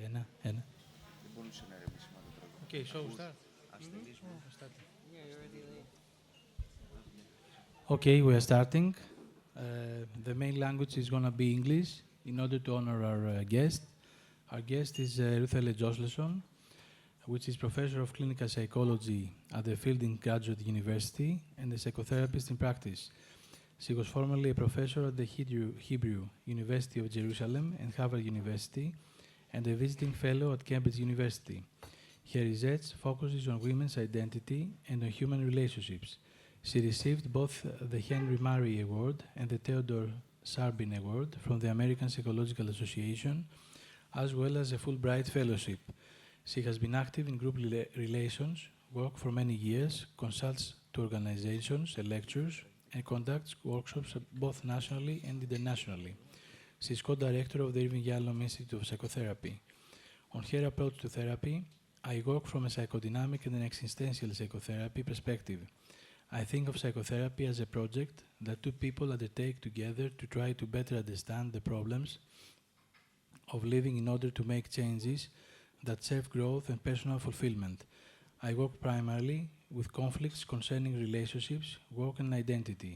Ένα. Δεν μπορούσε να ρεμίσει μόνο το τρόπο. Okay, so start. Okay, we are starting. The main language is going to be English in order to honor our guest. Our guest is Ruthelle Josleson, which is Professor of Clinical Psychology at the Fielding Graduate University and a psychotherapist in practice. She was formerly a professor at the Hebrew University of Jerusalem and Harvard University and a visiting fellow at Cambridge University. Her research focuses on women's identity and on human relationships. She received both the Henry Murray Award and the Theodore Sarbin Award from the American Psychological Association, as well as a Fulbright Fellowship. She has been active in group relations, worked for many years, consults to organizations and lectures, and conducts workshops both nationally and internationally. She is co-director of the YALOM Institute of Psychotherapy. On her approach to therapy, I work from a psychodynamic and an existential psychotherapy perspective. I think of psychotherapy as a project that two people undertake together to try to better understand the problems of living in order to make changes that serve growth and personal fulfillment. I work primarily with conflicts concerning relationships, work and identity,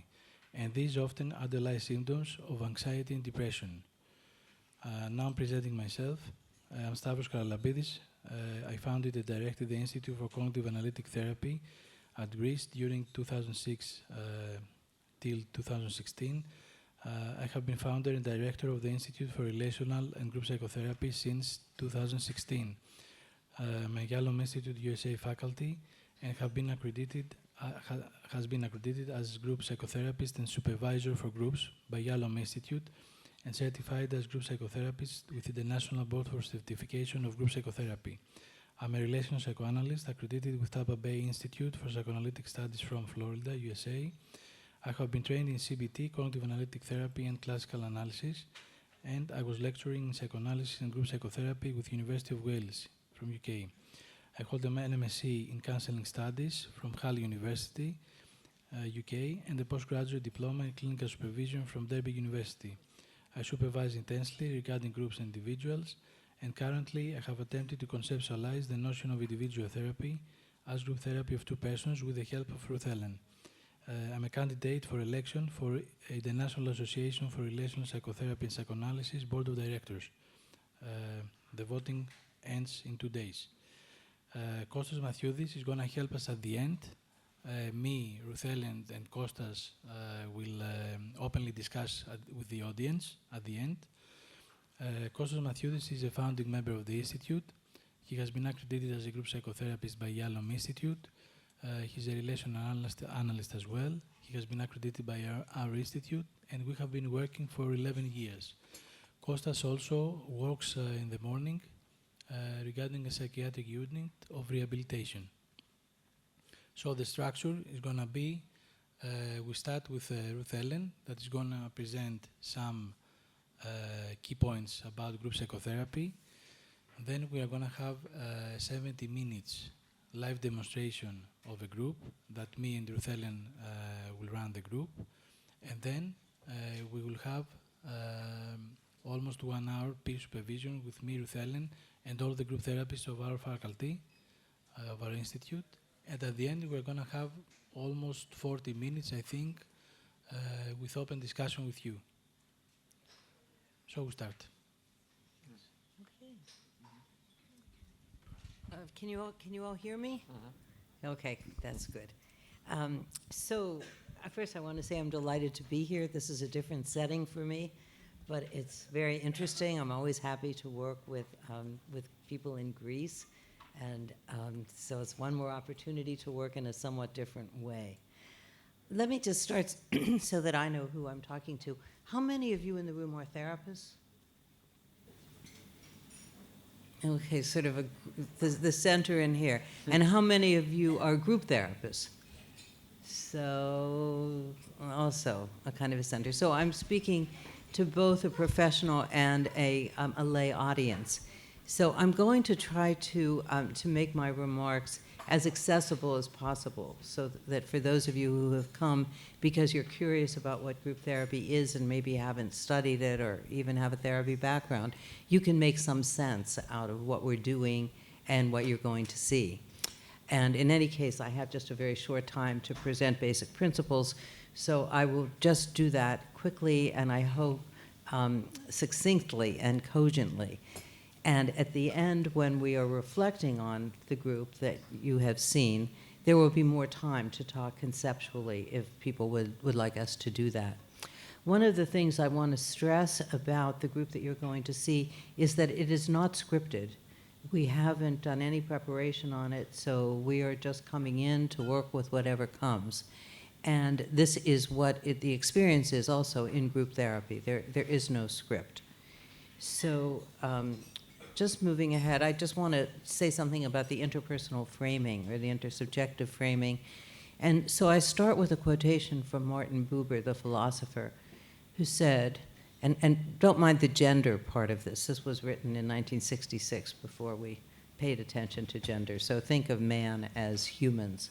and these often underlie symptoms of anxiety and depression. Now I'm presenting myself. I'm Stavros Karalambidis. I founded and directed the Institute for Cognitive Analytic Therapy at Greece during 2006 till 2016. I have been founder and director of the Institute for Relational and Group Psychotherapy since 2016. I'm a YALOM Institute USA faculty and have been has been accredited as group psychotherapist and supervisor for groups by YALOM Institute and certified as group psychotherapist with the National Board for Certification of Group Psychotherapy. I'm a relational psychoanalyst accredited with Tampa Bay Institute for Psychoanalytic Studies from Florida, USA. I have been trained in CBT, Cognitive Analytic Therapy and Classical Analysis, and I was lecturing in psychoanalysis and group psychotherapy with University of Wales from UK. I hold an MSc in Counseling Studies from Hull University, UK, and a postgraduate diploma in clinical supervision from Derby University. I supervise intensely regarding groups and individuals, and currently I have attempted to conceptualize the notion of individual therapy as group therapy of two persons with the help of Ruthelle. I'm a candidate for election for the National Association for Relational Psychotherapy and Psychoanalysis Board of Directors. The voting ends in 2 days. Kostas Mathiudis is going to help us at the end. Me, Ruthelle, and Kostas will openly discuss with the audience at the end. Kostas Mathiudis is a founding member of the Institute. He has been accredited as a group psychotherapist by YALOM Institute. He's a relational analyst as well. He has been accredited by our institute, and we have been working for 11 years. Kostas also works in the morning regarding a psychiatric unit of rehabilitation. So the structure is going to be, we start with Ruthelle, that is going to present some key points about group psychotherapy. Then we are going to have 70 minutes live demonstration of a group that me and Ruthelle will run the group. And then we will have almost 1 hour peer supervision with me, Ruthelle, and all the group therapists of our faculty, of our institute. And at the end, we're going to have almost 40 minutes, I think, with open discussion with you. So we start. Okay. Can you all hear me? Okay, that's good. So first I want to say I'm delighted to be here. This is a different setting for me, but it's very interesting. I'm always happy to work with people in Greece, and so it's one more opportunity to work in a somewhat different way. Let me just start so that I know who I'm talking to. How many of you in the room are therapists? Okay, sort of the center in here. And how many of you are group therapists? So also a kind of a center. So I'm speaking to both a professional and a lay audience. So I'm going to try to make my remarks as accessible as possible, so that for those of you who have come because you're curious about what group therapy is and maybe haven't studied it or even have a therapy background, you can make some sense out of what we're doing and what you're going to see. And in any case, I have just a very short time to present basic principles, so I will just do that quickly and I hope succinctly and cogently. And at the end, when we are reflecting on the group that you have seen, there will be more time to talk conceptually if people would like us to do that. One of the things I want to stress about the group that you're going to see is that it is not scripted. We haven't done any preparation on it, so we are just coming in to work with whatever comes. And this is what the experience is also in group therapy. There is no script. So just moving ahead, I just want to say something about the interpersonal framing or the intersubjective framing. And so I start with a quotation from Martin Buber, the philosopher, who said, and don't mind the gender part of this. This was written in 1966 before we paid attention to gender. So think of man as humans.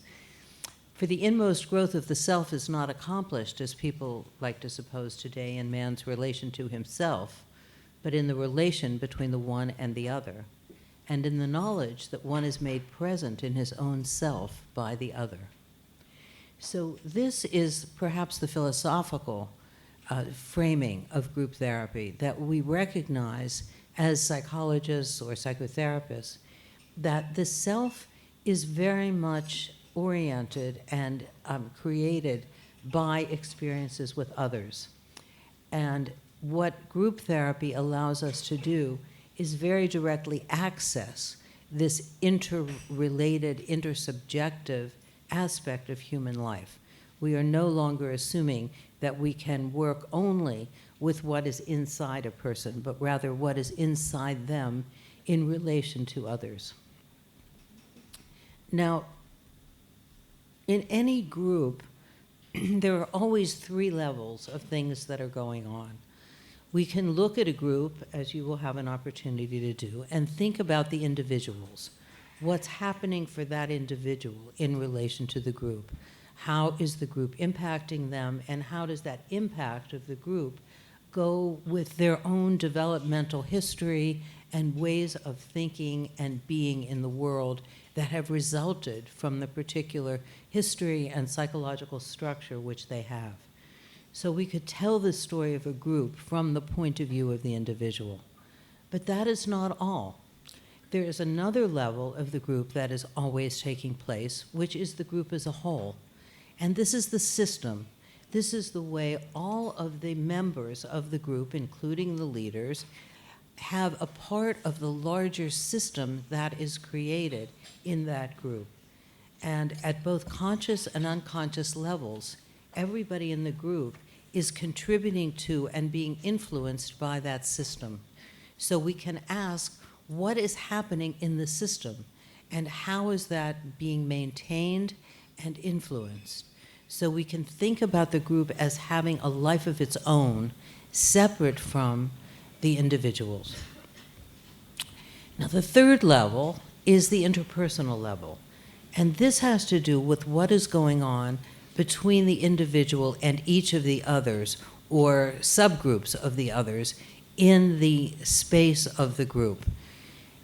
For the inmost growth of the self is not accomplished, as people like to suppose today, in man's relation to himself, but in the relation between the one and the other, and in the knowledge that one is made present in his own self by the other. So this is perhaps the philosophical framing of group therapy, that we recognize as psychologists or psychotherapists that the self is very much oriented and created by experiences with others. And what group therapy allows us to do is very directly access this interrelated, intersubjective aspect of human life. We are no longer assuming that we can work only with what is inside a person, but rather what is inside them in relation to others. Now, in any group, there are always three levels of things that are going on. We can look at a group, as you will have an opportunity to do, and think about the individuals. What's happening for that individual in relation to the group? How is the group impacting them, and how does that impact of the group go with their own developmental history and ways of thinking and being in the world that have resulted from the particular history and psychological structure which they have? So we could tell the story of a group from the point of view of the individual. But that is not all. There is another level of the group that is always taking place, which is the group as a whole. And this is the system. This is the way all of the members of the group, including the leaders, have a part of the larger system that is created in that group. And at both conscious and unconscious levels, everybody in the group is contributing to and being influenced by that system. So we can ask, what is happening in the system, and how is that being maintained and influenced? So we can think about the group as having a life of its own, separate from the individuals. Now, the third level is the interpersonal level. And this has to do with what is going on between the individual and each of the others, or subgroups of the others, in the space of the group.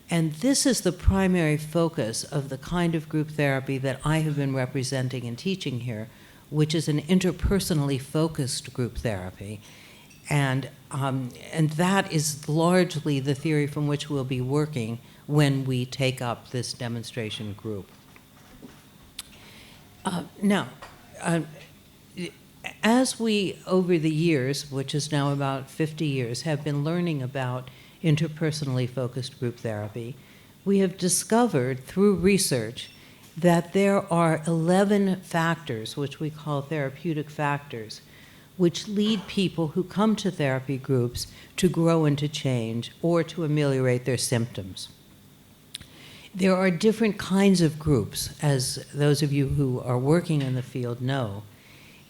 And this is the primary focus of the kind of group therapy that I have been representing and teaching here, which is an interpersonally focused group therapy. And that is largely the theory from which we'll be working when we take up this demonstration group. Now, as we, over the years, which is now about 50 years, have been learning about interpersonally focused group therapy, we have discovered through research that there are 11 factors, which we call therapeutic factors, which lead people who come to therapy groups to grow and to change or to ameliorate their symptoms. There are different kinds of groups, as those of you who are working in the field know,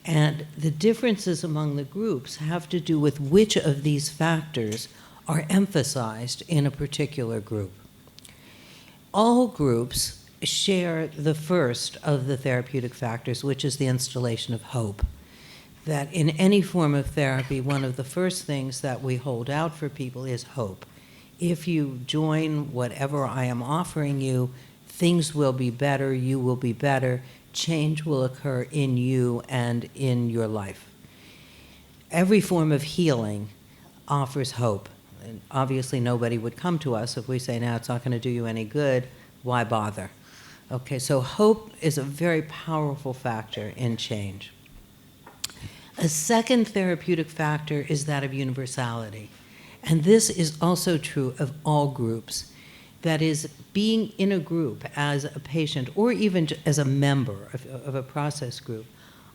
and the differences among the groups have to do with which of these factors are emphasized in a particular group. All groups share the first of the therapeutic factors, which is the installation of hope. That in any form of therapy, one of the first things that we hold out for people is hope. If you join whatever I am offering you, things will be better, you will be better, change will occur in you and in your life. Every form of healing offers hope. And obviously nobody would come to us if we say, now it's not going to do you any good, why bother? Okay, so hope is a very powerful factor in change. A second therapeutic factor is that of universality. And this is also true of all groups. That is, being in a group as a patient or even as a member of a process group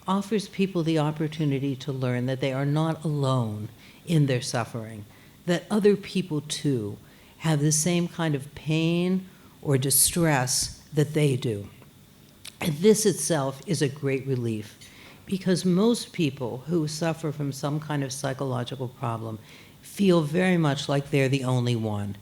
offers people the opportunity to learn that they are not alone in their suffering, that other people too have the same kind of pain or distress that they do. And this itself is a great relief, because most people who suffer from some kind of psychological problem feel very much like they're the only one.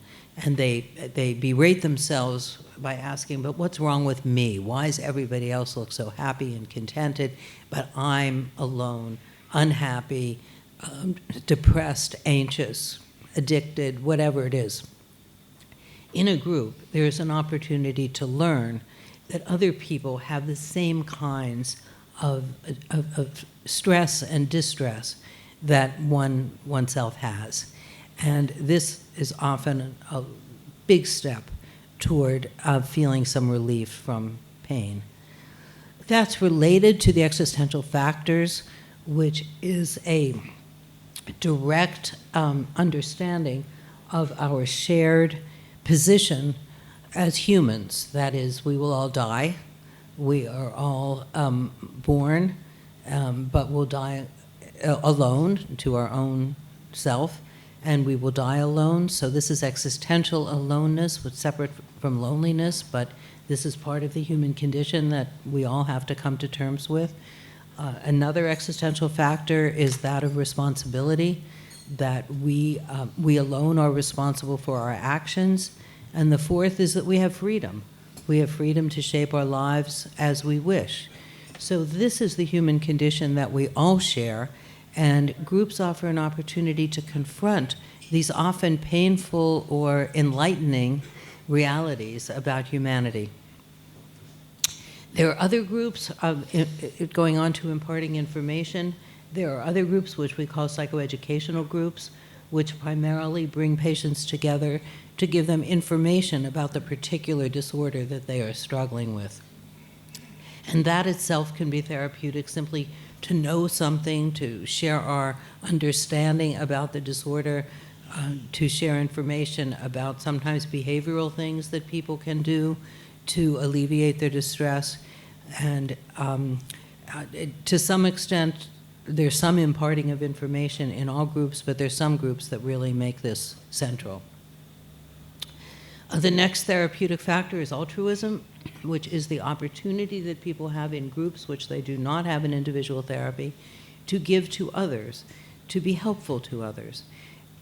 And they berate themselves by asking, but what's wrong with me? Why does everybody else look so happy and contented, but I'm alone, unhappy, depressed, anxious, addicted, whatever it is. In a group, there's an opportunity to learn that other people have the same kinds of stress and distress that oneself has. And this is often a big step toward feeling some relief from pain. That's related to the existential factors, which is a direct understanding of our shared position as humans. That is, we will all die. We are all born, but we'll die alone to our own self, and we will die alone. So this is existential aloneness, which is separate from loneliness, but this is part of the human condition that we all have to come to terms with. Another existential factor is that of responsibility, that we alone are responsible for our actions. And the fourth is that we have freedom. We have freedom to shape our lives as we wish. So this is the human condition that we all share, and groups offer an opportunity to confront these often painful or enlightening realities about humanity. There are other groups going on to imparting information. There are other groups which we call psychoeducational groups, which primarily bring patients together to give them information about the particular disorder that they are struggling with. And that itself can be therapeutic, simply to know something, to share our understanding about the disorder, to share information about sometimes behavioral things that people can do to alleviate their distress. And to some extent, there's some imparting of information in all groups, but there's some groups that really make this central. The next therapeutic factor is altruism, which is the opportunity that people have in groups which they do not have in individual therapy to give to others, to be helpful to others.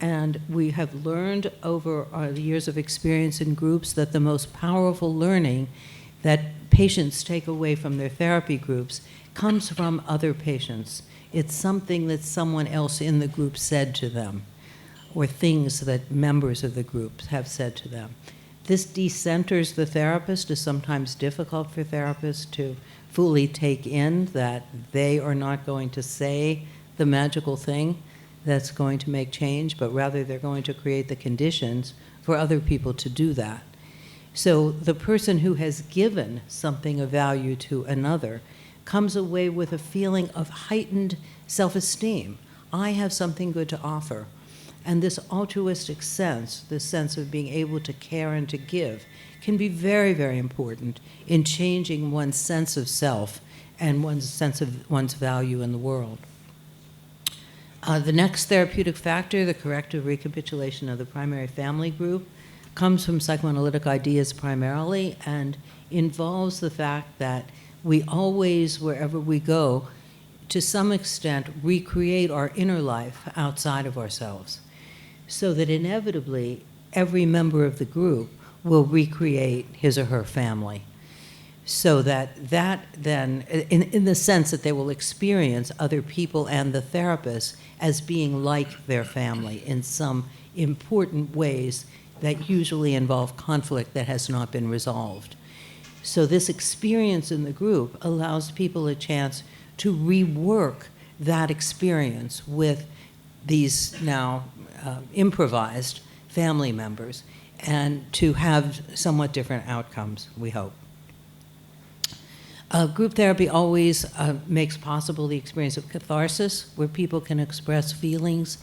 And we have learned over the years of experience in groups that the most powerful learning that patients take away from their therapy groups comes from other patients. It's something that someone else in the group said to them, or things that members of the group have said to them. This decenters the therapist. Is sometimes difficult for therapists to fully take in that they are not going to say the magical thing that's going to make change, but rather they're going to create the conditions for other people to do that. So the person who has given something of value to another comes away with a feeling of heightened self-esteem. I have something good to offer. And this altruistic sense, this sense of being able to care and to give, can be very, very important in changing one's sense of self and one's sense of one's value in the world. The next therapeutic factor, the corrective recapitulation of the primary family group, comes from psychoanalytic ideas primarily and involves the fact that we always, wherever we go, to some extent, recreate our inner life outside of ourselves, so that inevitably every member of the group will recreate his or her family. So that then, in the sense that they will experience other people and the therapist as being like their family in some important ways that usually involve conflict that has not been resolved. So this experience in the group allows people a chance to rework that experience with these now improvised family members and to have somewhat different outcomes, we hope. Group therapy always makes possible the experience of catharsis, where people can express feelings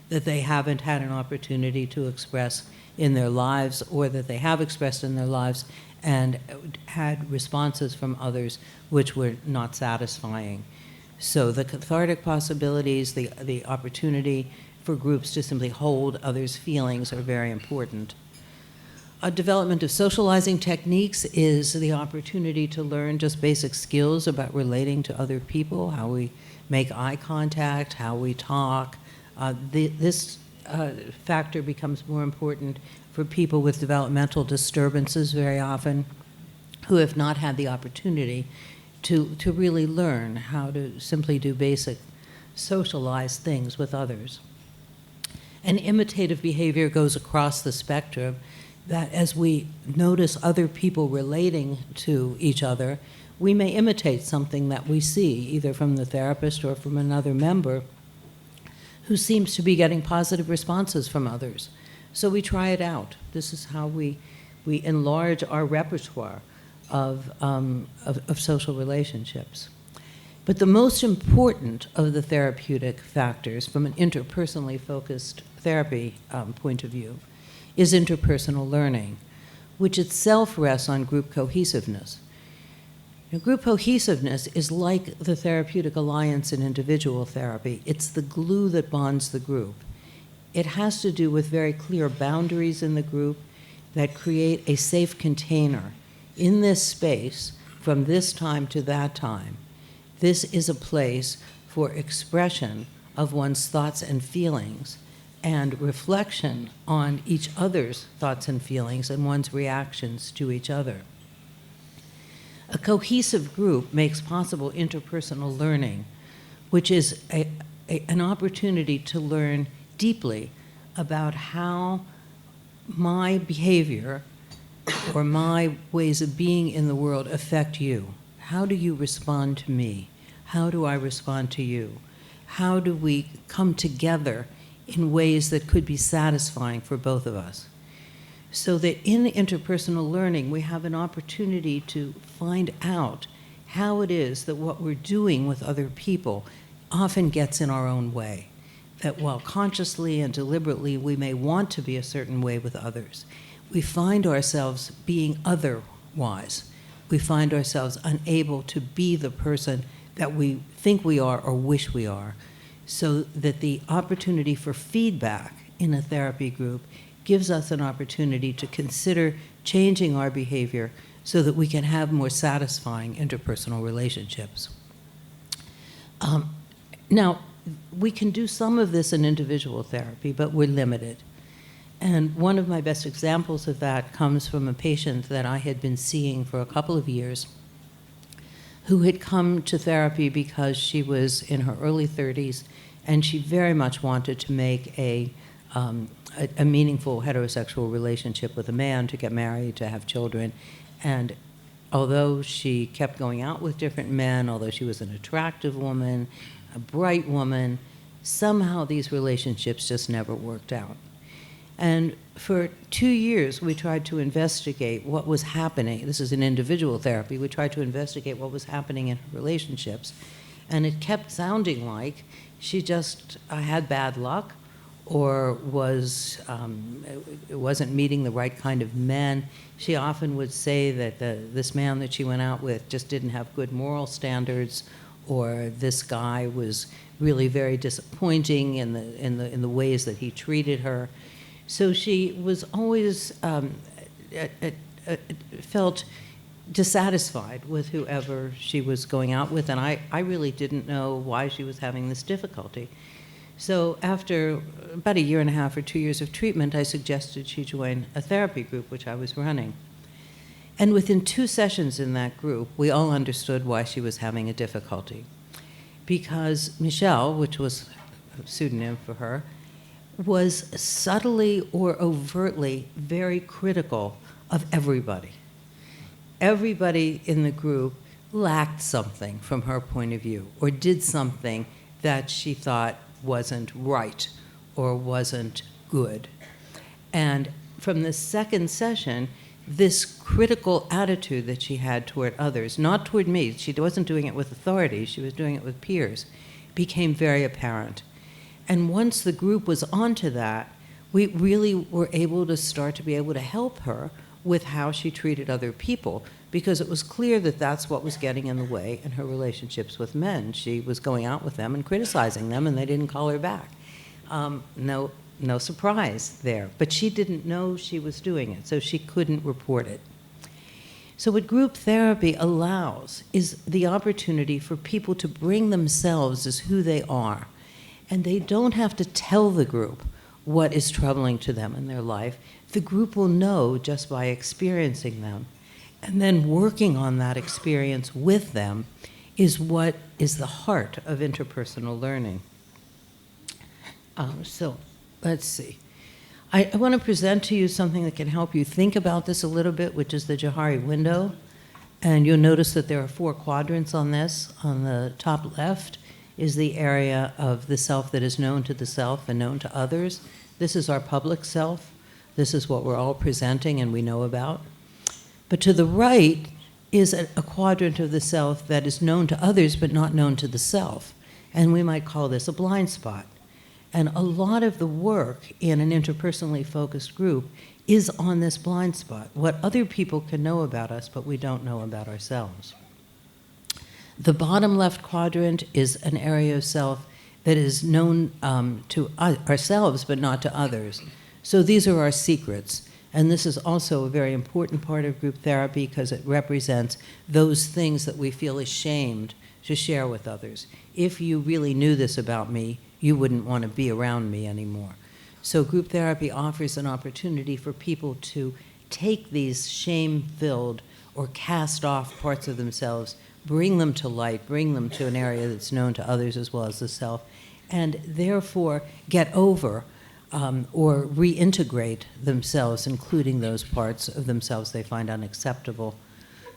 that they haven't had an opportunity to express in their lives, or that they have expressed in their lives and had responses from others which were not satisfying. So the cathartic possibilities, the opportunity for groups to simply hold others' feelings are very important. A development of socializing techniques is the opportunity to learn just basic skills about relating to other people, how we make eye contact, how we talk. This factor becomes more important for people with developmental disturbances very often, who have not had the opportunity to really learn how to simply do basic socialized things with others. And imitative behavior goes across the spectrum, that as we notice other people relating to each other, we may imitate something that we see, either from the therapist or from another member who seems to be getting positive responses from others. So we try it out. This is how we enlarge our repertoire of social relationships. But the most important of the therapeutic factors from an interpersonally focused therapy point of view is interpersonal learning, which itself rests on group cohesiveness. Now, group cohesiveness is like the therapeutic alliance in individual therapy. It's the glue that bonds the group. It has to do with very clear boundaries in the group that create a safe container in this space from this time to that time. This is a place for expression of one's thoughts and feelings and reflection on each other's thoughts and feelings and one's reactions to each other. A cohesive group makes possible interpersonal learning, which is an opportunity to learn deeply about how my behavior or my ways of being in the world affect you. How do you respond to me? How do I respond to you? How do we come together in ways that could be satisfying for both of us? So that in interpersonal learning, we have an opportunity to find out how it is that what we're doing with other people often gets in our own way. That while consciously and deliberately we may want to be a certain way with others, we find ourselves being otherwise. We find ourselves unable to be the person that we think we are or wish we are. So that the opportunity for feedback in a therapy group gives us an opportunity to consider changing our behavior so that we can have more satisfying interpersonal relationships. Now, we can do some of this in individual therapy, but we're limited. And one of my best examples of that comes from a patient that I had been seeing for a couple of years, who had come to therapy because she was in her early 30s and she very much wanted to make a meaningful heterosexual relationship with a man, to get married, to have children. And although she kept going out with different men, although she was an attractive woman, a bright woman, somehow these relationships just never worked out. And for 2 years, we tried to investigate what was happening. This is an individual therapy. We tried to investigate what was happening in her relationships. And it kept sounding like she just had bad luck, or wasn't meeting the right kind of men. She often would say that this man that she went out with just didn't have good moral standards, or this guy was really very disappointing in the ways that he treated her. So she was always felt dissatisfied with whoever she was going out with, and I really didn't know why she was having this difficulty. So after about 1.5 years or 2 years of treatment, I suggested she join a therapy group, which I was running. And within 2 sessions in that group, we all understood why she was having a difficulty. Because Michelle, which was a pseudonym for her, was subtly or overtly very critical of everybody. Everybody in the group lacked something from her point of view, or did something that she thought wasn't right or wasn't good. And from the second session, this critical attitude that she had toward others, not toward me, she wasn't doing it with authority, she was doing it with peers, became very apparent. And once the group was onto that, we really were able to start to be able to help her with how she treated other people, because it was clear that that's what was getting in the way in her relationships with men. She was going out with them and criticizing them, and they didn't call her back. No surprise there. But she didn't know she was doing it, so she couldn't report it. So what group therapy allows is the opportunity for people to bring themselves as who they are. And they don't have to tell the group what is troubling to them in their life. The group will know just by experiencing them. And then working on that experience with them is what is the heart of interpersonal learning. So let's see. I want to present to you something that can help you think about this a little bit, which is the Johari window. And you'll notice that there are 4 quadrants on this. On the top left is the area of the self that is known to the self and known to others. This is our public self. This is what we're all presenting and we know about. But to the right is a quadrant of the self that is known to others but not known to the self. And we might call this a blind spot. And a lot of the work in an interpersonally focused group is on this blind spot, what other people can know about us but we don't know about ourselves. The bottom left quadrant is an area of self that is known to ourselves but not to others. So these are our secrets. And this is also a very important part of group therapy because it represents those things that we feel ashamed to share with others. If you really knew this about me, you wouldn't want to be around me anymore. So group therapy offers an opportunity for people to take these shame-filled or cast-off parts of themselves, bring them to light, bring them to an area that's known to others as well as the self, and therefore get over or reintegrate themselves, including those parts of themselves they find unacceptable.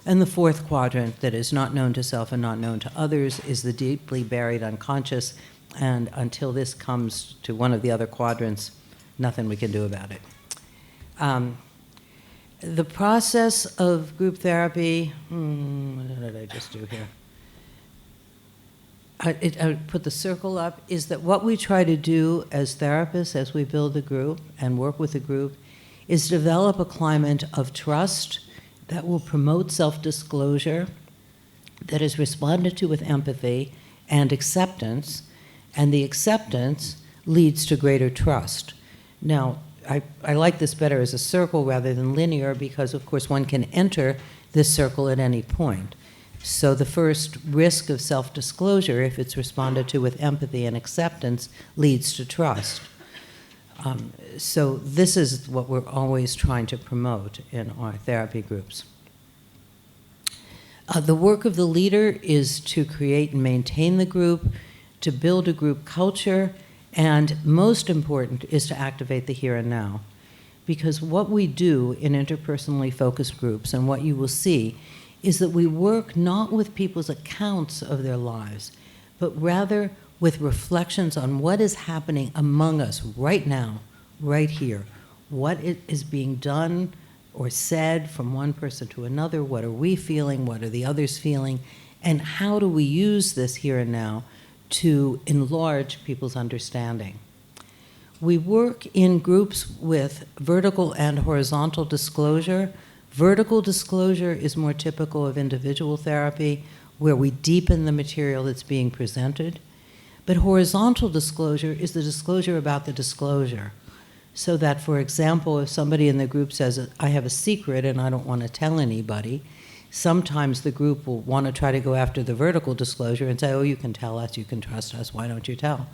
And the 4th quadrant that is not known to self and not known to others is the deeply buried unconscious, and until this comes to one of the other quadrants, nothing we can do about it. The process of group therapy, what did I just do here? I put the circle up, is that what we try to do as therapists, as we build a group and work with a group, is develop a climate of trust that will promote self-disclosure, that is responded to with empathy and acceptance, and the acceptance leads to greater trust. Now, I like this better as a circle rather than linear because, of course, one can enter this circle at any point. So the first risk of self-disclosure, if it's responded to with empathy and acceptance, leads to trust. So this is what we're always trying to promote in our therapy groups. The work of the leader is to create and maintain the group, to build a group culture, and most important is to activate the here and now. Because what we do in interpersonally focused groups, and what you will see, is that we work not with people's accounts of their lives, but rather with reflections on what is happening among us right now, right here. What is being done or said from one person to another, what are we feeling, what are the others feeling, and how do we use this here and now to enlarge people's understanding. We work in groups with vertical and horizontal disclosure. Vertical disclosure is more typical of individual therapy, where we deepen the material that's being presented. But horizontal disclosure is the disclosure about the disclosure. So that, for example, if somebody in the group says, I have a secret and I don't want to tell anybody, sometimes the group will want to try to go after the vertical disclosure and say, oh, you can tell us, you can trust us, why don't you tell?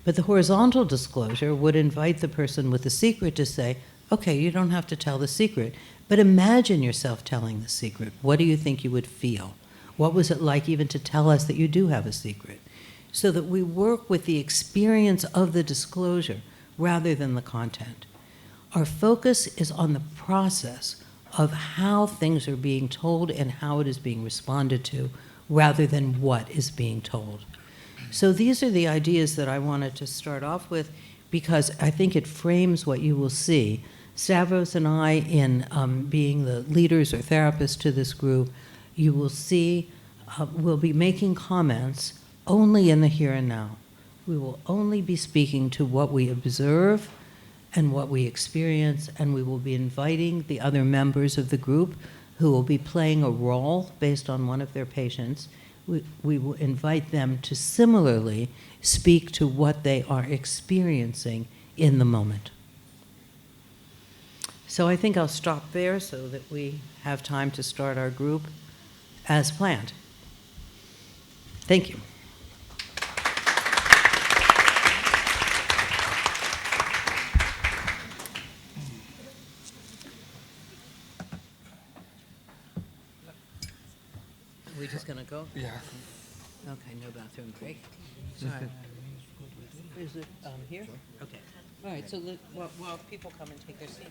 But the horizontal disclosure would invite the person with the secret to say, Okay, you don't have to tell the secret, but imagine yourself telling the secret. What do you think you would feel? What was it like even to tell us that you do have a secret? So that we work with the experience of the disclosure rather than the content. Our focus is on the process of how things are being told and how it is being responded to, rather than what is being told. So these are the ideas that I wanted to start off with, because I think it frames what you will see. Stavros and I, in being the leaders or therapists to this group, you will see we'll be making comments only in the here and now. We will only be speaking to what we observe and what we experience, and we will be inviting the other members of the group who will be playing a role based on one of their patients. We will invite them to similarly speak to what they are experiencing in the moment. So I think I'll stop there so that we have time to start our group as planned. Thank you. Are we just going to go? Yeah. Okay, no bathroom break. Sorry. Is it here? Sure. Okay. All right, so while people come and take their seat.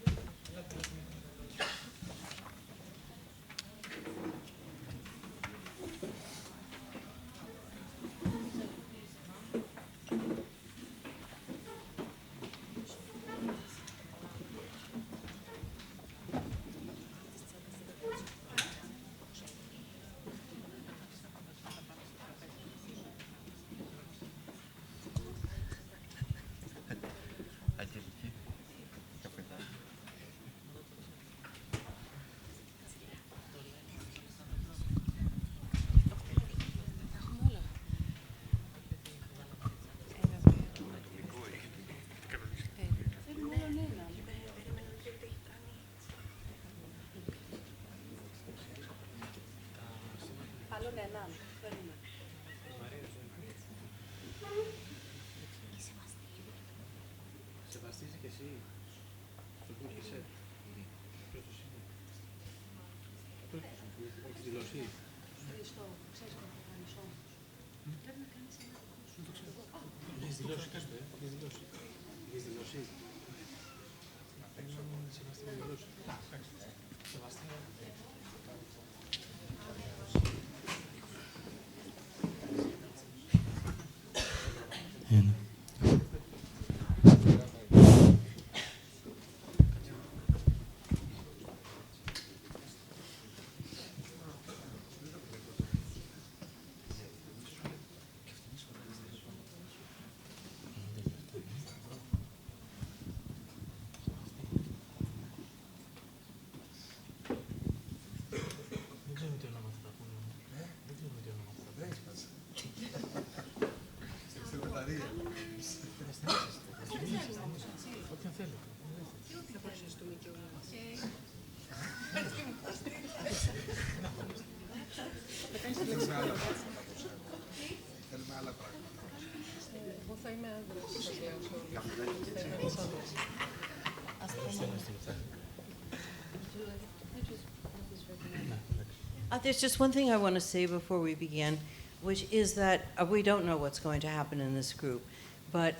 There's just one thing I want to say before we begin, which is that we don't know what's going to happen in this group, but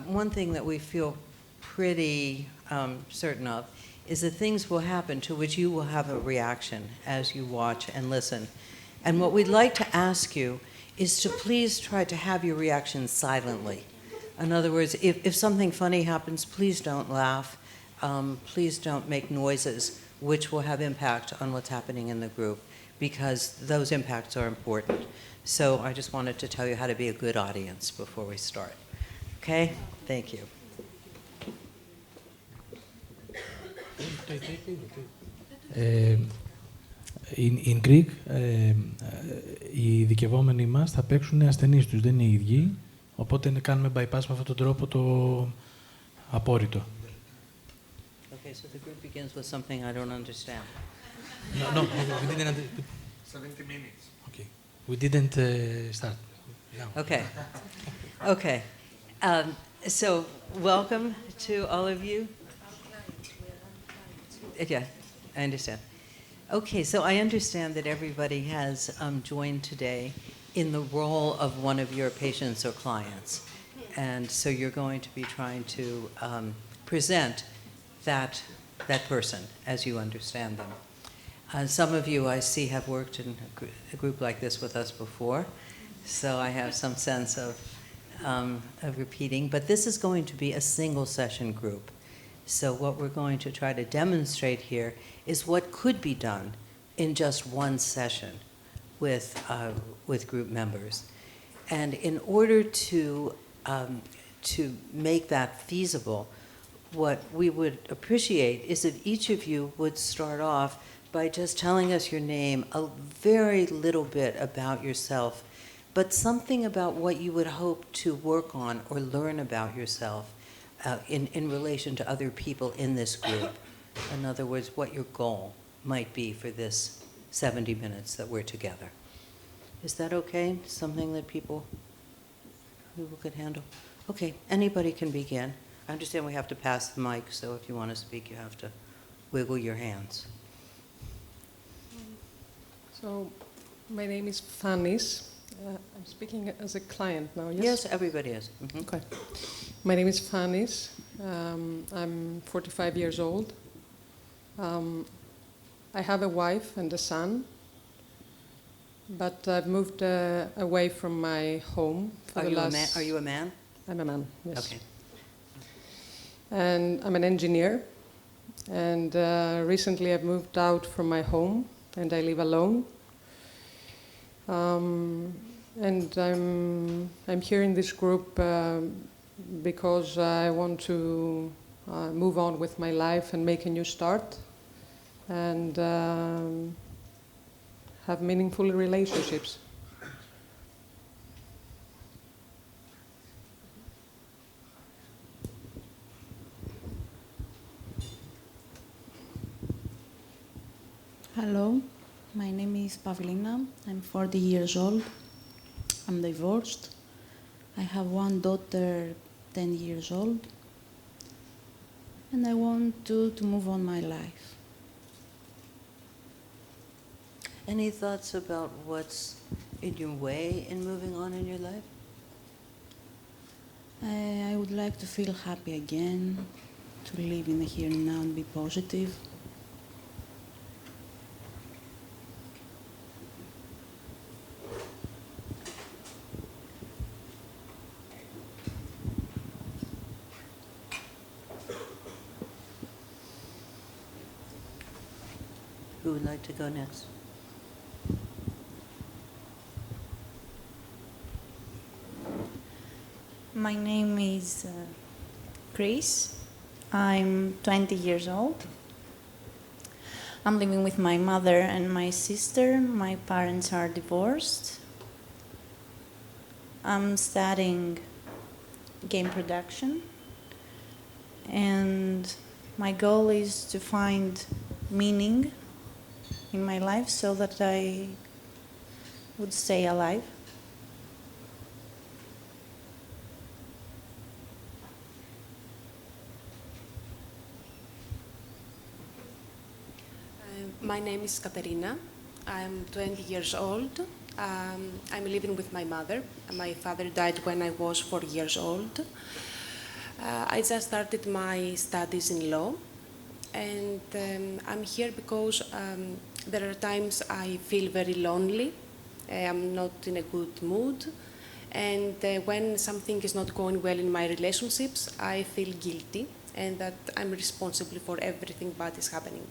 one thing that we feel pretty certain of is that things will happen to which you will have a reaction as you watch and listen. And what we'd like to ask you is to please try to have your reaction silently. In other words, if something funny happens, please don't laugh. Please don't make noises which will have impact on what's happening in the group, because those impacts are important. So I just wanted to tell you how to be a good audience before we start. Okay? Thank you. In Greek, οι ειδικευόμενοι μας θα παίξουν ασθενείς τους, δεν είναι οι ίδιοι, οπότε κάνουμε bypass με αυτόν τον τρόπο το απόρριτο. Okay, so the group begins with something I don't understand. No, we didn't. 70 minutes. Okay, we didn't start. No. Okay. Okay. So welcome to all of you. Yeah, I understand. Okay, so I understand that everybody has joined today in the role of one of your patients or clients. And so you're going to be trying to present that person as you understand them. Some of you I see have worked in a group like this with us before, so I have some sense of repeating. But this is going to be a single session group. So what we're going to try to demonstrate here is what could be done in just one session with group members. And in order to make that feasible, what we would appreciate is if each of you would start off by just telling us your name, a very little bit about yourself, but something about what you would hope to work on or learn about yourself in relation to other people in this group. In other words, what your goal might be for this 70 minutes that we're together. Is that okay? Something that people could handle? Okay, anybody can begin. I understand we have to pass the mic, so if you want to speak, you have to wiggle your hands. So, my name is Fannis. I'm speaking as a client now, yes? Yes, everybody is. Mm-hmm. Okay. My name is Fannis. I'm 45 years old. I have a wife and a son, but I've moved away from my home for the last... Are you a man? I'm a man, yes. Okay. And I'm an engineer. And recently I've moved out from my home and I live alone. And I'm here in this group because I want to move on with my life and make a new start and have meaningful relationships. Hello, my name is Pavlina. I'm 40 years old. I'm divorced. I have one daughter, 10 years old. And I want to move on my life. Any thoughts about what's in your way in moving on in your life? I would like to feel happy again, to live in the here and now and be positive. Who would like to go next? My name is Chris. I'm 20 years old. I'm living with my mother and my sister. My parents are divorced. I'm studying game production. And my goal is to find meaning in my life so that I would stay alive. My name is Katerina. I'm 20 years old. I'm living with my mother. My father died when I was 4 years old. I just started my studies in law, and I'm here because there are times I feel very lonely. I'm not in a good mood, and when something is not going well in my relationships, I feel guilty and that I'm responsible for everything bad is happening.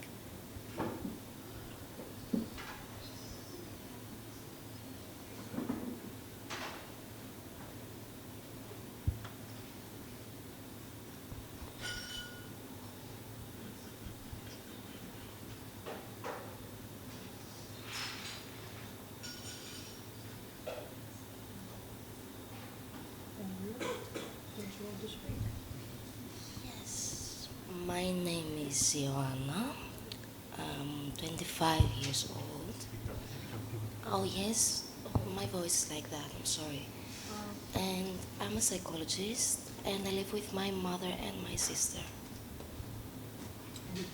My name is Joanna. I'm 25 years old. Oh yes, my voice is like that, I'm sorry. And I'm a psychologist, and I live with my mother and my sister.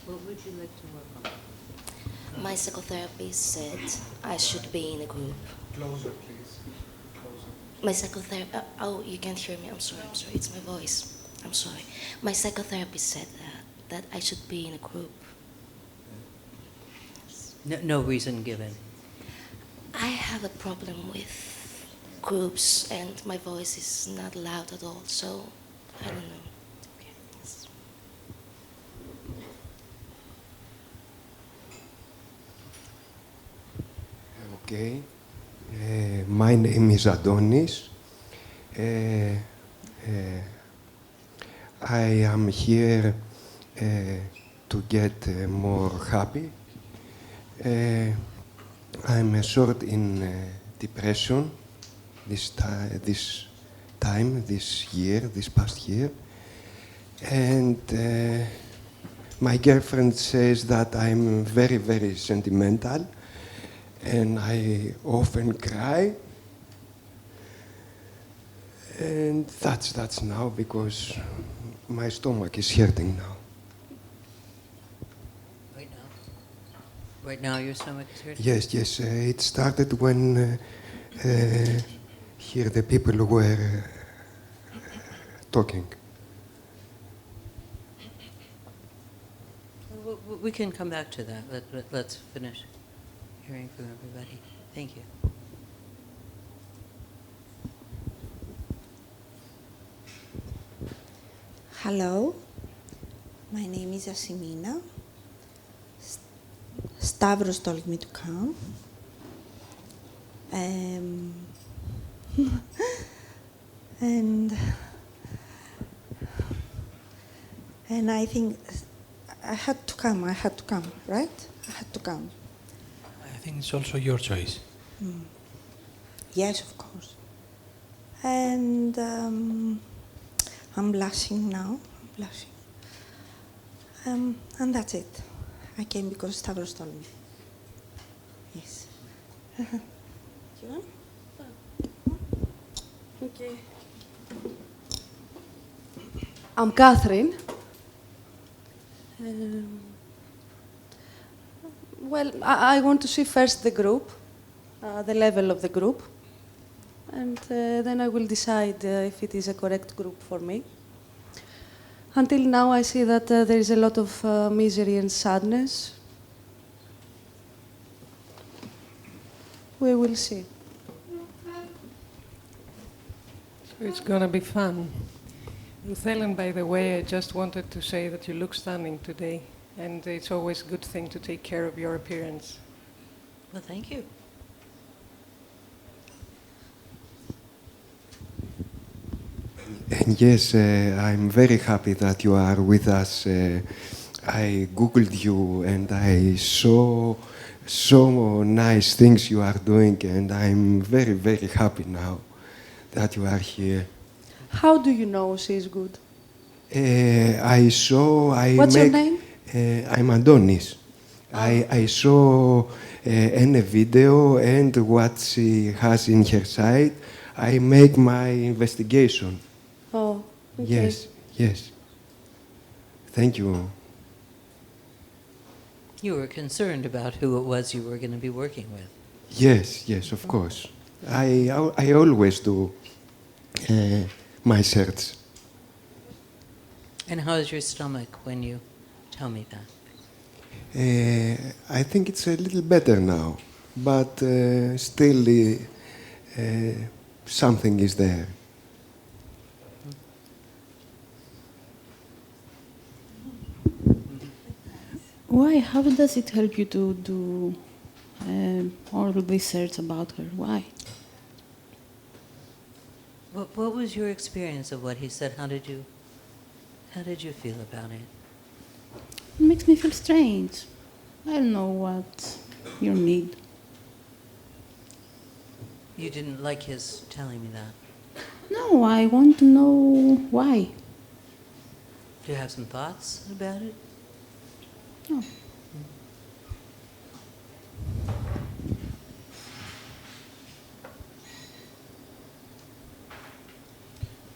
What would you like to work on? My psychotherapist said I should be in a group. Closer, please. Closer. My psychotherapist, oh, you can't hear me, I'm sorry, it's my voice. I'm sorry. My psychotherapist said that I should be in a group. No reason given. I have a problem with groups and my voice is not loud at all, so I don't know. Okay. Yes. Okay. My name is Adonis. I am here to get more happy. I'm sort in depression this past year. And my girlfriend says that I'm very, very sentimental. And I often cry. And that's now because my stomach is hurting now. Right now your stomach is hurting? Yes. It started when here the people were talking. We can come back to that. Let's finish hearing from everybody. Thank you. Hello, my name is Asimina. Stavros told me to come. And I think I had to come, right? I had to come. I think it's also your choice. Yes, of course. And I'm blushing now. And that's it. I came because Stavros told me. Yes. You want? Okay. I'm Catherine. Well, I want to see first the group, the level of the group, and then I will decide if it is a correct group for me. Until now, I see that there is a lot of misery and sadness. We will see. So it's going to be fun. Helen, by the way, I just wanted to say that you look stunning today, and it's always a good thing to take care of your appearance. Well, thank you. And yes, I'm very happy that you are with us. I Googled you and I saw so nice things you are doing, and I'm very, very happy now that you are here. How do you know she is good? What's your name? I'm Adonis. I saw in a video and what she has in her site. I make my investigation. Oh, okay. Yes. Thank you. You were concerned about who it was you were going to be working with. Yes, of course. I always do my search. And how is your stomach when you tell me that? I think it's a little better now, but still something is there. Why? How does it help you to do all research about her? Why? What was your experience of what he said? How did you feel about it? It makes me feel strange. I don't know what you need. You didn't like his telling me that? No, I want to know why. Do you have some thoughts about it? No.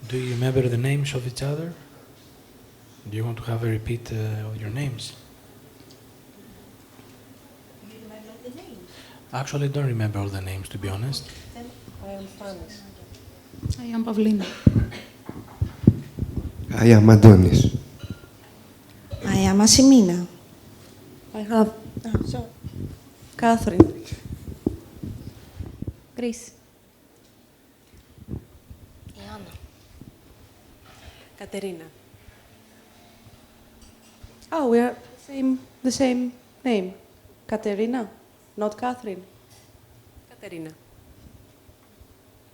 Do you remember the names of each other? Do you want to have a repeat of your names? Actually, I don't remember all the names, to be honest. I am Fanis. I am Pavlina. I am Adonis. I am Asimina. I have Sorry. Catherine. Greece. ΙΑΝΟ. Katerina. Oh, we are the same name. Katerina, not Catherine. Katerina.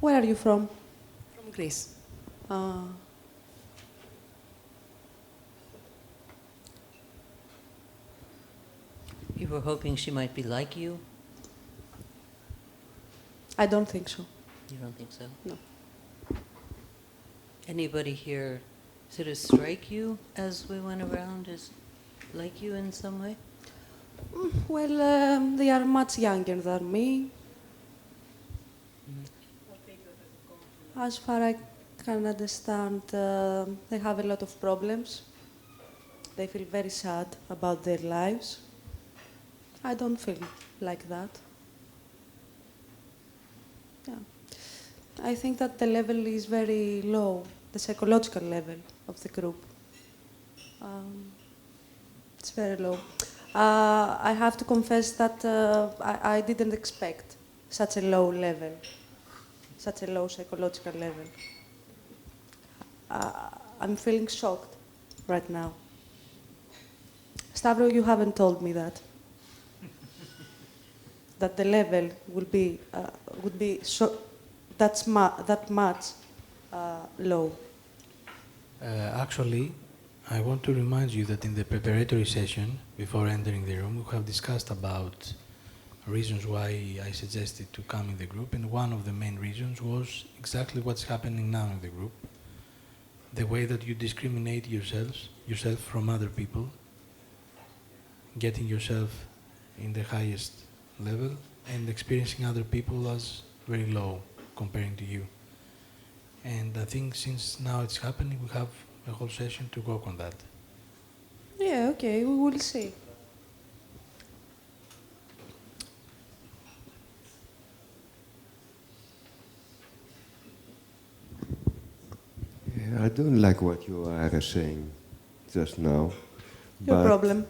Where are you from? From Greece. Ah. You were hoping she might be like you? I don't think so. You don't think so? No. Anybody here sort of strike you as we went around as like you in some way? Well, they are much younger than me. As far as I can understand, they have a lot of problems. They feel very sad about their lives. I don't feel like that. Yeah. I think that the level is very low, the psychological level of the group. It's very low. I have to confess that I didn't expect such a low level, such a low psychological level. I'm feeling shocked right now. Stavro, you haven't told me that. That the level would be so that much low. Actually, I want to remind you that in the preparatory session, before entering the room, we have discussed about reasons why I suggested to come in the group, and one of the main reasons was exactly what's happening now in the group. The way that you discriminate yourself from other people, getting yourself in the highest level and experiencing other people as very low comparing to you. And I think since now it's happening, we have a whole session to work on that. Yeah, okay, we will see. Yeah, I don't like what you are saying just now. Your problem.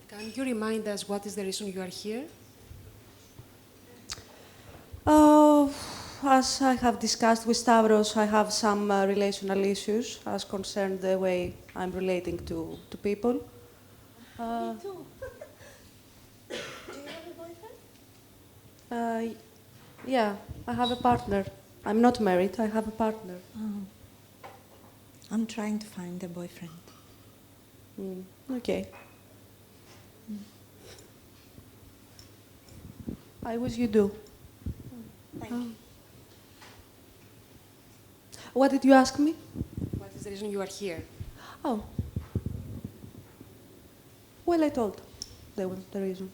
Can you remind us what is the reason you are here? As I have discussed with Stavros, I have some relational issues as concerned the way I'm relating to people. Me too. Do you have a boyfriend? Yeah, I have a partner. I'm not married, I have a partner. I'm trying to find a boyfriend. Okay. I wish you do. Thank you. What did you ask me? What is the reason you are here? Oh. Well, I told the reason.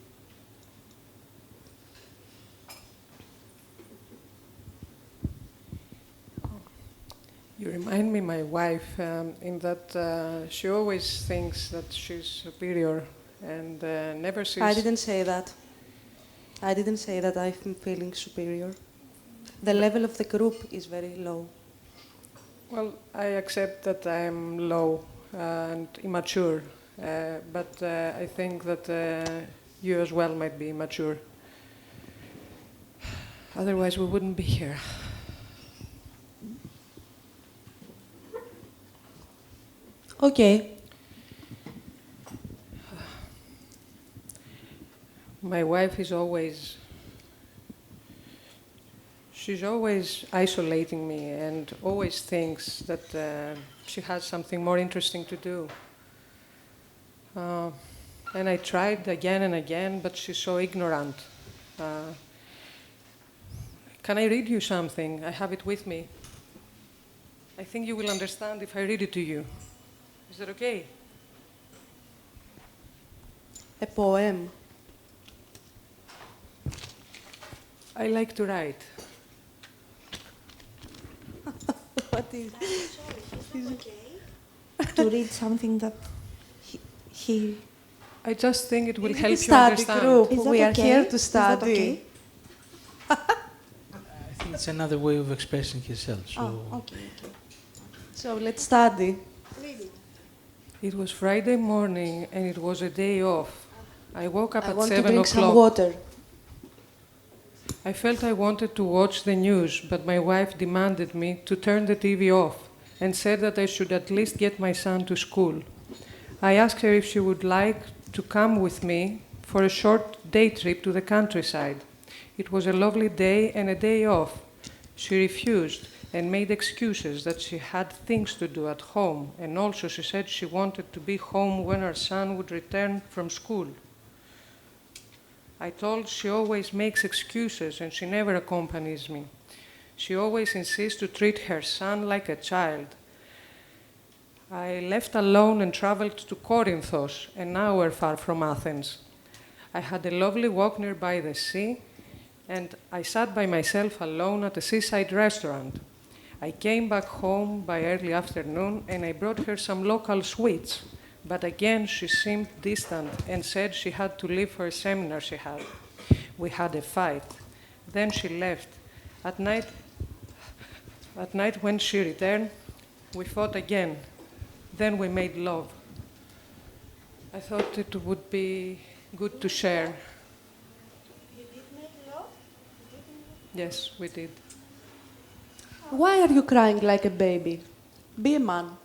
You remind me my wife in that she always thinks that she's superior and never sees... I didn't say that. I didn't say that I'm feeling superior. The level of the group is very low. Well, I accept that I'm low and immature, but I think that you as well might be immature. Otherwise, we wouldn't be here. Okay. My wife is always... She's always isolating me and always thinks that she has something more interesting to do. And I tried again and again, but she's so ignorant. Can I read you something? I have it with me. I think you will understand if I read it to you. Is that okay? A poem. I like to write. What is... To read something that he I just think it will It's help a you study understand. group. Is that We are okay? here to Is that study. okay? I think it's another way of expressing himself. So Oh, okay, okay. So let's study. It was Friday morning and it was a day off. I woke up I at want to 7 drink some o'clock. water. I felt I wanted to watch the news, but my wife demanded me to turn the TV off and said that I should at least get my son to school. I asked her if she would like to come with me for a short day trip to the countryside. It was a lovely day and a day off. She refused and made excuses that she had things to do at home, and also she said she wanted to be home when her son would return from school. I told she always makes excuses and she never accompanies me. She always insists to treat her son like a child. I left alone and traveled to Corinthos, an hour far from Athens. I had a lovely walk nearby the sea, and I sat by myself alone at a seaside restaurant. I came back home by early afternoon and I brought her some local sweets. But again, she seemed distant and said she had to leave for a seminar she had. We had a fight. Then she left. At night when she returned, we fought again. Then we made love. I thought it would be good to share. You did make love? Yes, we did. Why are you crying like a baby? Be a man.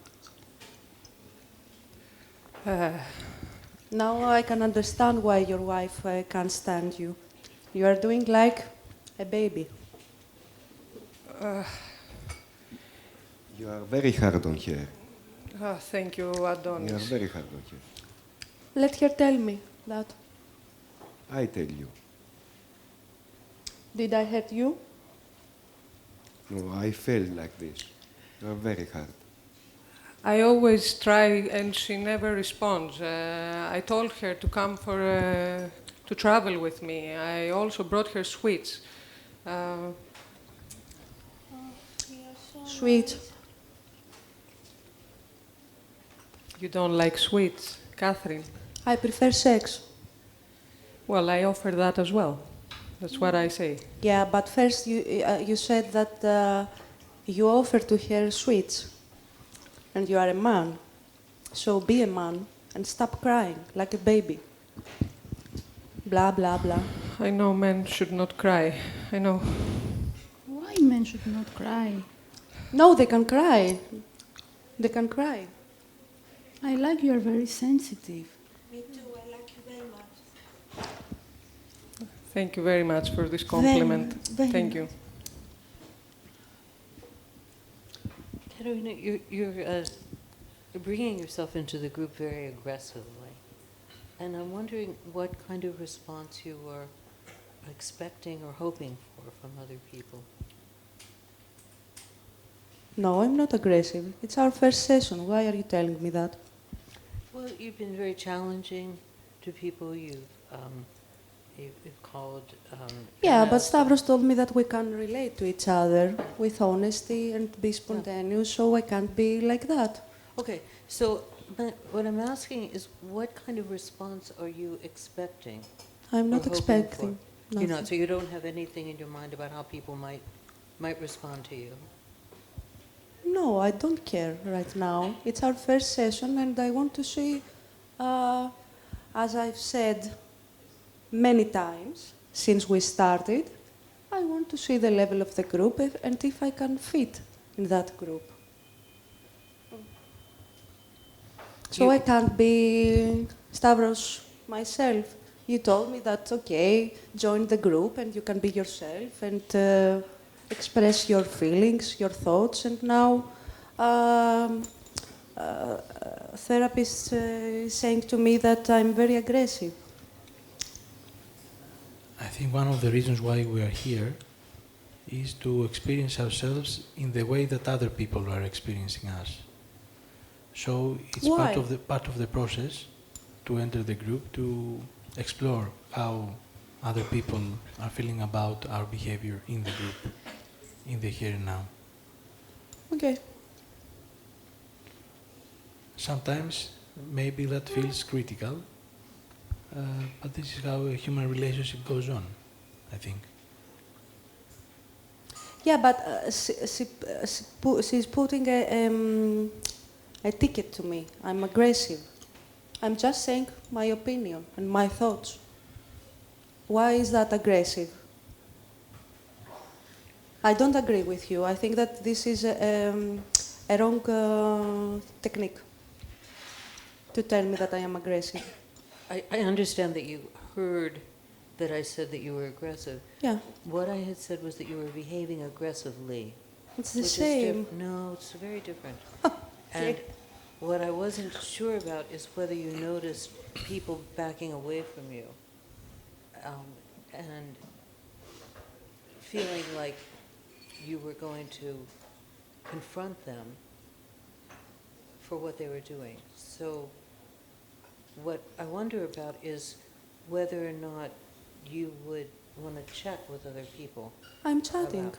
Now I can understand why your wife can't stand you. You are doing like a baby. You are very hard on her. Thank you, Adonis. You are very hard on her. Let her tell me that. I tell you. Did I hurt you? No, I felt like this. You are very hard. I always try and she never responds. I told her to come to travel with me. I also brought her sweets. Sweet. You don't like sweets, Catherine? I prefer sex. Well, I offer that as well. That's what I say. Yeah, but first you said that you offer to her sweets. And you are a man. So be a man and stop crying like a baby. Blah, blah, blah. I know men should not cry. I know. Why men should not cry? No, they can cry. They can cry. I like you are very sensitive. Me too, I like you very much. Thank you very much for this compliment. Very Thank you. Katerina, you're bringing yourself into the group very aggressively. And I'm wondering what kind of response you are expecting or hoping for from other people. No, I'm not aggressive. It's our first session. Why are you telling me that? Well, you've been very challenging to people. You've called... Yeah, but Stavros told me that we can relate to each other with honesty and be spontaneous, so I can't be like that. Okay, so but what I'm asking is what kind of response are you expecting? I'm not or hoping expecting. for? You're not, nothing. so you don't have anything in your mind about how people might respond to you? No, I don't care right now. It's our first session, and I want to see, as I've said many times since we started, I want to see the level of the group and if I can fit in that group. So I can't be Stavros myself. You told me that, okay, join the group and you can be yourself and express your feelings, your thoughts, and now therapist is saying to me that I'm very aggressive. I think one of the reasons why we are here is to experience ourselves in the way that other people are experiencing us. So it's Why? part of the process to enter the group, to explore how other people are feeling about our behavior in the group, in the here and now. Okay. Sometimes maybe that feels critical, But this is how a human relationship goes on, I think. Yeah, but she's putting a ticket to me. I'm aggressive. I'm just saying my opinion and my thoughts. Why is that aggressive? I don't agree with you. I think that this is a wrong technique to tell me that I am aggressive. I understand that you heard that I said that you were aggressive. Yeah. What I had said was that you were behaving aggressively. It's the which is same. no, it's very different. Okay. And what I wasn't sure about is whether you noticed people backing away from you and feeling like you were going to confront them for what they were doing. So what I wonder about is whether or not you would want to check with other people. I'm chatting. about-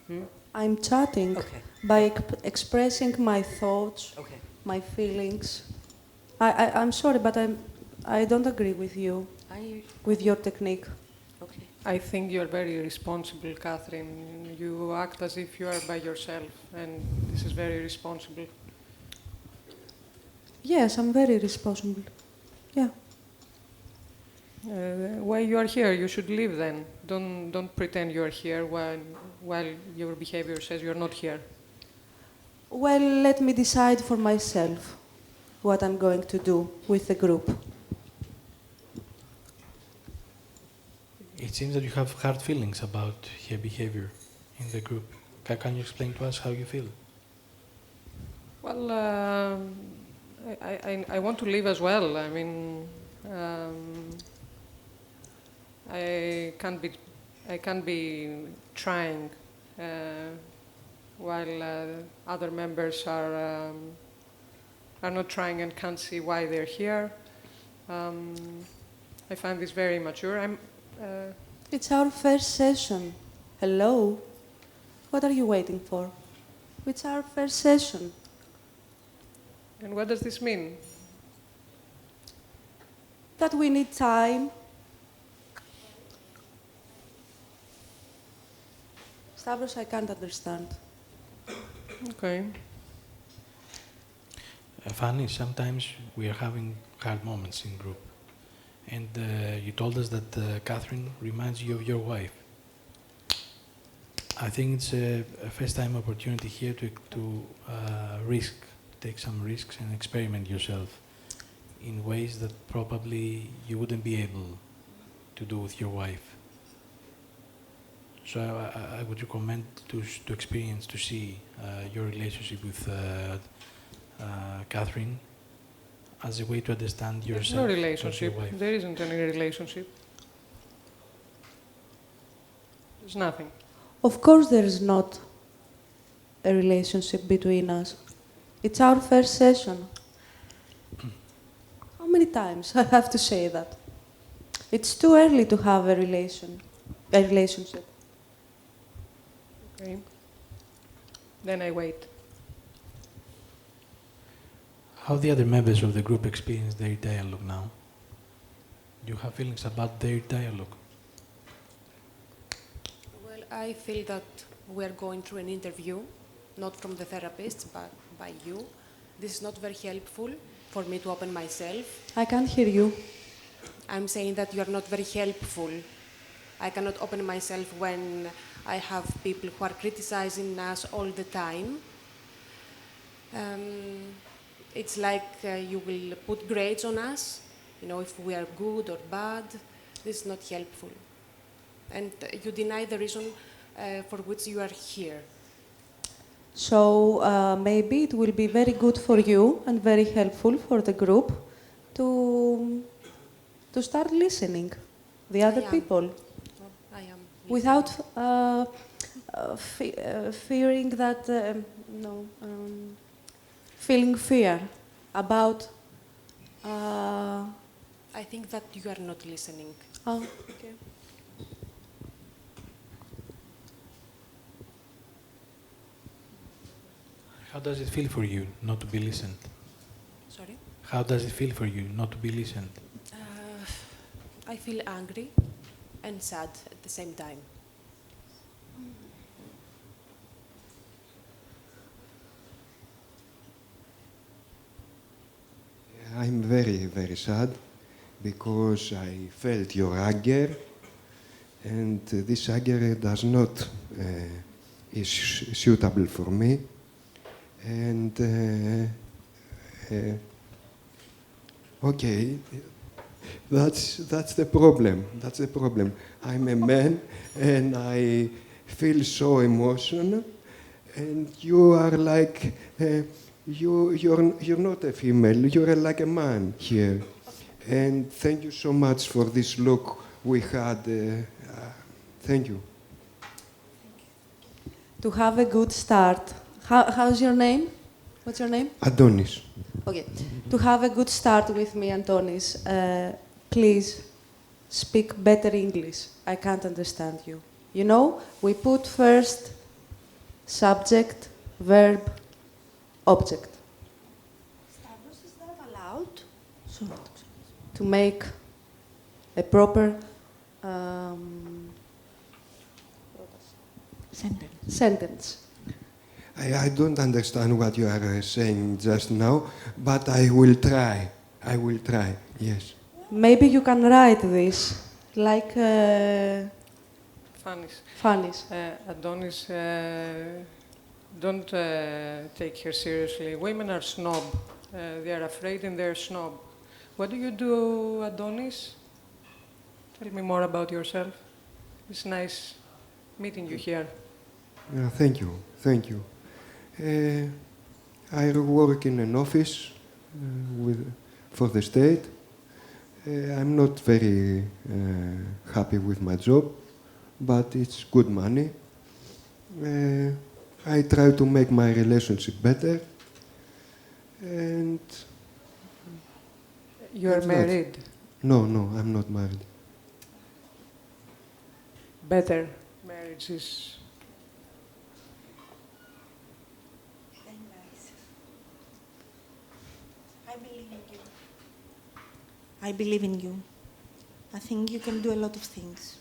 Hmm? I'm chatting Okay. by expressing my thoughts, Okay. my feelings. I'm sorry, but I don't agree with you, with your technique. Okay. I think you're very responsible, Catherine. You act as if you are by yourself, and this is very responsible. Yes, I'm very responsible. Yeah. Why you are here? You should leave then. Don't pretend you are here while your behavior says you're not here. Well, let me decide for myself what I'm going to do with the group. It seems that you have hard feelings about her behavior in the group. Can you explain to us how you feel? Well, I want to leave as well. I mean, I can't be trying while other members are not trying and can't see why they're here. I find this very immature. It's our first session. Hello? What are you waiting for? It's our first session. And what does this mean? That we need time. Stavros, I can't understand. Okay. Fanny, sometimes we are having hard moments in group. And you told us that Catherine reminds you of your wife. I think it's a first-time opportunity here to take some risks and experiment yourself in ways that probably you wouldn't be able to do with your wife. So I would recommend to experience, to see your relationship with Catherine as a way to understand yourself. There's no as relationship. your wife. There isn't any relationship. There's nothing. Of course there is not a relationship between us. It's our first session. How many times I have to say that? It's too early to have a relationship. Okay. Then I wait. How the other members of the group experience their dialogue now? Do you have feelings about their dialogue? Well, I feel that we are going through an interview, not from the therapist, but by you. This is not very helpful for me to open myself. I can't hear you. I'm saying that you are not very helpful. I cannot open myself when I have people who are criticizing us all the time. It's like you will put grades on us, you know, if we are good or bad. This is not helpful. And you deny the reason for which you are here. So maybe it will be very good for you and very helpful for the group to start listening the other people. I am. Without fearing that, feeling fear about... I think that you are not listening. Oh, okay. How does it feel for you not to be listened? Sorry? How does it feel for you not to be listened? I feel angry and sad at the same time. I'm very, very sad because I felt your anger, and this anger does not is suitable for me. And okay, that's the problem. That's the problem. I'm a man, and I feel so emotional, and you are like. You're not a female, you're like a man here. And thank you so much for this look we had. Thank you. To have a good start. How's your name? What's your name? Adonis. Okay. To have a good start with me, Antonis, please speak better English. I can't understand you. You know, we put first subject, verb, object. Stavros, is that allowed? Sorry. To make a proper sentence. I don't understand what you are saying just now, but I will try. I will try, yes. Maybe you can write this like Funnies. Adonis, don't take her seriously. Women are snob. They are afraid and they're snob. What do you do, Adonis? Tell me more about yourself. It's nice meeting you here. Thank you. Thank you. I work in an office for the state. I'm not very happy with my job, but it's good money. I try to make my relationship better, and... You're married? No, I'm not married. Better. Marriage is... Very nice. I believe in you. I believe in you. I think you can do a lot of things.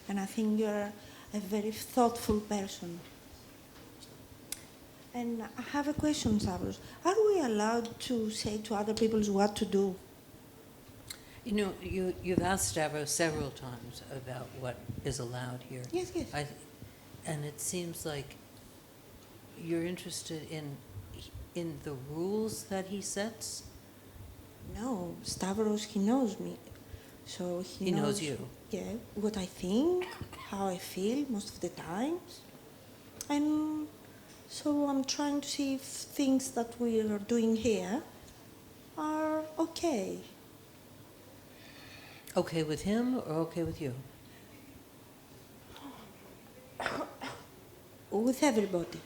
And I think you're a very thoughtful person. And I have a question, Stavros. Are we allowed to say to other people what to do? You know, you've asked Stavros several times about what is allowed here. Yes, yes. And it seems like you're interested in the rules that he sets? No, Stavros, he knows me. So he knows you? Yeah, what I think, how I feel most of the times. And so I'm trying to see if things that we are doing here are okay. Okay with him or okay with you? With everybody,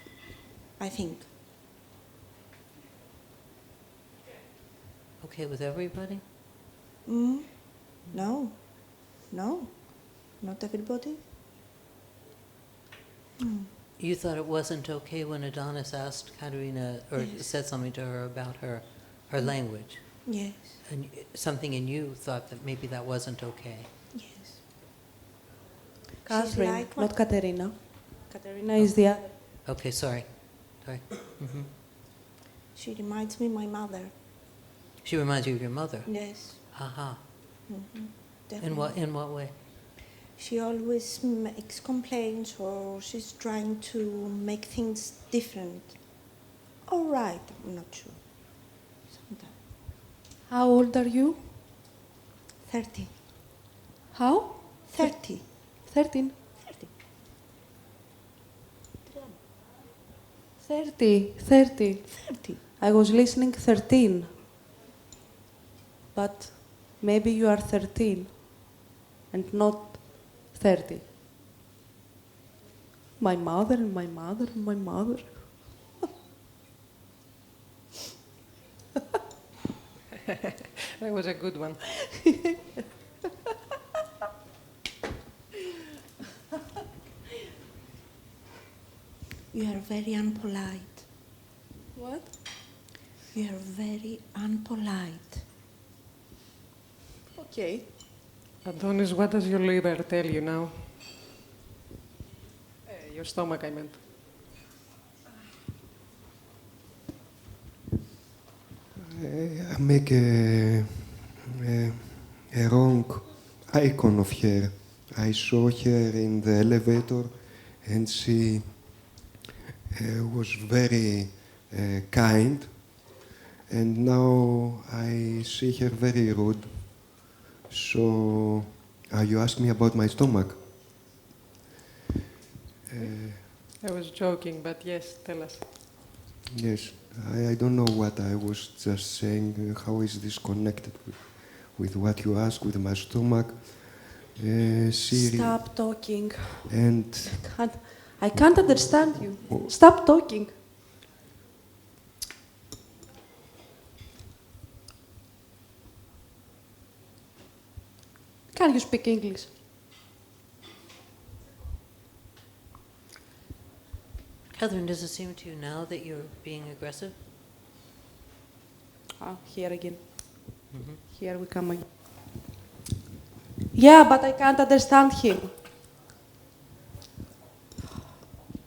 I think. Okay with everybody? No, not everybody. You thought it wasn't okay when Adonis asked Katerina, or said something to her about her language? Yes. And something in you thought that maybe that wasn't okay? Yes. Catherine, like not Katerina. Katerina is the other. Okay, sorry. She reminds me of my mother. She reminds you of your mother? Yes. Aha. Definitely. In what way? She always makes complaints, or she's trying to make things different. All right, I'm not sure. Sometimes. How old are you? 30. How? 30. 13. 30. 30. I was listening 13. But maybe you are 13 and not 30. My mother and my mother and my mother. That was a good one. You are very unpolite. What? You are very unpolite. Okay. Adonis, what does your liver tell you now? Your stomach, I meant. I make a wrong icon of her. I saw her in the elevator and she was very kind, and now I see her very rude. So, you asked me about my stomach. I was joking, but yes, tell us. Yes, I don't know what I was just saying. How is this connected with what you asked, with my stomach? Stop talking. And I can't understand you. Stop talking. Can you speak English? Catherine, does it seem to you now that you're being aggressive? Here again. Mm-hmm. Here we come again. Yeah, but I can't understand him.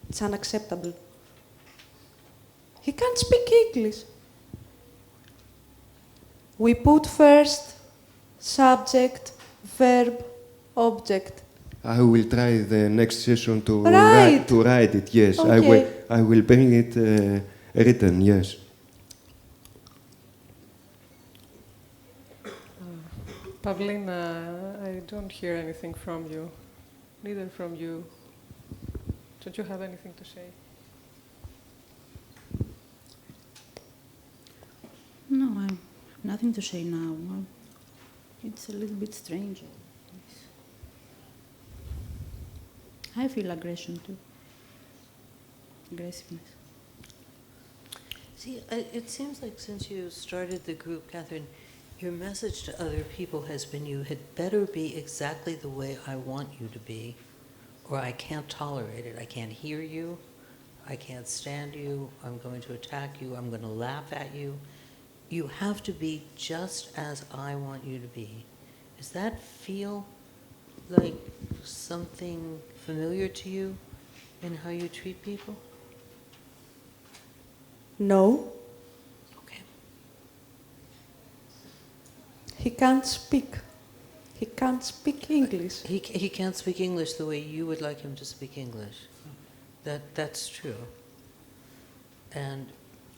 It's unacceptable. He can't speak English. We put first subject, verb, object. I will try the next session to Right. write it. Yes, Okay. I will bring it written. Yes. Pavlina, I don't hear anything from you. Neither from you. Don't you have anything to say? No, I have nothing to say now. It's a little bit strange. I feel aggression too. Aggressiveness. See, it seems like since you started the group, Catherine, your message to other people has been you had better be exactly the way I want you to be, or I can't tolerate it. I can't hear you. I can't stand you. I'm going to attack you. I'm going to laugh at you. You have to be just as I want you to be. Does that feel like something familiar to you in how you treat people? No. Okay. He can't speak. He can't speak English. He can't speak English the way you would like him to speak English. That's true. And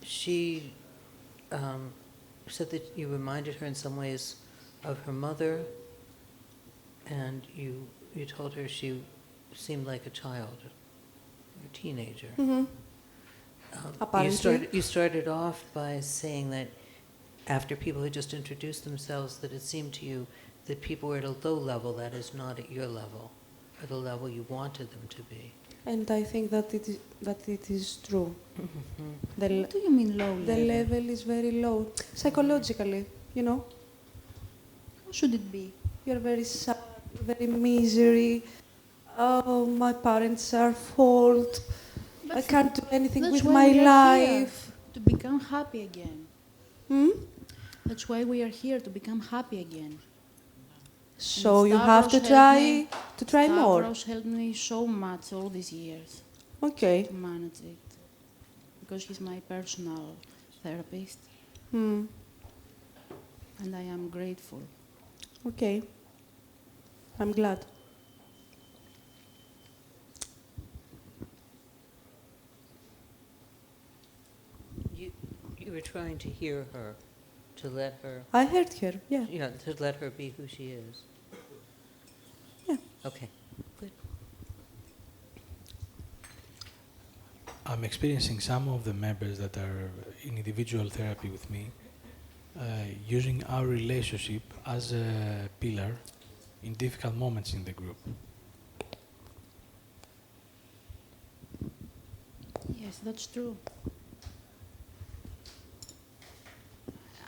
she said that you reminded her in some ways of her mother, and you told her she seemed like a child, a teenager. Mm-hmm. Apparently. You started off by saying that after people had just introduced themselves, that it seemed to you that people were at a low level that is not at your level, at the level you wanted them to be. And I think that it is true. Mm-hmm. What do you mean low level? The level is very low. Psychologically, you know. How should it be? You're very sad, very misery. Oh, my parents are fault. I can't do anything That's with why my we are life. here, to become happy again. Hmm? That's why we are here, to become happy again. So And you have to Stavros try more. Stavros helped me so much all these years Okay. to manage it, because he's my personal therapist, Hmm. and I am grateful. Okay. I'm glad. You were trying to hear her, to let her, I heard her, yeah. yeah, to let her be who she is. Yeah. Okay, good. I'm experiencing some of the members that are in individual therapy with me using our relationship as a pillar in difficult moments in the group. Yes, that's true.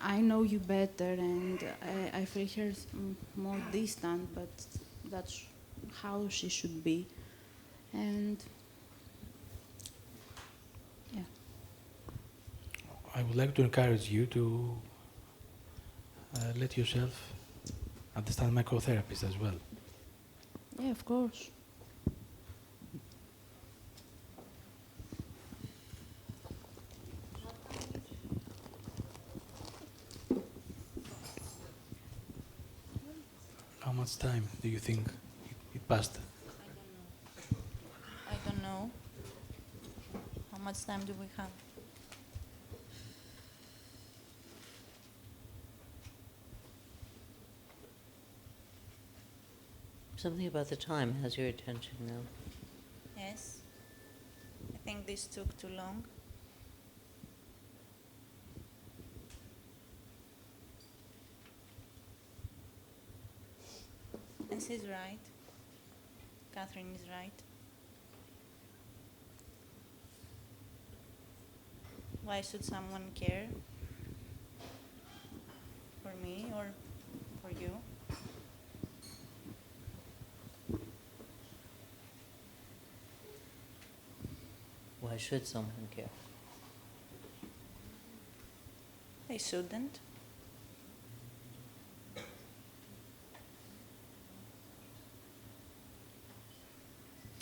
I know you better, and I feel her more distant, but that's how she should be. And yeah. I would like to encourage you to let yourself understand microtherapists as well. Yeah, of course. How much time do you think it passed? I don't know. How much time do we have? Something about the time has your attention now. Yes. I think this took too long. And she's right. Catherine is right. Why should someone care? For me or for you? Why should someone care? They shouldn't.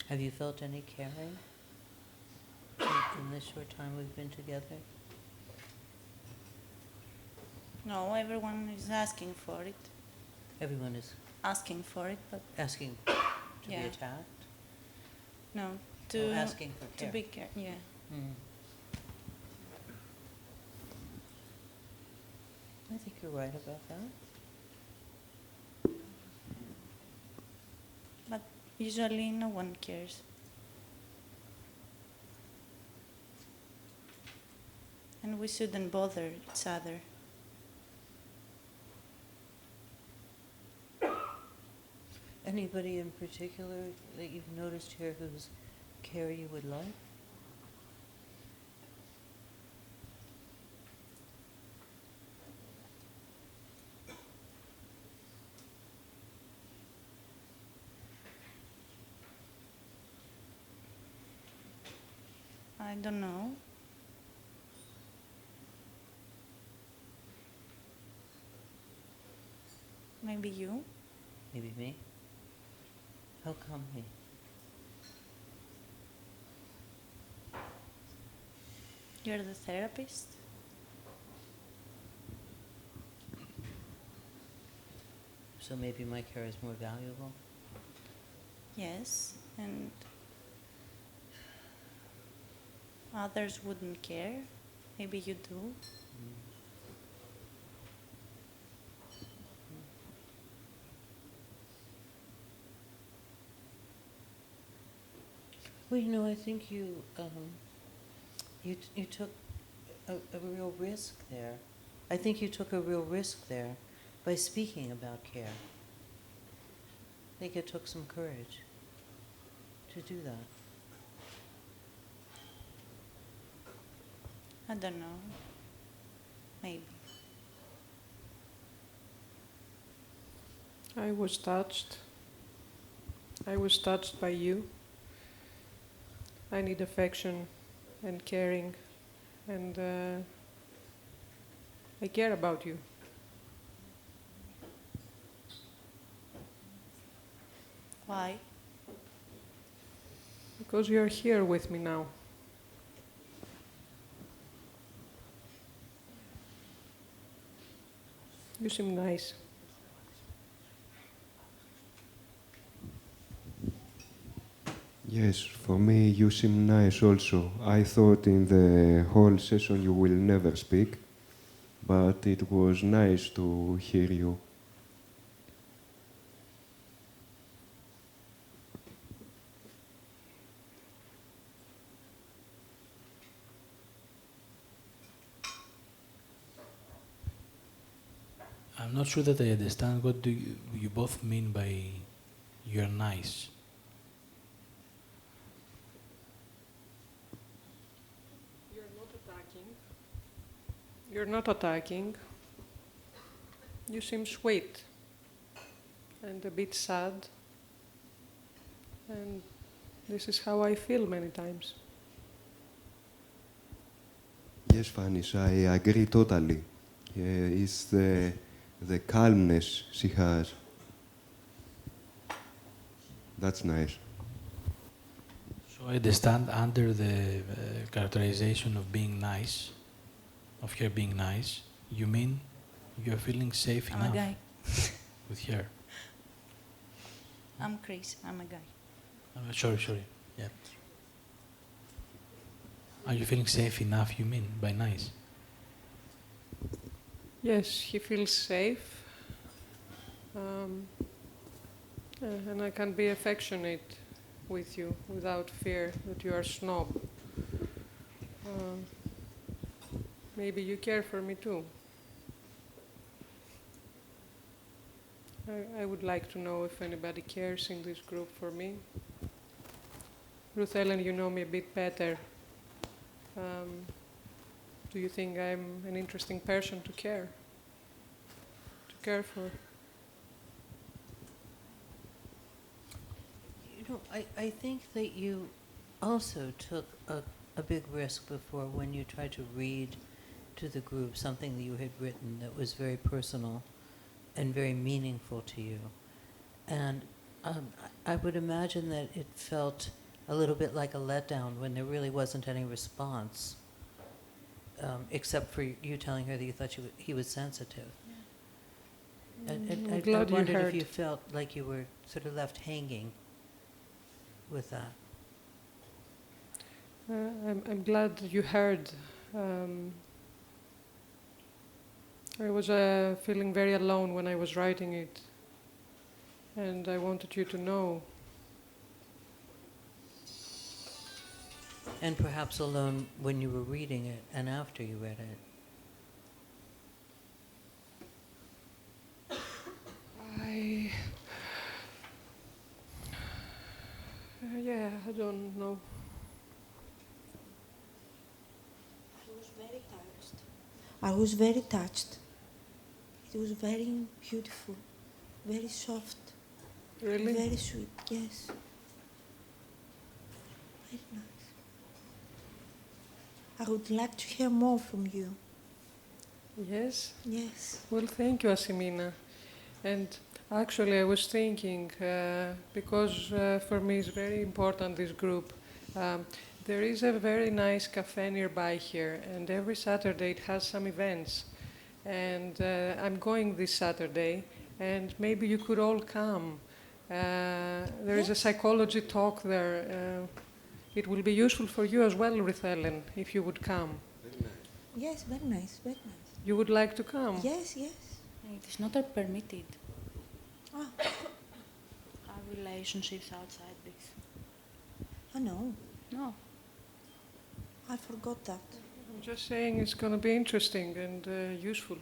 Have you felt any caring in this short time we've been together? No, everyone is asking for it. Everyone is Asking for it, but asking to Yeah. be attacked? no. Or asking for To care? be care, yeah. Mm. I think you're right about that. But usually no one cares. And we shouldn't bother each other. Anybody in particular that you've noticed here whose care you would like? I don't know. Maybe you? Maybe me? How come me? You're the therapist? So maybe my care is more valuable? Yes, and others wouldn't care. Maybe you do. Well, you know, I think you took a real risk there. I think you took a real risk there by speaking about care. I think it took some courage to do that. I don't know. Maybe. I was touched. I was touched by you. I need affection and caring, and I care about you. Why? Because you're here with me now. You seem nice. Yes, for me you seem nice also. I thought in the whole session you will never speak, but it was nice to hear you. I'm not sure that I understand what do you both mean by you're nice. You're not attacking. You seem sweet and a bit sad. And this is how I feel many times. Yes, Fannis, I agree totally. It's the calmness she has That's nice. So I understand under the characterization of being nice, of her being nice, you mean you're feeling safe I'm enough a guy. with her? I'm Chris. I'm a guy. Sorry. Yeah. Are you feeling safe enough, you mean, by nice? Yes, he feels safe. And I can be affectionate with you without fear that you are a snob. Maybe you care for me too. I would like to know if anybody cares in this group for me. Ruth Ellen, you know me a bit better. Do you think I'm an interesting person to care for? You know, I think that you also took a big risk before when you tried to read to the group something that you had written that was very personal and very meaningful to you. And I would imagine that it felt a little bit like a letdown when there really wasn't any response, except for you telling her that you thought he was sensitive. I wondered if you felt like you were sort of left hanging with that. I'm glad you heard. I was feeling very alone when I was writing it, and I wanted you to know. And perhaps alone when you were reading it and after you read it. I don't know. I was very touched. It was very beautiful, very soft, Really? very sweet, yes. Very nice. I would like to hear more from you. Yes? Yes. Well, thank you, Asimina. And actually, I was thinking, because for me it's very important, this group, there is a very nice cafe nearby here, and every Saturday it has some events. And I'm going this Saturday, and maybe you could all come. There is a psychology talk there. It will be useful for you as well, Ruth Ellen, if you would come. Very nice. Yes, very nice, very nice. You would like to come? Yes, yes. It is not permitted. Ah, Our relationships outside this. I know. No. I forgot that. I'm just saying it's going to be interesting and useful.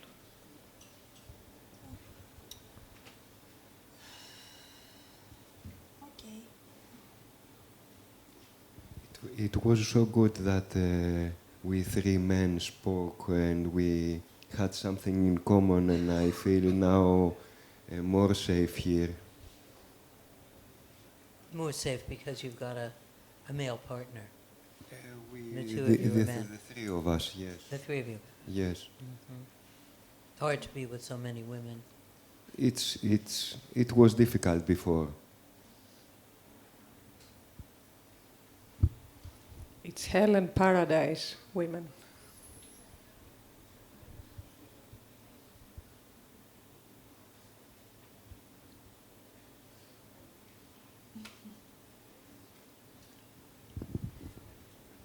Okay. It was so good that we three men spoke and we had something in common, and I feel now more safe here. More safe because you've got a male partner. The two The, of you the, are men. the three of us, yes. The three of you. Yes. Mm-hmm. Hard to be with so many women. It was difficult before. It's hell and paradise, women.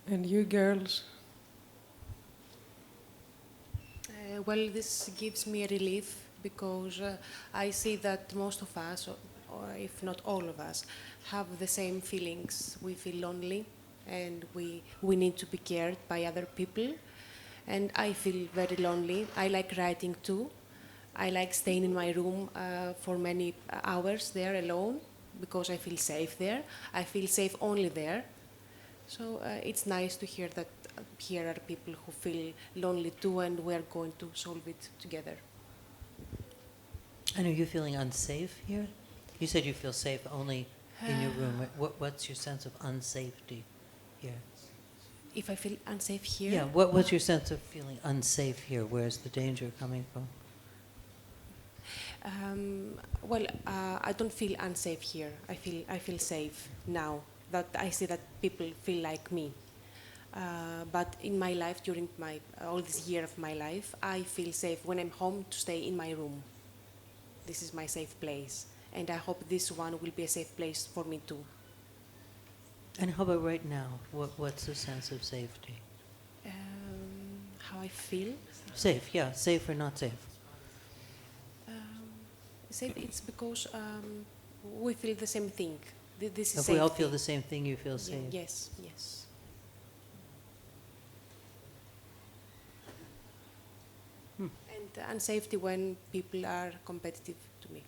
And you girls? Well, this gives me a relief because I see that most of us, or if not all of us, have the same feelings. We feel lonely and we need to be cared by other people. And I feel very lonely. I like writing too. I like staying in my room for many hours there alone because I feel safe there. I feel safe only there. So it's nice to hear that here are people who feel lonely too, and we are going to solve it together. And are you feeling unsafe here? You said you feel safe only in your room. What's your sense of unsafety here? If I feel unsafe here? Yeah, what's your sense of feeling unsafe here? Where's the danger coming from? Well, I don't feel unsafe here. I feel safe now that I see that people feel like me. But in my life, during all this year of my life, I feel safe when I'm home to stay in my room. This is my safe place, and I hope this one will be a safe place for me too. And how about right now? What's the sense of safety? How I feel? Safe, yeah. Safe or not safe? Safe, it's because we feel the same thing. This is If safety. we all feel the same thing, you feel safe. Yes, yes. And unsafety when people are competitive to me.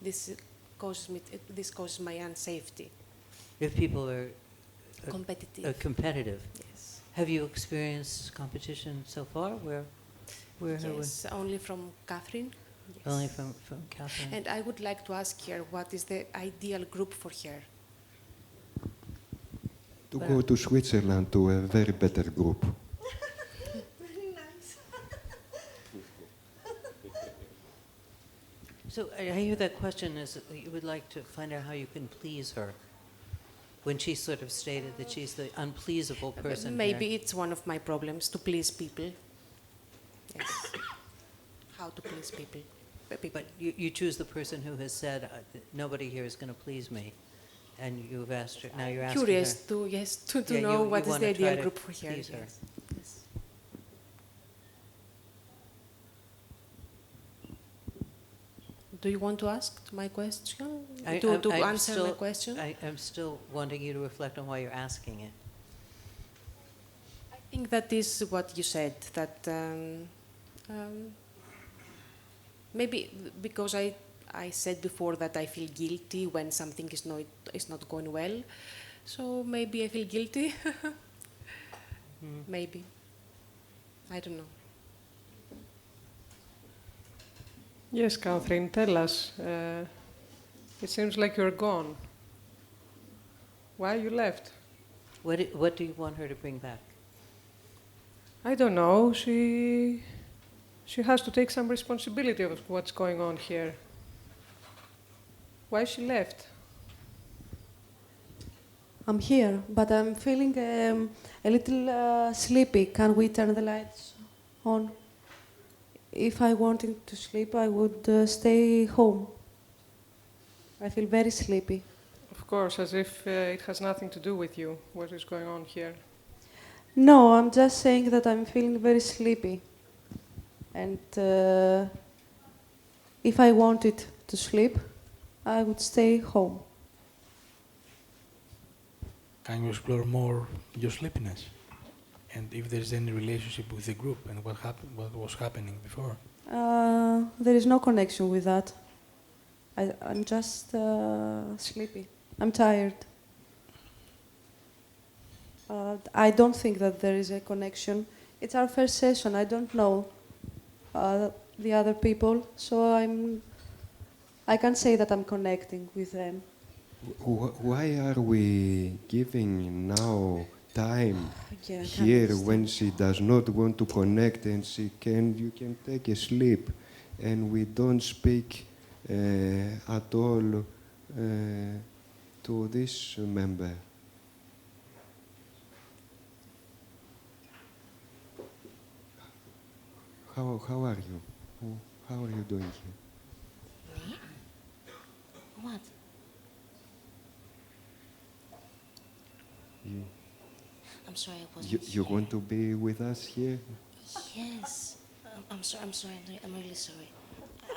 This causes my unsafety. If people are competitive. Yes. Have you experienced competition so far? Where Yes, only from Catherine. Yes. Only from Catherine. And I would like to ask her what is the ideal group for her. To go to Switzerland to a very better group. Very nice. So I hear that question is that you would like to find out how you can please her. When she sort of stated that she's the unpleasable person. Maybe here. it's one of my problems to please people. Yes. How to please people. But you choose the person who has said, nobody here is going to please me. And you've asked her, now you're asking Curious her. to know what is the ideal group for her. Yes. Yes. Do you want to ask my question? To answer my question? I'm still wanting you to reflect on why you're asking it. I think that is what you said, that maybe because I said before that I feel guilty when something is not going well, so maybe I feel guilty. Maybe. I don't know. Yes, Catherine, tell us. It seems like you're gone. Why you left? What do you want her to bring back? I don't know. She has to take some responsibility of what's going on here. Why she left? I'm here, but I'm feeling a little sleepy. Can we turn the lights on? If I wanted to sleep, I would stay home. I feel very sleepy. Of course, as if it has nothing to do with you, what is going on here. No, I'm just saying that I'm feeling very sleepy. And if I wanted to sleep, I would stay home. Can you explore more your sleepiness? And if there's any relationship with the group and what was happening before? There is no connection with that. I'm just sleepy. I'm tired. I don't think that there is a connection. It's our first session. I don't know the other people, so I can't say that I'm connecting with them. Why are we giving now time here when she does not want to connect and you can take a sleep and we don't speak at all to this member? How are you? How are you doing here? Me? What? I'm sorry, I wasn't You here. want to be with us here? Yes. I'm sorry. I'm really sorry.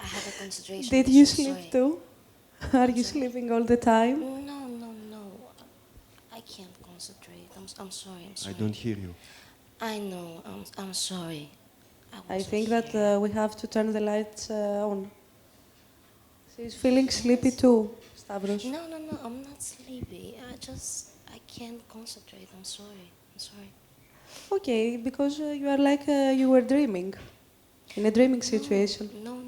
I had a concentration. Did you issue, sleep sorry. too? Are you sleeping all the time? No. I can't concentrate. I'm sorry. I don't hear you. I know. I'm sorry. I think that we have to turn the lights on. She's feeling sleepy too, Stavros. No. I'm not sleepy. I can't concentrate. I'm sorry. Okay, because you are like you were dreaming, in a dreaming situation. No.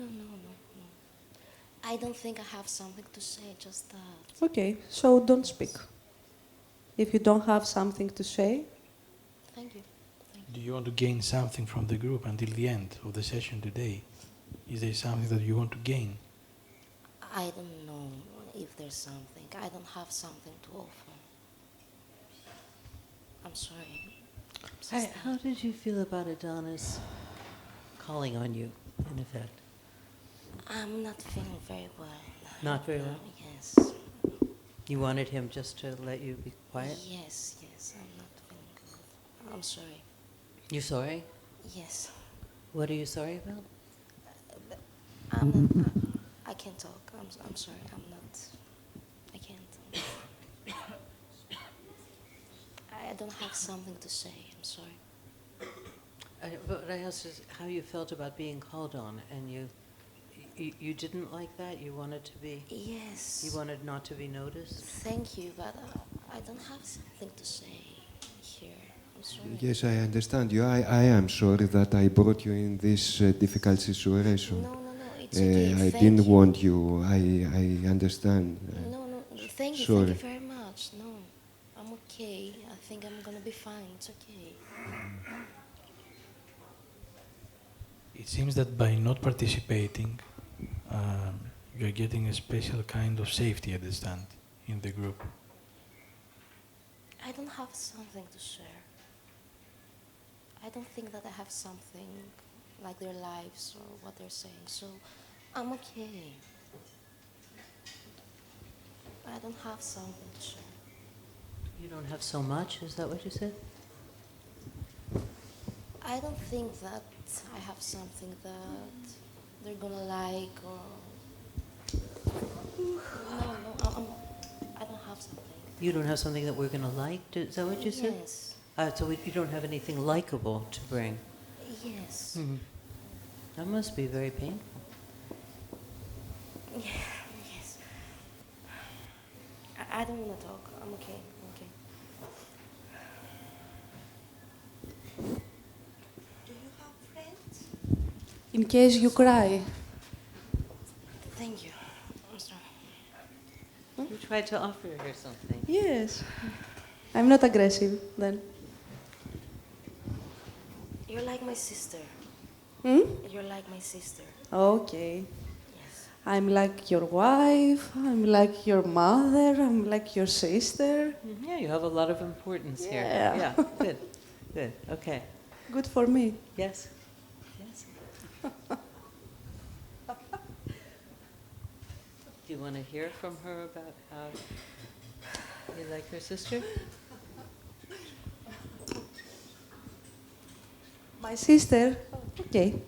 I don't think I have something to say, just that. Okay, so don't speak. If you don't have something to say. Thank you. Do you want to gain something from the group until the end of the session today? Is there something that you want to gain? I don't know if there's something. I don't have something to offer. I'm sorry. How did you feel about Adonis calling on you, in effect? I'm not feeling very well. Not very well? Yes. You wanted him just to let you be quiet? Yes, I'm not feeling good. I'm sorry. You're sorry? Yes. What are you sorry about? I can't talk. I'm sorry. I can't. I don't have something to say. I'm sorry. What I asked is how you felt about being called on, and you didn't like that? You wanted to be... Yes. You wanted not to be noticed? Thank you, but I don't have something to say here. I'm sorry. Yes, I understand you. I am sorry that I brought you in this difficult situation. No, it's okay. I didn't want you. I understand. No, thank you. Sorry. Thank you very much. No, I'm okay. I think I'm gonna be fine. It's okay. It seems that by not participating, you're getting a special kind of safety, I understand, in the group. I don't have something to share. I don't think that I have something like their lives or what they're saying, so I'm okay. I don't have something to share. You don't have so much? Is that what you said? I don't think that I have something that they're gonna like or... No, I don't have something. You don't have something that we're going to like? Is that what you said? Yes. So you don't have anything likable to bring? Yes. Mm-hmm. That must be very painful. Yes. I don't want to talk. I'm okay. Do you have friends? In case you cry. Thank you. I'm sorry. You tried to offer her something. Yes. I'm not aggressive then. You're like my sister. Hmm? You're like my sister. Okay. Yes. I'm like your wife, I'm like your mother, I'm like your sister. Yeah, you have a lot of importance here. Yeah. Yeah, good, okay. Good for me. Yes. Do you want to hear from her about how you like her sister? My sister? Okay.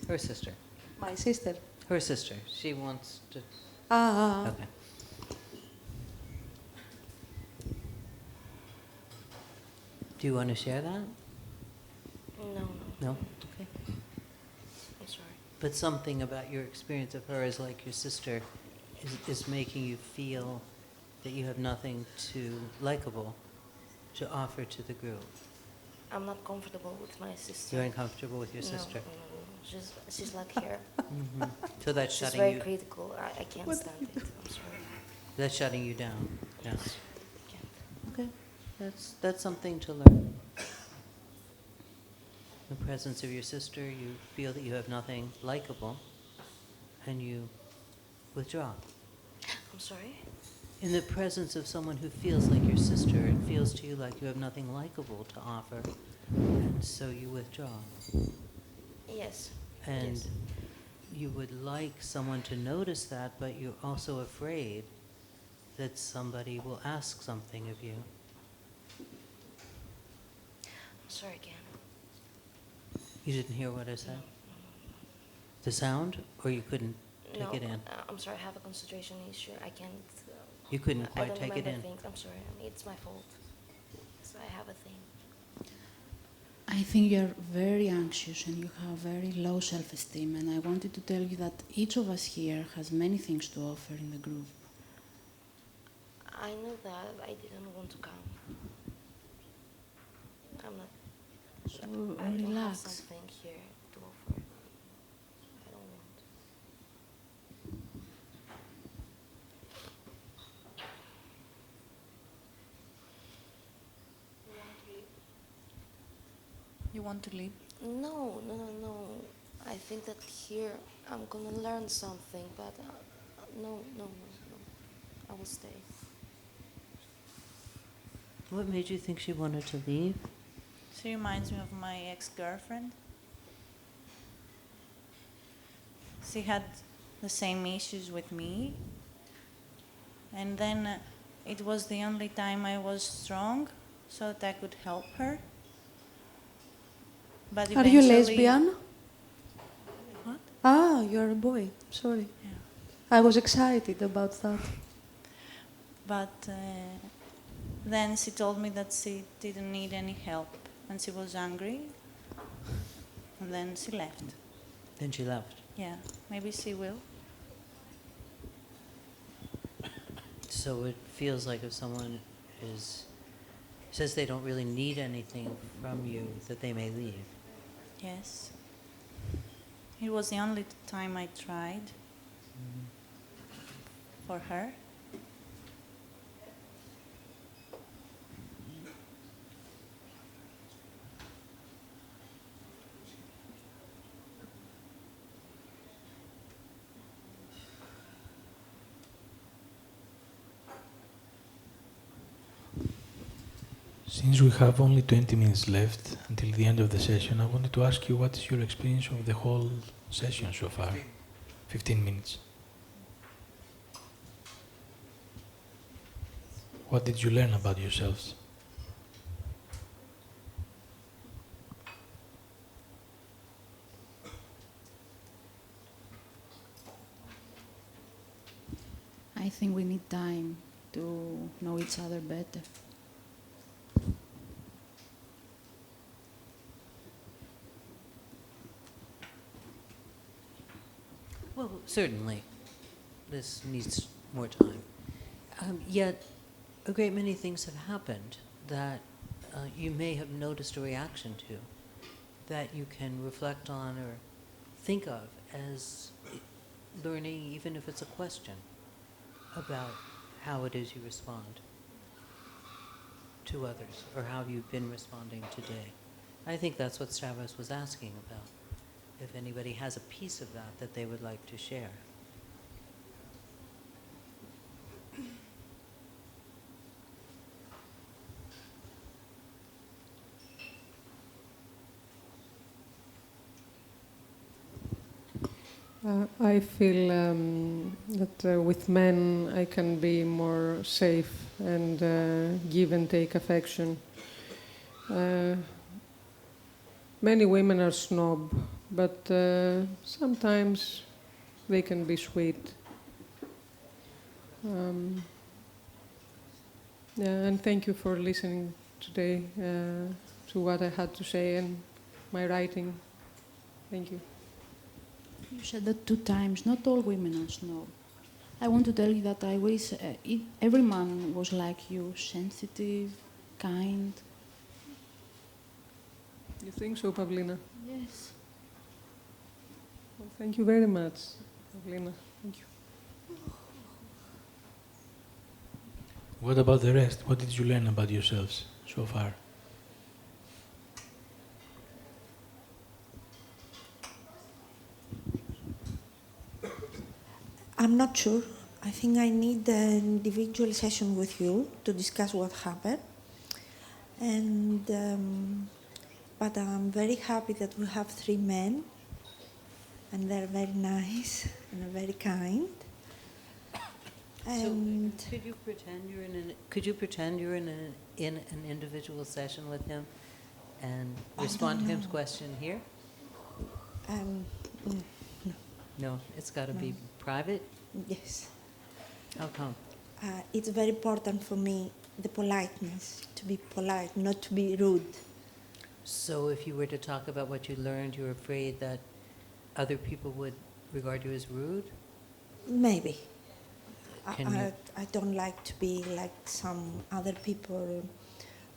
Her sister. My sister. Her sister. She wants to... Okay. Do you want to share that? No. No? Okay. I'm sorry. But something about your experience of her as like your sister is making you feel that you have nothing likable to offer to the group. I'm not comfortable with my sister. You're uncomfortable with your sister? No. She's like here. Mm-hmm. So that's she's shutting very you... critical. I can't stand it. I'm sorry. That's shutting you down. Yes. Okay. That's something to learn. In the presence of your sister, you feel that you have nothing likable, and you withdraw. I'm sorry? In the presence of someone who feels like your sister, it feels to you like you have nothing likable to offer, and so you withdraw. Yes. And yes. You would like someone to notice that, but you're also afraid that somebody will ask something of you. I'm sorry again. You didn't hear what I said? The sound? Or you couldn't take it in? I'm sorry, I have a concentration issue. I can't... You couldn't quite take it in? Things. I'm sorry, it's my fault. So I have a thing. I think you're very anxious and you have very low self-esteem, and I wanted to tell you that each of us here has many things to offer in the group. I know that. I didn't want to come. I'm not... So I don't have relax. something here to offer. I don't want. You want to leave? No. I think that here I'm gonna learn something, but No. I will stay. What made you think she wanted to leave? She reminds me of my ex-girlfriend. She had the same issues with me. And then it was the only time I was strong so that I could help her. But Are you eventually- lesbian? What? Ah, you're a boy. Sorry. Yeah. I was excited about that. But then she told me that she didn't need any help and she was angry. And then she left. Then she left. Yeah, maybe she will. So it feels like if someone says they don't really need anything from you, that they may leave. Yes. It was the only time I tried for her. Since we have only 20 minutes left until the end of the session, I wanted to ask you what is your experience of the whole session so far? 15 minutes. What did you learn about yourselves? I think we need time to know each other better. Well, certainly. This needs more time. Yet, a great many things have happened that you may have noticed a reaction to, that you can reflect on or think of as learning, even if it's a question, about how it is you respond to others, or how you've been responding today. I think that's what Stavros was asking about, if anybody has a piece of that they would like to share. I feel that with men I can be more safe and give and take affection. Many women are snob, but sometimes they can be sweet. And thank you for listening today to what I had to say and my writing. Thank you. You said that 2 times. Not all women are snob. I want to tell you that I wish every man was like you, sensitive, kind. You think so, Pavlina? Yes. Well, thank you very much, Pavlina. Thank you. What about the rest? What did you learn about yourselves so far? I'm not sure. I think I need an individual session with you to discuss what happened. And but I'm very happy that we have 3 men, and they're very nice and very kind. And so, could you pretend you're in an individual session with him, and respond to his question here? No. No, it's got to be private. Yes. How come? It's very important for me, the politeness, to be polite, not to be rude. So if you were to talk about what you learned, you're afraid that other people would regard you as rude? Maybe. I don't like to be like some other people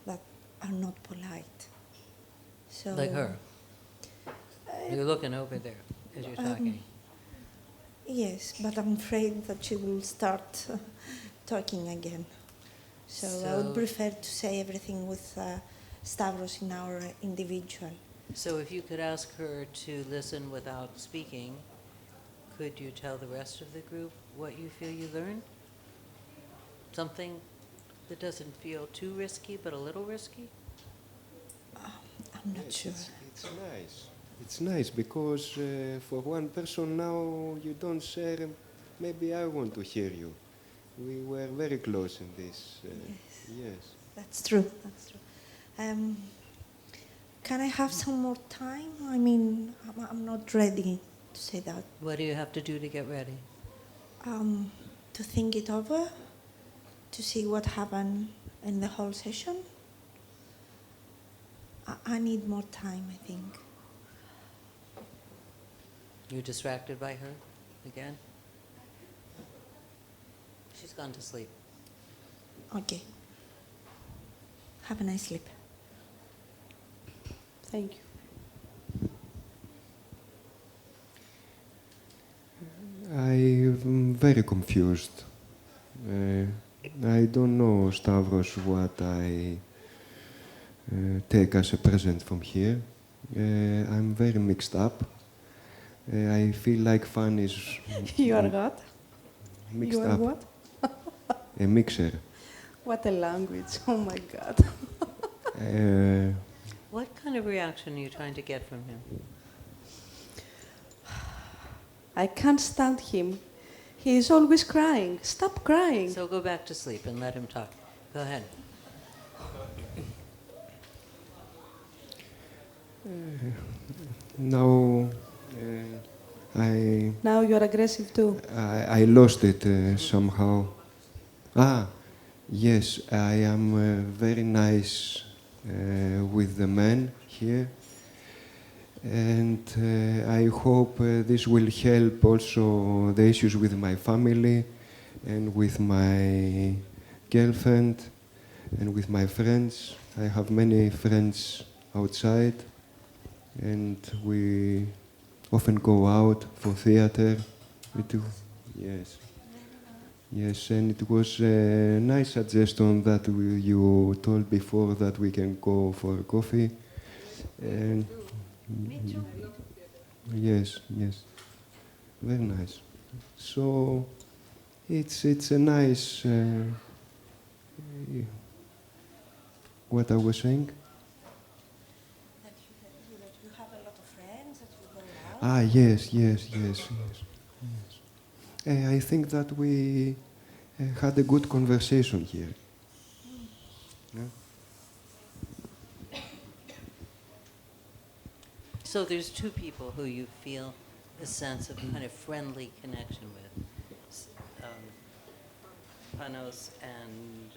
that are not polite. So like her? You're looking over there as you're talking. Yes, but I'm afraid that she will start talking again. So I would prefer to say everything with Stavros in our individual. So if you could ask her to listen without speaking, could you tell the rest of the group what you feel you learned? Something that doesn't feel too risky, but a little risky? I'm not sure. It's nice. It's nice because for one person now you don't share. Maybe I want to hear you. We were very close in this. Yes. That's true. That's true. Can I have some more time? I mean, I'm not ready to say that. What do you have to do to get ready? To think it over, to see what happened in the whole session. I need more time, I think. You're distracted by her again? She's gone to sleep. Okay. Have a nice sleep. Thank you. I'm very confused. I don't know, Stavros, what I take as a present from here. I'm very mixed up. I feel like fun is... You are what? Mixed You are up. what? A mixer. What a language. Oh my God. What kind of reaction are you trying to get from him? I can't stand him. He is always crying. Stop crying. So go back to sleep and let him talk. Go ahead. Now, Now you are aggressive too. I lost it somehow. Yes, I am very nice with the men here. And I hope this will help also the issues with my family and with my girlfriend and with my friends. I have many friends outside and we often go out for theater. We do, yes. Yes, and it was a nice suggestion that you told before that we can go for coffee. And yes, yes, very nice. So it's a nice. What I was saying. That you have a lot of friends, that you go out. Yes. I think that we had a good conversation here. Yeah? So there's two people who you feel a sense of kind of friendly connection with. Panos and...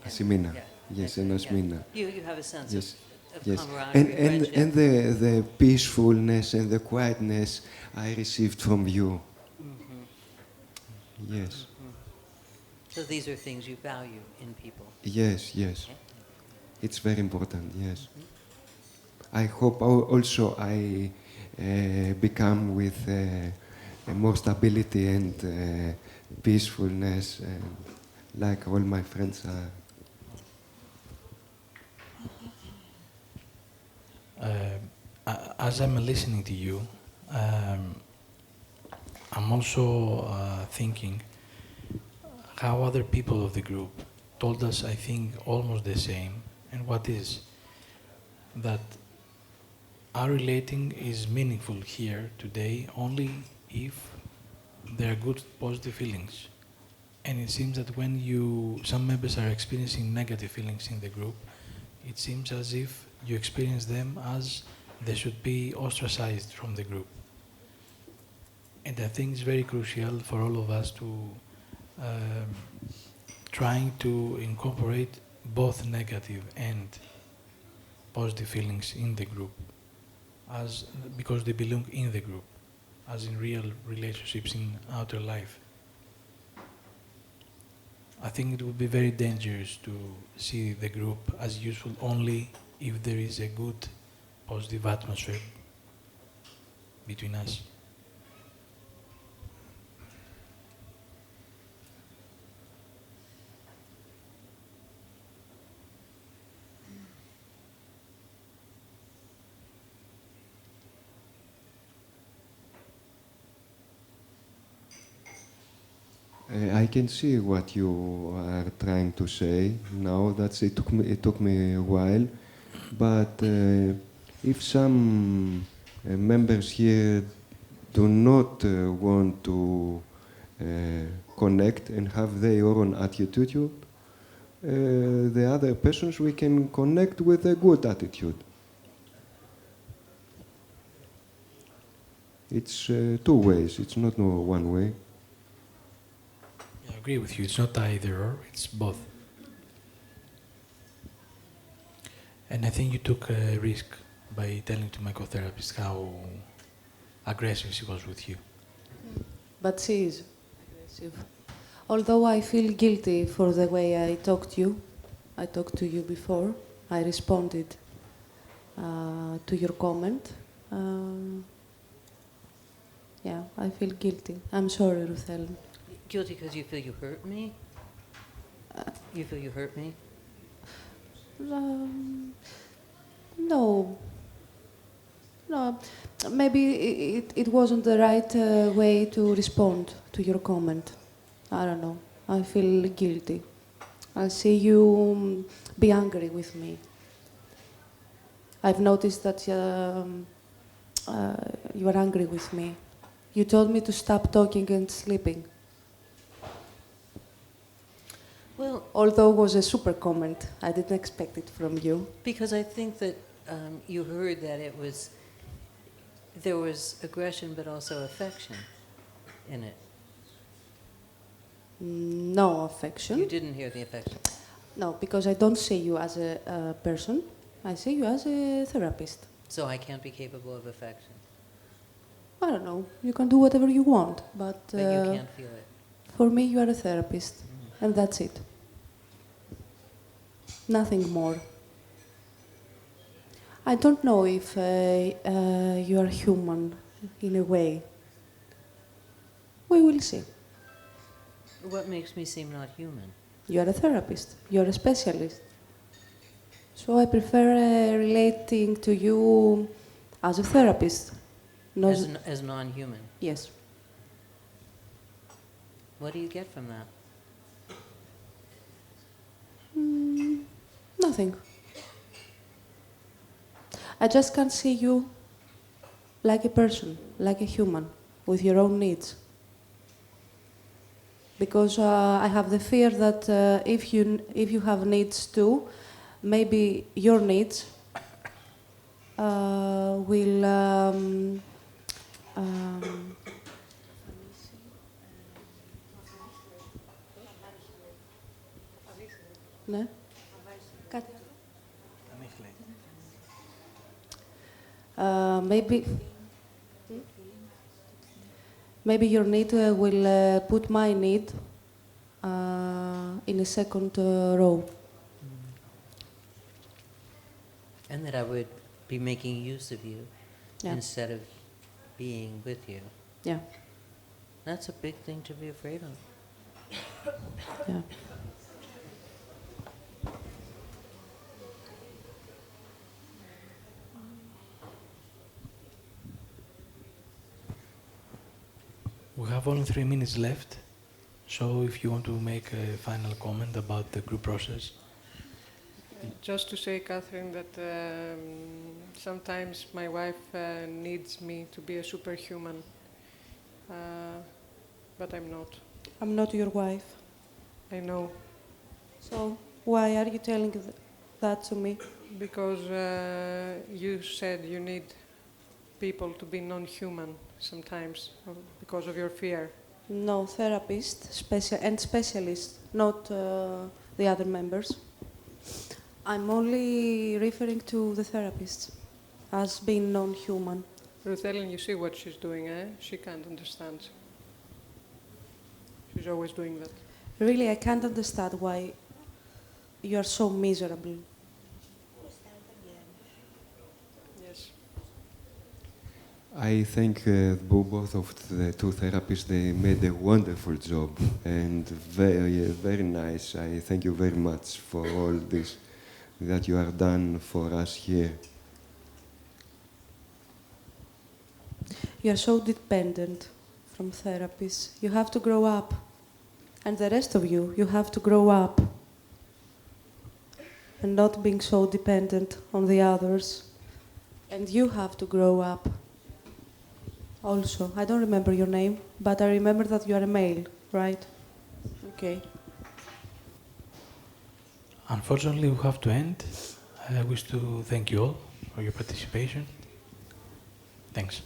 Asimina. Yeah. Yes, and Asmina. You have a sense Yes. of Yes. camaraderie, friendship. And the peacefulness and the quietness I received from you. Mm-hmm. Yes. Mm-hmm. So these are things you value in people. Yes. Okay? It's very important, yes. Mm-hmm. I hope also I become with more stability and peacefulness, like all my friends are. As I'm listening to you, I'm also thinking how other people of the group told us, I think, almost the same. And what is that our relating is meaningful here today only if there are good, positive feelings. And it seems that when some members are experiencing negative feelings in the group, it seems as if you experience them as they should be ostracized from the group. And I think it's very crucial for all of us to trying to incorporate both negative and positive feelings in the group, because they belong in the group, as in real relationships in outer life. I think it would be very dangerous to see the group as useful only if there is a good, positive atmosphere between us. I can see what you are trying to say now. It took me a while, but if some members here do not want to connect and have their own attitude, the other persons we can connect with a good attitude. It's two ways. It's not no one way. I agree with you. It's not either or, it's both. And I think you took a risk by telling to my co-therapist how aggressive she was with you. But she is aggressive. Although I feel guilty for the way I talked to you before, I responded to your comment. Yeah, I feel guilty. I'm sorry, Ruthel. Guilty because you feel you hurt me? You feel you hurt me? No. No. Maybe it wasn't the right way to respond to your comment. I don't know. I feel guilty. I see you be angry with me. I've noticed that you are angry with me. You told me to stop talking and sleeping. Well, although it was a super comment, I didn't expect it from you. Because I think that you heard that there was aggression but also affection in it. No affection. You didn't hear the affection. No, because I don't see you as a person. I see you as a therapist. So I can't be capable of affection. I don't know. You can do whatever you want, but you can't feel it. For me, you are a therapist, and that's it. Nothing more. I don't know if you are human in a way. We will see. What makes me seem not human? You are a therapist. You are a specialist. So I prefer relating to you as a therapist. As non-human? Yes. What do you get from that? Nothing. I just can't see you like a person, like a human, with your own needs. Because I have the fear that if you have needs too, maybe your needs will ναι. Κάτι. Maybe your need will put my need in a second row. And that I would be making use of you instead of being with you. Yeah. That's a big thing to be afraid of. Yeah. We have only 3 minutes left, so if you want to make a final comment about the group process. Just to say, Catherine, that sometimes my wife needs me to be a superhuman, but I'm not. I'm not your wife. I know. So why are you telling that to me? Because you said you need people to be non-human sometimes because of your fear. No, therapist, specialist, not the other members. I'm only referring to the therapists as being non-human. Ruthellen, you see what she's doing, eh? She can't understand. She's always doing that. Really, I can't understand why you are so miserable. Yes. I think both of the two therapists, they made a wonderful job and very, very nice. I thank you very much for all this that you have done for us here. You are so dependent from therapists. You have to grow up. And the rest of you, you have to grow up and not being so dependent on the others. And you have to grow up also. I don't remember your name, but I remember that you are a male, right? Okay. Unfortunately, we have to end. I wish to thank you all for your participation. Thanks.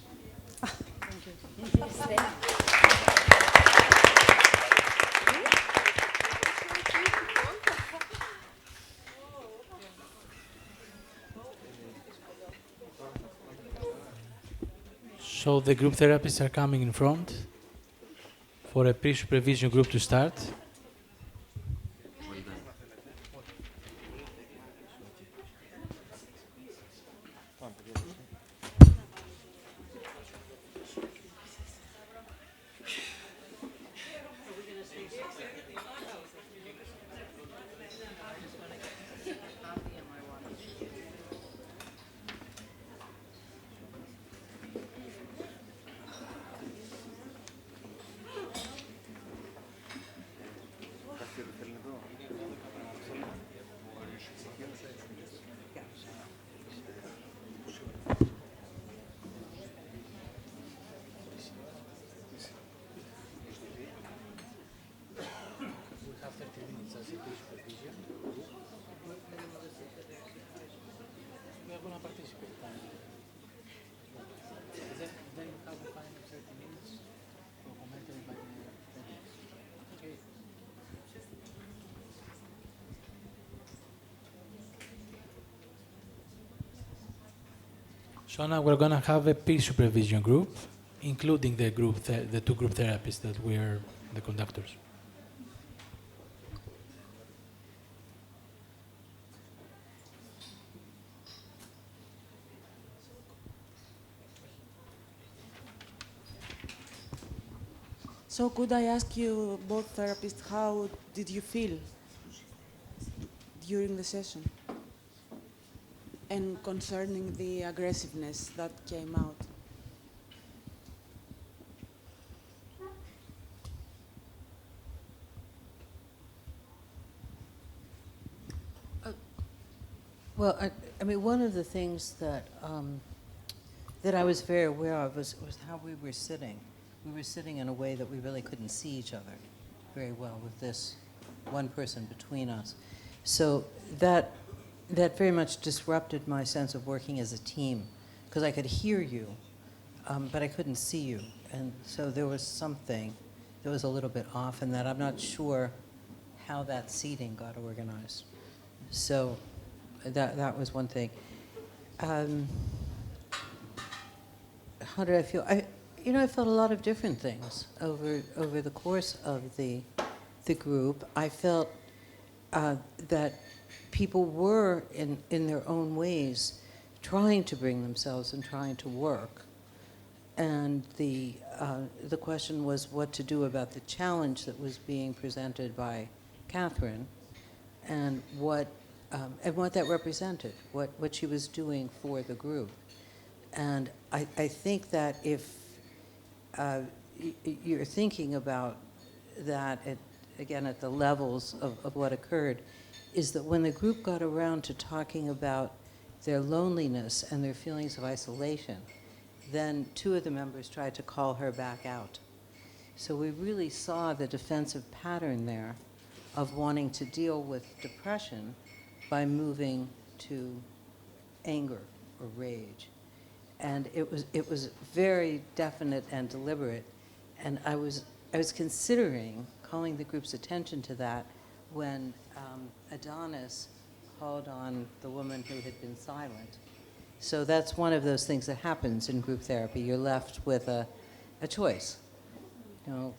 So the group therapists are coming in front for a pre-supervision group to start. So now we're going to have a peer supervision group, including the two group therapists that we're the conductors. So could I ask you, both therapists, how did you feel during the session? And concerning the aggressiveness that came out. Well, I mean, one of the things that that I was very aware of was how we were sitting. We were sitting in a way that we really couldn't see each other very well with this one person between us. So that very much disrupted my sense of working as a team, because I could hear you, but I couldn't see you. And so there was something that was a little bit off in that. I'm not sure how that seating got organized. So that was one thing. How did I feel? I felt a lot of different things over the course of the group. I felt that people were, in their own ways, trying to bring themselves and trying to work. And the question was what to do about the challenge that was being presented by Catherine, and what that represented, what she was doing for the group. And I think that if you're thinking about that, again, at the levels of what occurred, is that when the group got around to talking about their loneliness and their feelings of isolation, then two of the members tried to call her back out. So we really saw the defensive pattern there of wanting to deal with depression by moving to anger or rage. And it was very definite and deliberate. And I was considering calling the group's attention to that when Adonis called on the woman who had been silent. So that's one of those things that happens in group therapy. You're left with a choice.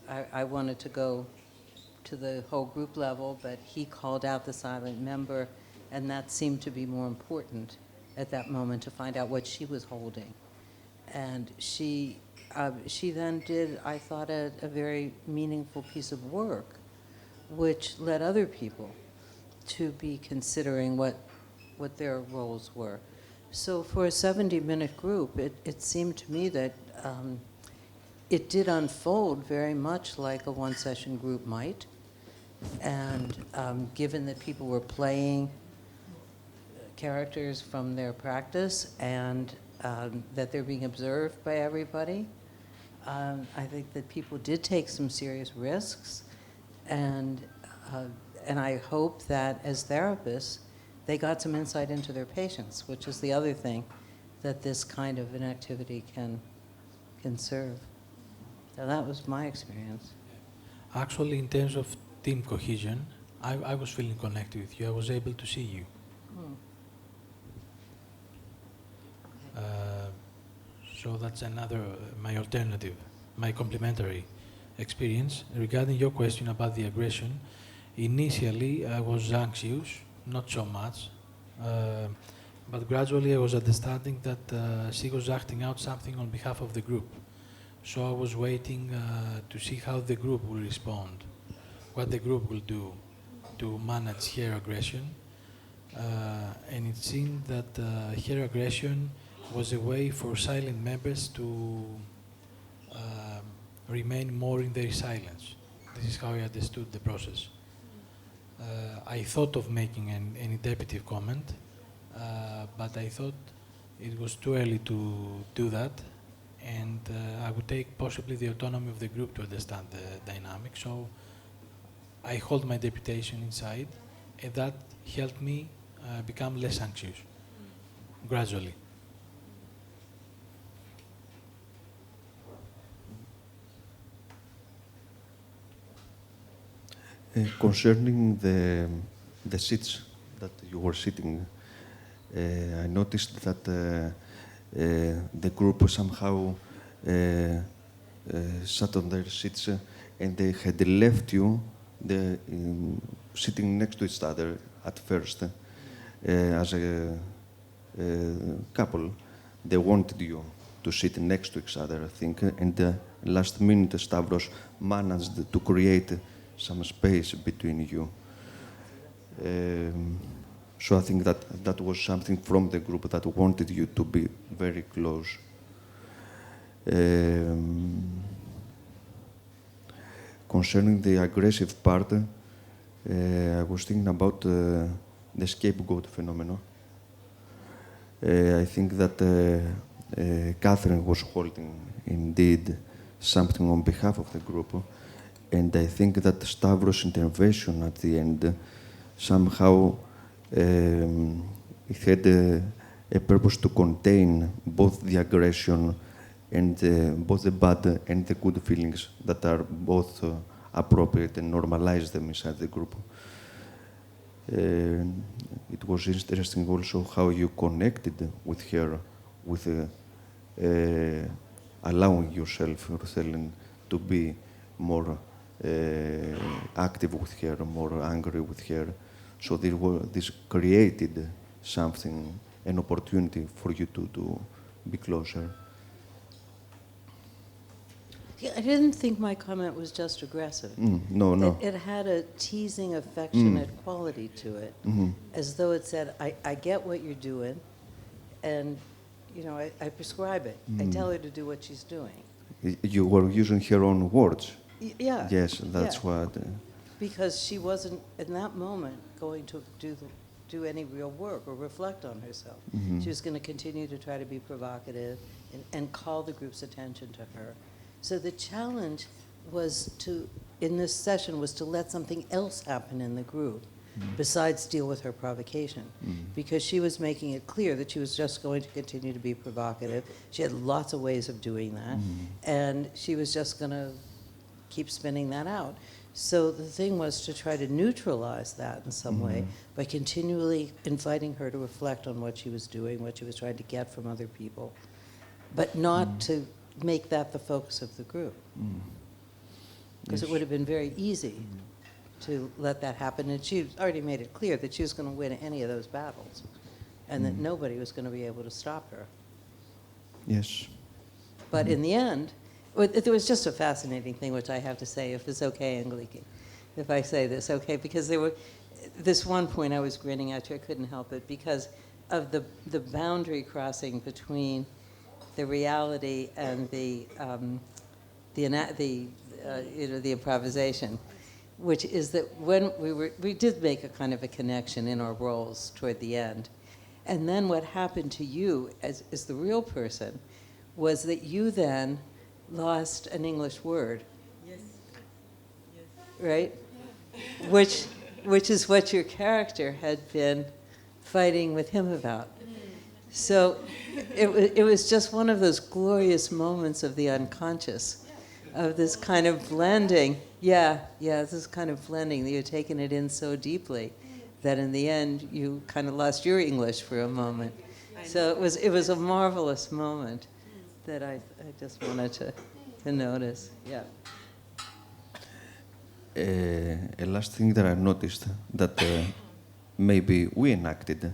I wanted to go to the whole group level, but he called out the silent member, and that seemed to be more important at that moment, to find out what she was holding. And she then did, I thought, a very meaningful piece of work, which led other people to be considering what their roles were. So for a 70-minute group, it seemed to me that it did unfold very much like a one-session group might. And given that people were playing characters from their practice and that they're being observed by everybody, I think that people did take some serious risks. And I hope that as therapists, they got some insight into their patients, which is the other thing that this kind of an activity can serve. So that was my experience. Actually, in terms of team cohesion, I was feeling connected with you. I was able to see you. So that's another, my alternative, my complementary experience. Regarding your question about the aggression, initially I was anxious, not so much, but gradually I was understanding that she was acting out something on behalf of the group. So I was waiting to see how the group will respond, what the group will do to manage her aggression. And it seemed that her aggression was a way for silent members to remain more in their silence. This is how I understood the process. I thought of making an interpretive comment, but I thought it was too early to do that, and I would take possibly the autonomy of the group to understand the dynamic. So I hold my interpretation inside, and that helped me become less anxious, gradually. Concerning the seats that you were sitting, I noticed that the group somehow sat on their seats and they had left you sitting next to each other at first as a couple. They wanted you to sit next to each other, I think, and last minute Stavros managed to create some space between you. So I think that was something from the group that wanted you to be very close. Concerning the aggressive part, I was thinking about the scapegoat phenomenon. I think that Catherine was holding, indeed, something on behalf of the group. And I think that Stavros' intervention at the end somehow it had a purpose to contain both the aggression and both the bad and the good feelings that are both appropriate and normalize them inside the group. It was interesting also how you connected with her, with allowing yourself, Ruthellen, to be more active with her, more angry with her. So this created something, an opportunity for you to be closer. Yeah, I didn't think my comment was just aggressive. No. It had a teasing, affectionate quality to it, as though it said, I get what you're doing, and I prescribe it. I tell her to do what she's doing. You were using her own words. Yeah. Yes, that's what. Because she wasn't, in that moment, going to do any real work or reflect on herself. She was going to continue to try to be provocative and call the group's attention to her. So the challenge was in this session, was to let something else happen in the group besides deal with her provocation. Because she was making it clear that she was just going to continue to be provocative. She had lots of ways of doing that. And she was just going to keep spinning that out. So the thing was to try to neutralize that in some way by continually inviting her to reflect on what she was doing, what she was trying to get from other people, but not to make that the focus of the group. Because it would have been very easy to let that happen. And she already made it clear that she was going to win any of those battles and that nobody was going to be able to stop her. Yes. But in the end, there was just a fascinating thing, which I have to say, if it's okay, Angeliki, if I say this, okay? Because there were this one point I was grinning at you, I couldn't help it, because of the boundary crossing between the reality and the improvisation. which is that when we did make a kind of a connection in our roles toward the end. And then what happened to you as the real person was that you then lost an English word. Yes. Right? Which is what your character had been fighting with him about. So it was just one of those glorious moments of the unconscious, of this kind of blending. Yeah, this kind of blending, that you've taken it in so deeply that in the end you kind of lost your English for a moment. So it was a marvelous moment that I just wanted to notice. Yeah. A last thing that I noticed that maybe we enacted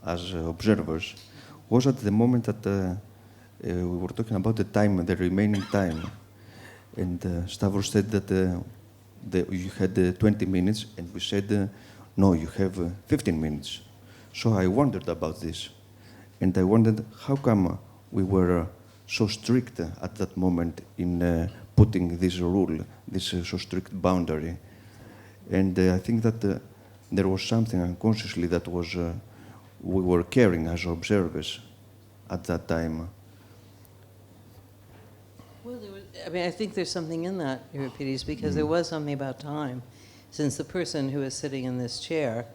as observers was at the moment that we were talking about the time, the remaining time. And Stavros said that you had 20 minutes, and we said, no, you have 15 minutes. So I wondered about this. And I wondered how come we were so strict at that moment in putting this rule, this so strict boundary. And I think that there was something unconsciously that was we were carrying as observers at that time. Well, I think there's something in that, Euripides, because there was something about time. Since the person who is sitting in this chair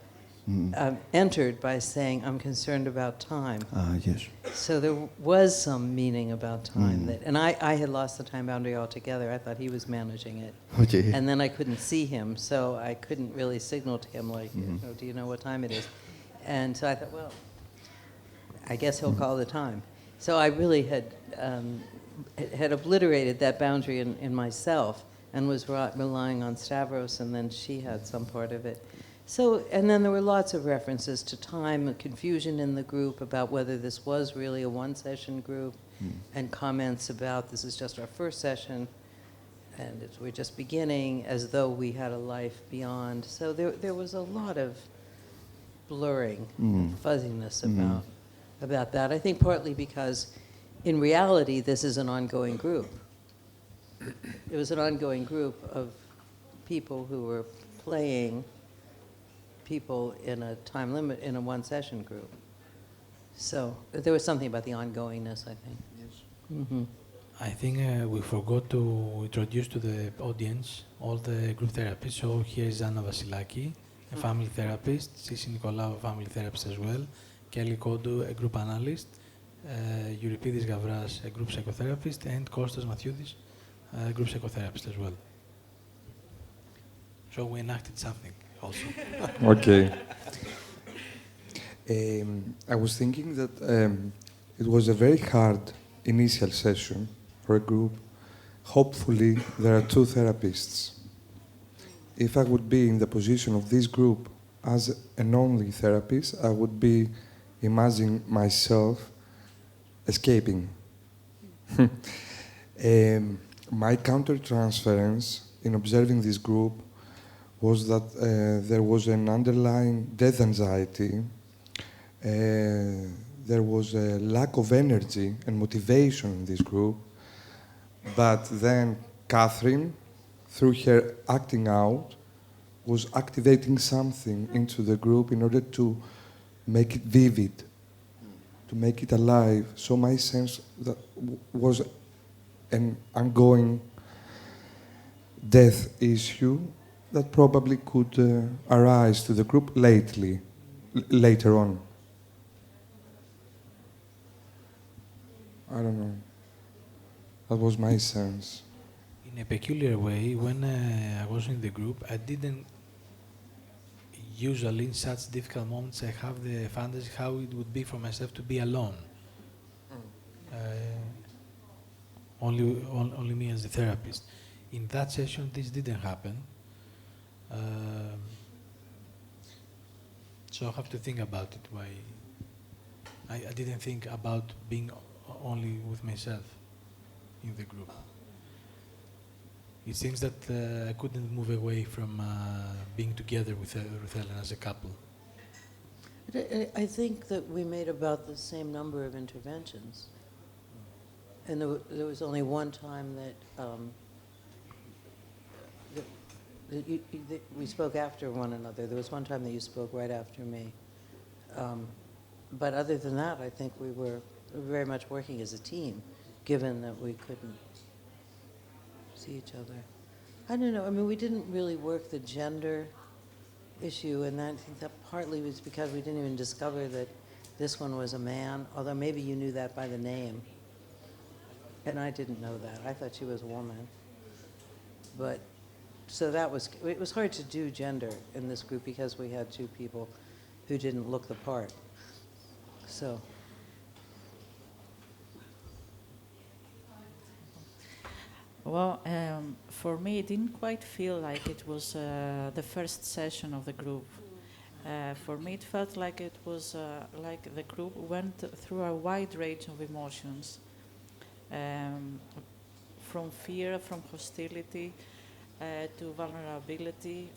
entered by saying, I'm concerned about time. Yes. So there was some meaning about time. And I had lost the time boundary altogether. I thought he was managing it. Okay. And then I couldn't see him, so I couldn't really signal to him, like, do you know what time it is? And so I thought, well, I guess he'll call the time. So I really had obliterated that boundary in myself and was relying on Stavros, and then she had some part of it. So, and then there were lots of references to time and confusion in the group about whether this was really a one-session group, and comments about this is just our first session, and we're just beginning, as though we had a life beyond. So there was a lot of blurring, and fuzziness about that. I think partly because, in reality, this is an ongoing group. It was an ongoing group of people who were playing people in a time limit in a one-session group. So there was something about the ongoingness, I think. Yes. I think we forgot to introduce to the audience all the group therapists. So here is Anna Vasilaki, a family therapist, Sisi Nicolaou, a family therapist as well, Kelly Kodu, a group analyst, Euripides Gavras, a group psychotherapist, and Kostas Mathiudis, a group psychotherapist as well. So we enacted something also. Okay. I was thinking that it was a very hard initial session for a group. Hopefully, there are two therapists. If I would be in the position of this group as an only therapist, I would be imagining myself escaping. My counter-transference in observing this group was that there was an underlying death anxiety, there was a lack of energy and motivation in this group, but then Catherine, through her acting out, was activating something into the group in order to make it vivid, to make it alive. So my sense that was an ongoing death issue that probably could arise to the group later on. I don't know. That was my sense. In a peculiar way, when I was in the group, I didn't usually, in such difficult moments, I have the fantasy how it would be for myself to be alone. Only me as the therapist. In that session, this didn't happen. So I have to think about it. Why I didn't think about being only with myself in the group. It seems that I couldn't move away from being together with Ellen as a couple. I think that we made about the same number of interventions. And there was only one time that We spoke after one another. There was one time that you spoke right after me. But other than that, I think we were very much working as a team, given that we couldn't see each other. I don't know. I mean, we didn't really work the gender issue, and I think that partly was because we didn't even discover that this one was a man, although maybe you knew that by the name. And I didn't know that. I thought she was a woman. But, so that was, it was hard to do gender in this group because we had two people who didn't look the part. So. Well, for me, it didn't quite feel like it was the first session of the group. For me, it felt like it was like the group went through a wide range of emotions, from fear, from hostility, to vulnerability.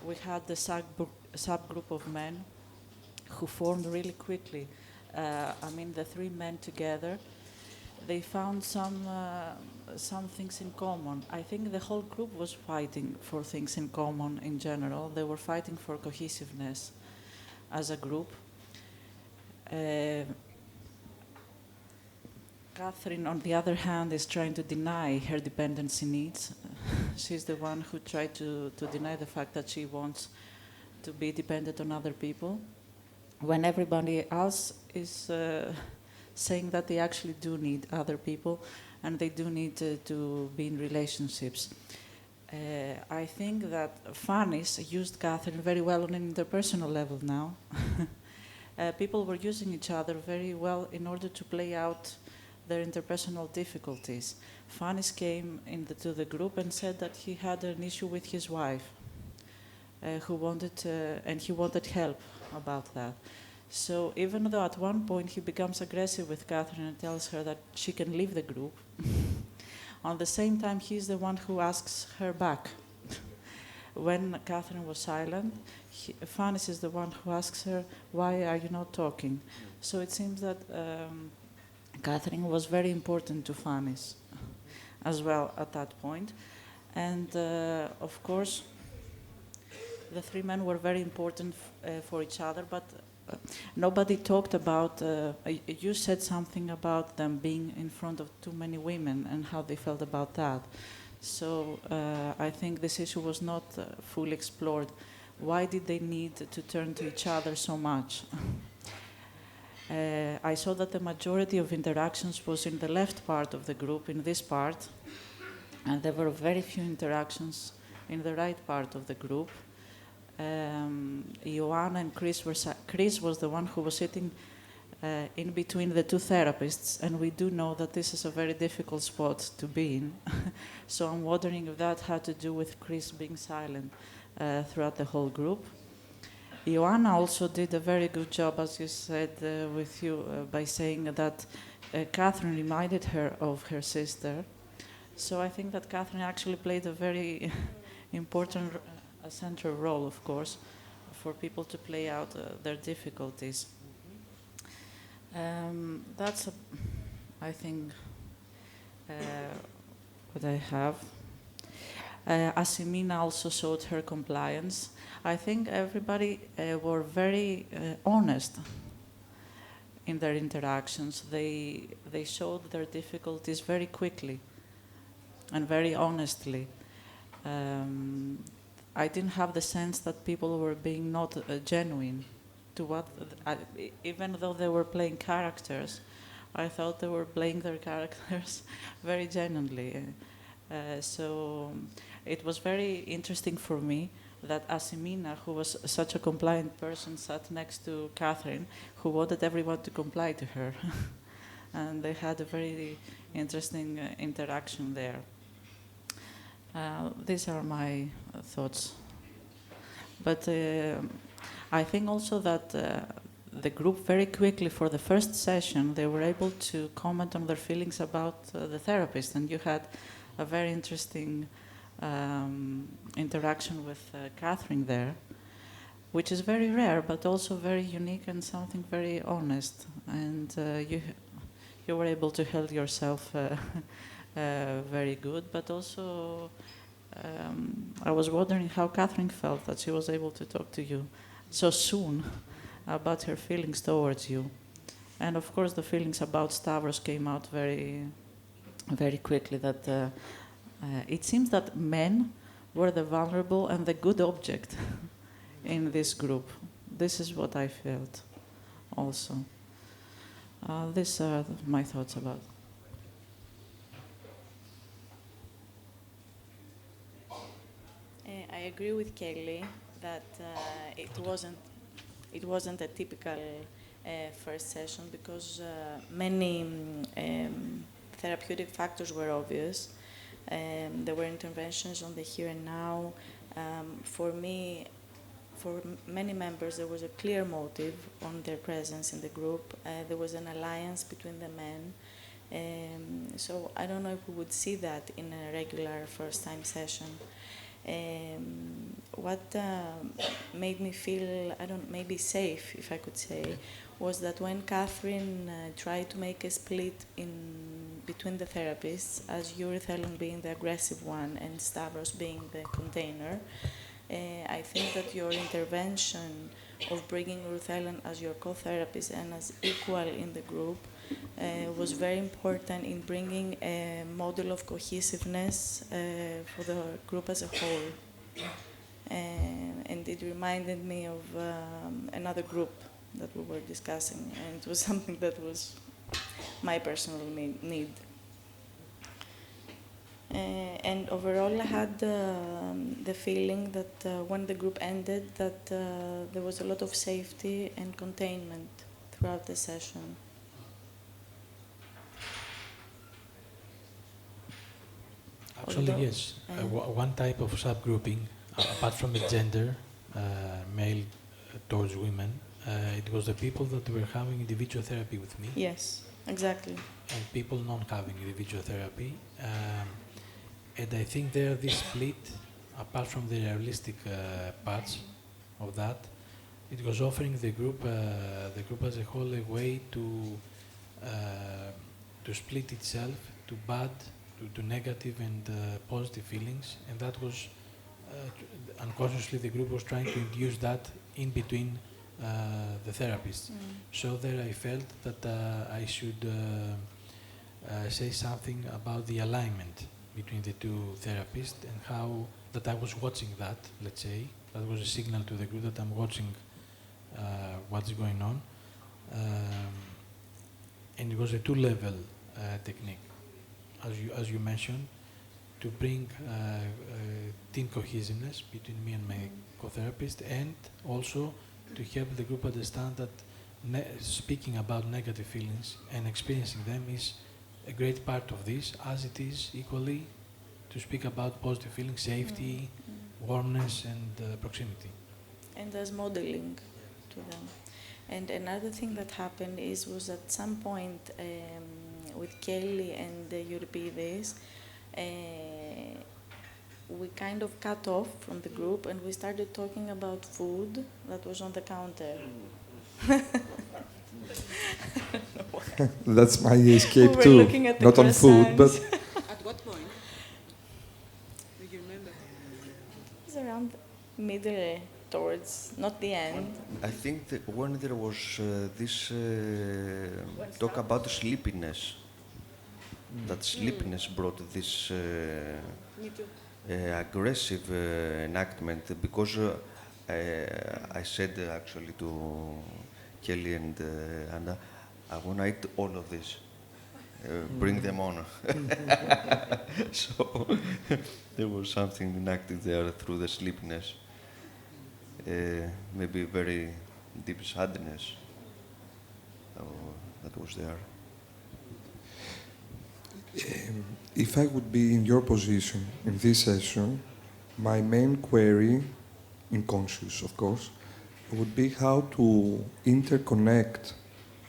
We had the subgroup of men who formed really quickly. I mean, the three men together, they found some things in common. I think the whole group was fighting for things in common in general. They were fighting for cohesiveness as a group. Catherine, on the other hand, is trying to deny her dependency needs. She's the one who tried to deny the fact that she wants to be dependent on other people, when everybody else is saying that they actually do need other people and they do need to be in relationships. I think that Fanny's used Catherine very well on an interpersonal level now. People were using each other very well in order to play out their interpersonal difficulties. Fanny's came to the group and said that he had an issue with his wife, who wanted, and he wanted help about that. So even though at one point he becomes aggressive with Catherine and tells her that she can leave the group, on the same time he's the one who asks her back. When Catherine was silent, Fannis is the one who asks her, why are you not talking? So it seems that Catherine was very important to Fannis as well at that point. And of course, the three men were very important for each other, but nobody talked about, you said something about them being in front of too many women and how they felt about that. So I think this issue was not fully explored. Why did they need to turn to each other so much? I saw that the majority of interactions was in the left part of the group, in this part, and there were very few interactions in the right part of the group. Joanna and Chris was the one who was sitting in between the two therapists, and we do know that this is a very difficult spot to be in. So I'm wondering if that had to do with Chris being silent throughout the whole group. Joanna also did a very good job, as you said, with you, by saying that Catherine reminded her of her sister. So I think that Catherine actually played a very important central role, of course, for people to play out their difficulties. That's, I think, what I have. Asimina also showed her compliance. I think everybody were very honest in their interactions. They showed their difficulties very quickly and very honestly. I didn't have the sense that people were being not genuine to what, even though they were playing characters, I thought they were playing their characters very genuinely. So it was very interesting for me that Asimina, who was such a compliant person, sat next to Catherine, who wanted everyone to comply to her. And they had a very interesting interaction there. These are my thoughts. But I think also that the group very quickly, for the first session, they were able to comment on their feelings about the therapist. And you had a very interesting interaction with Catherine there, which is very rare, but also very unique and something very honest. And you were able to hold yourself very good, but also I was wondering how Catherine felt that she was able to talk to you so soon about her feelings towards you. And of course, the feelings about Stavros came out very, very quickly. That it seems that men were the vulnerable and the good object in this group. This is what I felt also. These are my thoughts about it. I agree with Kelly that it wasn't a typical first session because many therapeutic factors were obvious. There were interventions on the here and now. For many members, there was a clear motive on their presence in the group. There was an alliance between the men. So I don't know if we would see that in a regular first-time session. What made me feel, maybe safe, if I could say, was that when Catherine tried to make a split between the therapists, as you, Ruth Ellen, being the aggressive one and Stavros being the container, I think that your intervention of bringing Ruth Ellen as your co-therapist and as equal in the group was very important in bringing a model of cohesiveness for the group as a whole. And it reminded me of another group that we were discussing, and it was something that was my personal need. And overall, I had the feeling that when the group ended, that there was a lot of safety and containment throughout the session. Actually, yes. One type of subgrouping, apart from the gender, male towards women, it was the people that were having individual therapy with me. Yes, exactly. And people not having individual therapy. And I think there, this split, apart from the realistic parts of that, it was offering the group as a whole a way to split itself to bad, to negative and positive feelings, and that was unconsciously the group was trying to induce that in between the therapists. So there I felt that I should say something about the alignment between the two therapists and how that I was watching that, let's say. That was a signal to the group that I'm watching what's going on. And it was a two-level technique, as you mentioned, to bring team cohesiveness between me and my co-therapist, and also to help the group understand that speaking about negative feelings and experiencing them is a great part of this, as it is equally to speak about positive feelings, safety, warmness, and proximity. And as modeling to them. And another thing that happened was at some point with Kelly and Euripides, we kind of cut off from the group and we started talking about food that was on the counter. That's my escape too. Not on food, but... At what point? Do you remember? It's around middle towards, not the end. I think that when there was this talk about sleepiness, that sleepiness brought this aggressive enactment, because I said actually to Kelly and Anna, I want to eat all of this. Bring them on. So there was something enacted there through the sleepiness. Maybe very deep sadness that was there. If I would be in your position in this session, my main query, unconscious of course, would be how to interconnect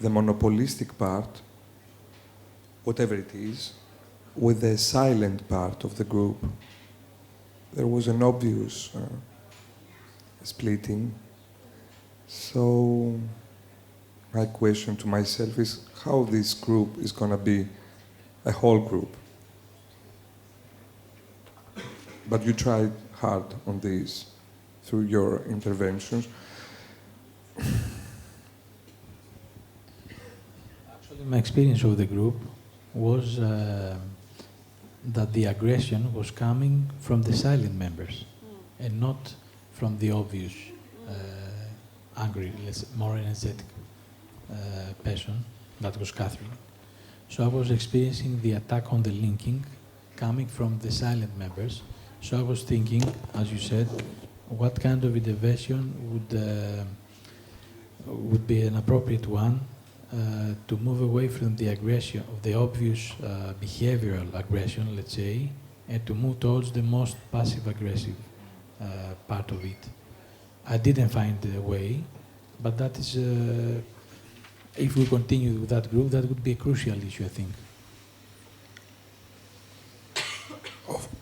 the monopolistic part, whatever it is, with the silent part of the group. There was an obvious splitting. So my question to myself is how this group is going to be a whole group. but you tried hard on this through your interventions. Actually, my experience of the group was that the aggression was coming from the silent members and not from the obvious angry, more energetic person, that was Catherine. So I was experiencing the attack on the linking coming from the silent members. So I was thinking, as you said, what kind of intervention would be an appropriate one to move away from the aggression, of the obvious behavioral aggression, let's say, and to move towards the most passive-aggressive part of it. I didn't find a way, but that is, if we continue with that group, that would be a crucial issue, I think.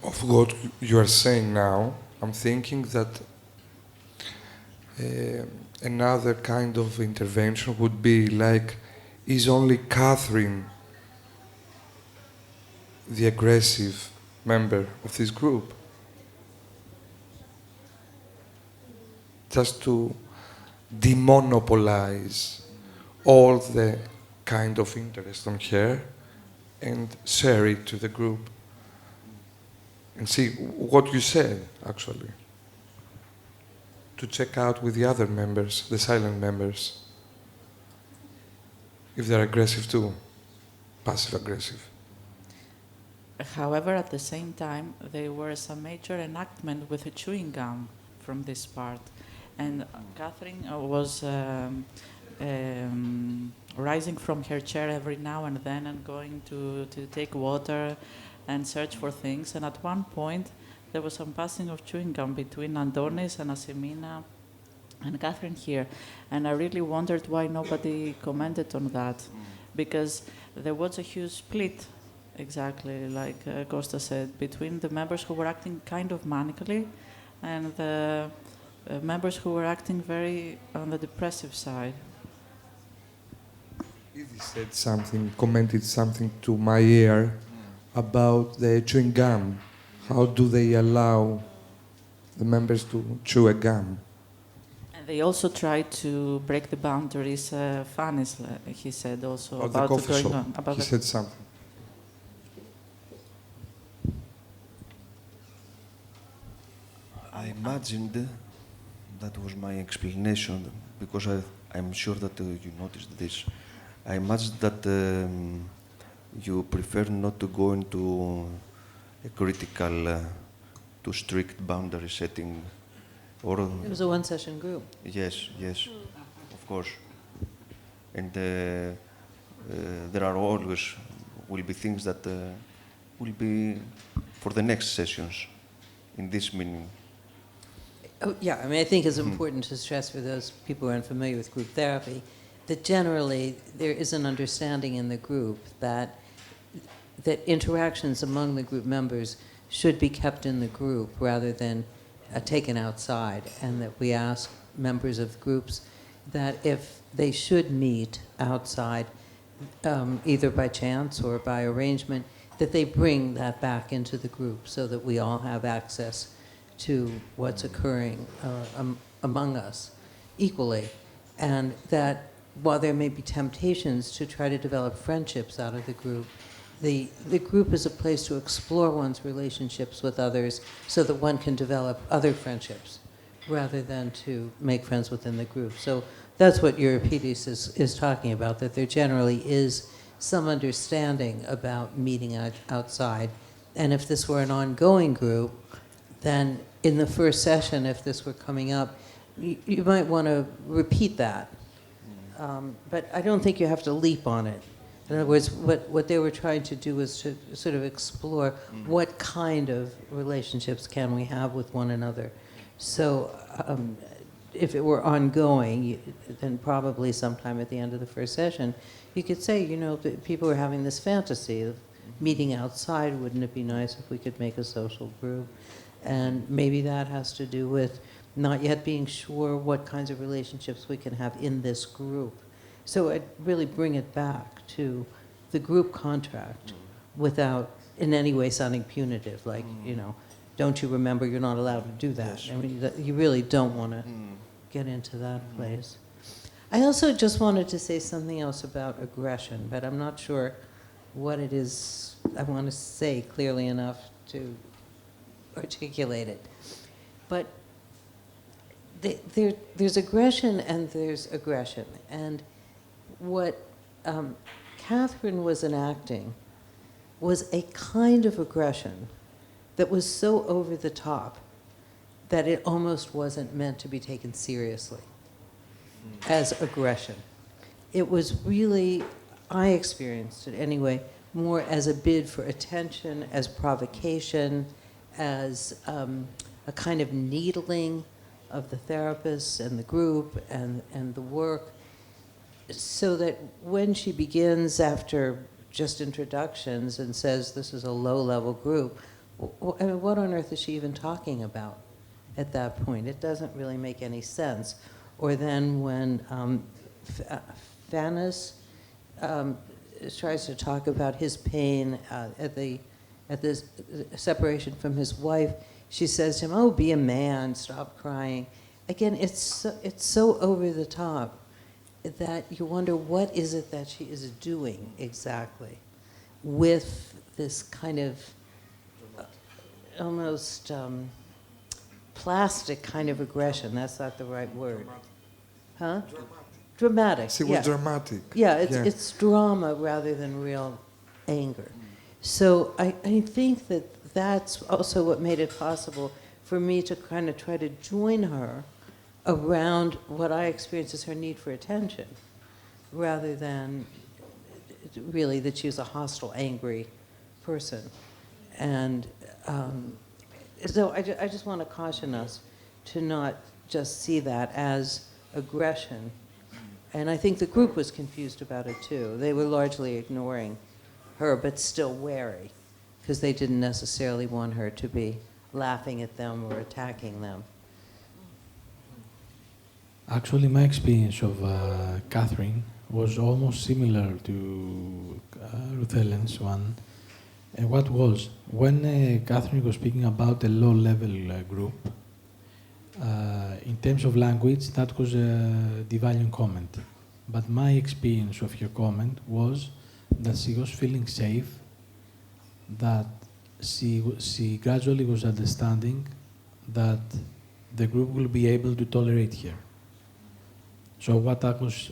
Of what you are saying now, I'm thinking that another kind of intervention would be like, is only Catherine the aggressive member of this group? Just to demonopolize all the kind of interest on her and share it to the group. And see what you said, actually. To check out with the other members, the silent members, if they're aggressive too, passive-aggressive. However, at the same time, there were some major enactment with a chewing gum from this part. And Catherine was rising from her chair every now and then and going to take water and search for things. And at one point, there was some passing of chewing gum between Antonis and Asimina and Catherine here. And I really wondered why nobody commented on that. Because there was a huge split, exactly like Costa said, between the members who were acting kind of manically and the members who were acting very on the depressive side. Edie said something, commented something to my ear about the chewing gum. How do they allow the members to chew a gum? And they also tried to break the boundaries. Fanny's, he said also About the coffee shop. About he said something. I imagined that was my explanation, because I'm sure that you noticed this. I imagined that you prefer not to go into a critical, too strict boundary setting. Or, it was a one-session group. Yes, yes, of course. And there are always will be things that will be for the next sessions in this meaning. Oh, yeah, I mean, I think it's important to stress for those people who aren't familiar with group therapy that generally there is an understanding in the group that interactions among the group members should be kept in the group rather than taken outside, and that we ask members of groups that if they should meet outside, either by chance or by arrangement, that they bring that back into the group so that we all have access to what's occurring among us equally, and that while there may be temptations to try to develop friendships out of the group group is a place to explore one's relationships with others so that one can develop other friendships rather than to make friends within the group. So that's what Euripides is talking about, that there generally is some understanding about meeting outside. And if this were an ongoing group, then in the first session, if this were coming up, you might want to repeat that. But I don't think you have to leap on it. In other words, what they were trying to do was to sort of explore what kind of relationships can we have with one another. So if it were ongoing, then probably sometime at the end of the first session, you could say, you know, people are having this fantasy of meeting outside. Wouldn't it be nice if we could make a social group? And maybe that has to do with not yet being sure what kinds of relationships we can have in this group. So I'd really bring it back to the group contract without in any way sounding punitive, like, you know, don't you remember, you're not allowed to do that. Yes. I mean, you really don't want to get into that place. I also just wanted to say something else about aggression, but I'm not sure what it is I want to say clearly enough to articulate it. But there's aggression and there's aggression. And what Catherine was enacting was a kind of aggression that was so over the top that it almost wasn't meant to be taken seriously as aggression. It was really, I experienced it anyway, more as a bid for attention, as provocation, as a kind of needling of the therapists and the group and the work, so that when she begins after just introductions and says this is a low-level group, I mean, what on earth is she even talking about at that point? It doesn't really make any sense. Or then when Fanis tries to talk about his pain at this separation from his wife, she says to him, "Oh, be a man, stop crying." Again, it's so over the top that you wonder what is it that she is doing exactly with this kind of almost plastic kind of aggression. That's not the right word. Huh? Dramatic. She was dramatic. Yeah, it's drama rather than real anger. So I think that that's also what made it possible for me to kind of try to join her around what I experience as her need for attention, rather than really that she was a hostile, angry person. And so I just want to caution us to not just see that as aggression. And I think the group was confused about it too. They were largely ignoring her, but still wary, because they didn't necessarily want her to be laughing at them or attacking them. Actually, my experience of Catherine was almost similar to Ruth Ellen's one. And what was, when Catherine was speaking about a low-level group, in terms of language, that was a devaluing comment. But my experience of her comment was that she was feeling safe, that she gradually was understanding that the group will be able to tolerate her. So what I was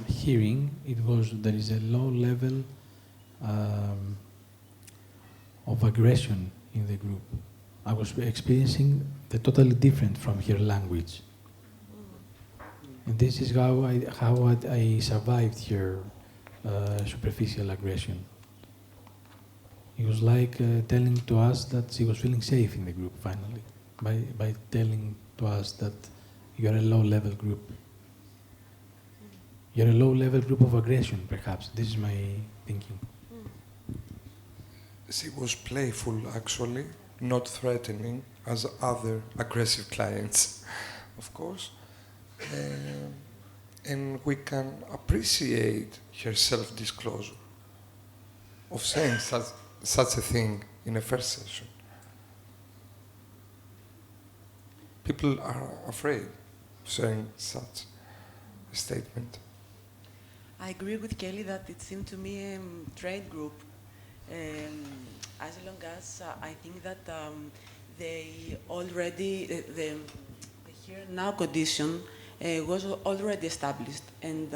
hearing, it was there is a low level of aggression in the group. I was experiencing the totally different from her language. And this is how I survived her superficial aggression. It was like telling to us that she was feeling safe in the group finally, by telling to us that you're a low-level group. You're a low-level group of aggression, perhaps. This is my thinking. She was playful, actually, not threatening, as other aggressive clients, of course. And we can appreciate her self-disclosure of saying such a thing in a first session. People are afraid of saying such a statement. I agree with Kelly that it seemed to me a trade group. As long as I think that they already, the here now condition was already established, and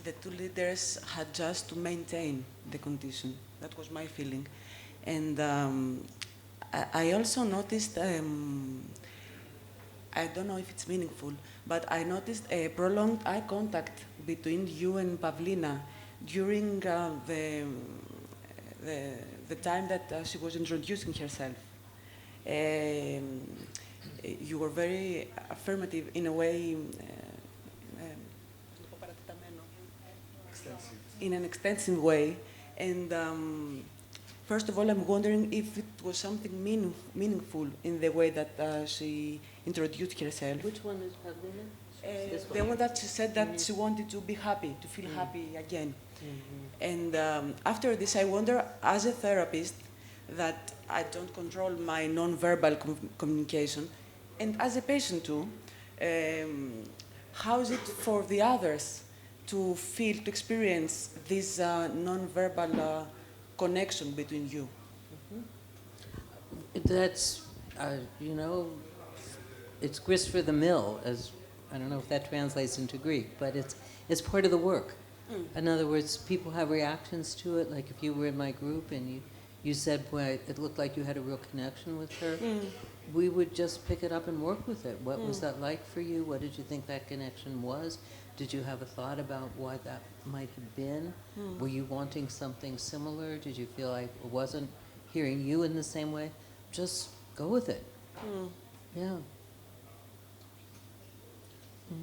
the two leaders had just to maintain the condition. That was my feeling. And I also noticed, I don't know if it's meaningful, but I noticed a prolonged eye contact between you and Pavlina during the time that she was introducing herself. You were very affirmative in a way, in an extensive way. And first of all, I'm wondering if it was something meaningful in the way that she introduced herself. Which one is Pavlina? The one that she said that she wanted to be happy, to feel happy again. And after this, I wonder, as a therapist, that I don't control my non-verbal communication. And as a patient too, how is it for the others to feel, to experience this non-verbal connection between you? That's, you know, it's grist for the mill, as I don't know if that translates into Greek, but it's part of the work. In other words, people have reactions to it. Like if you were in my group and you said, boy, it looked like you had a real connection with her, we would just pick it up and work with it. What was that like for you? What did you think that connection was? Did you have a thought about why that might have been? Were you wanting something similar? Did you feel like it wasn't hearing you in the same way? Just go with it. Yeah.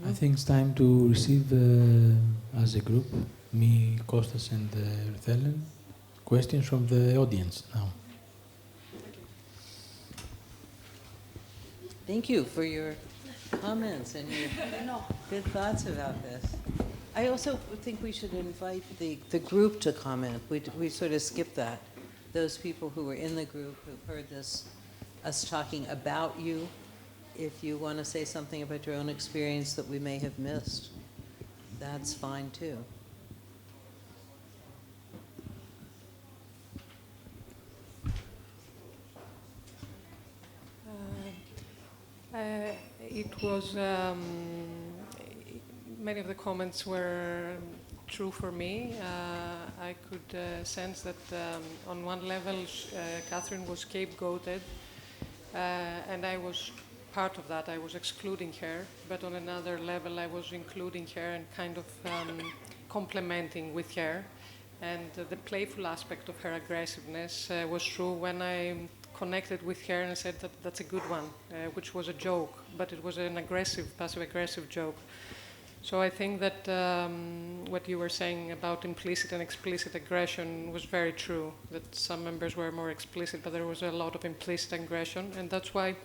I think it's time to receive, as a group, me, Kostas and Helen, questions from the audience now. Thank you for your comments and your good thoughts about this. I also think we should invite the group to comment. We sort of skipped that. Those people who were in the group who heard us talking about you, if you want to say something about your own experience that we may have missed, that's fine too. It was, many of the comments were true for me. I could sense that on one level, Catherine was scapegoated, and I was part of that. I was excluding her, but on another level, I was including her and kind of complementing with her. And the playful aspect of her aggressiveness was true when I connected with her and said that that's a good one, which was a joke, but it was an aggressive, passive-aggressive joke. So I think that what you were saying about implicit and explicit aggression was very true, that some members were more explicit, but there was a lot of implicit aggression, and that's why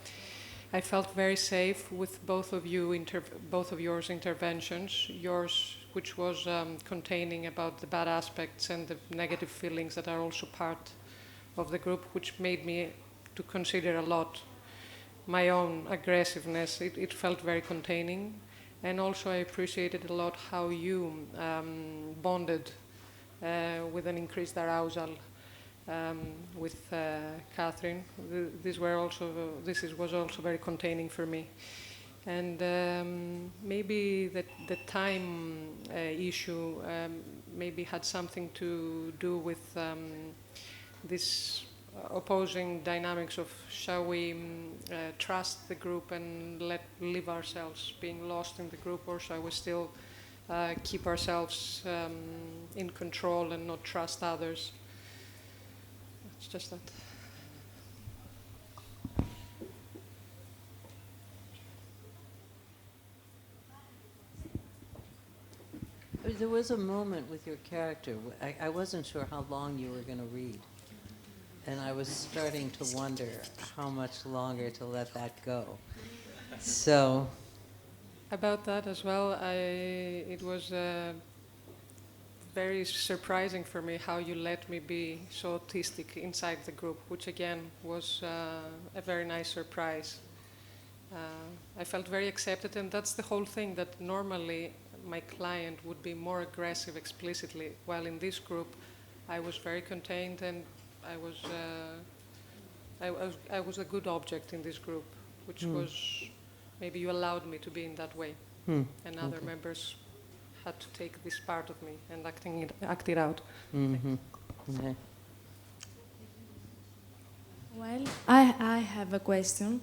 I felt very safe with both of yours interventions, yours which was containing about the bad aspects and the negative feelings that are also part of the group, which made me to consider a lot my own aggressiveness. It felt very containing. And also I appreciated a lot how you bonded with an increased arousal with Catherine. This was also very containing for me. And maybe the time issue maybe had something to do with this opposing dynamics of shall we trust the group and leave ourselves being lost in the group, or shall we still keep ourselves in control and not trust others? It's just that. There was a moment with your character. I wasn't sure how long you were going to read. And I was starting to wonder how much longer to let that go. So, about that as well, it was very surprising for me how you let me be so autistic inside the group, which again was a very nice surprise. I felt very accepted, and that's the whole thing, that normally my client would be more aggressive explicitly, while in this group I was very contained, and I was a good object in this group, which was, maybe you allowed me to be in that way. And other members had to take this part of me and act it out. Okay. Well, I have a question.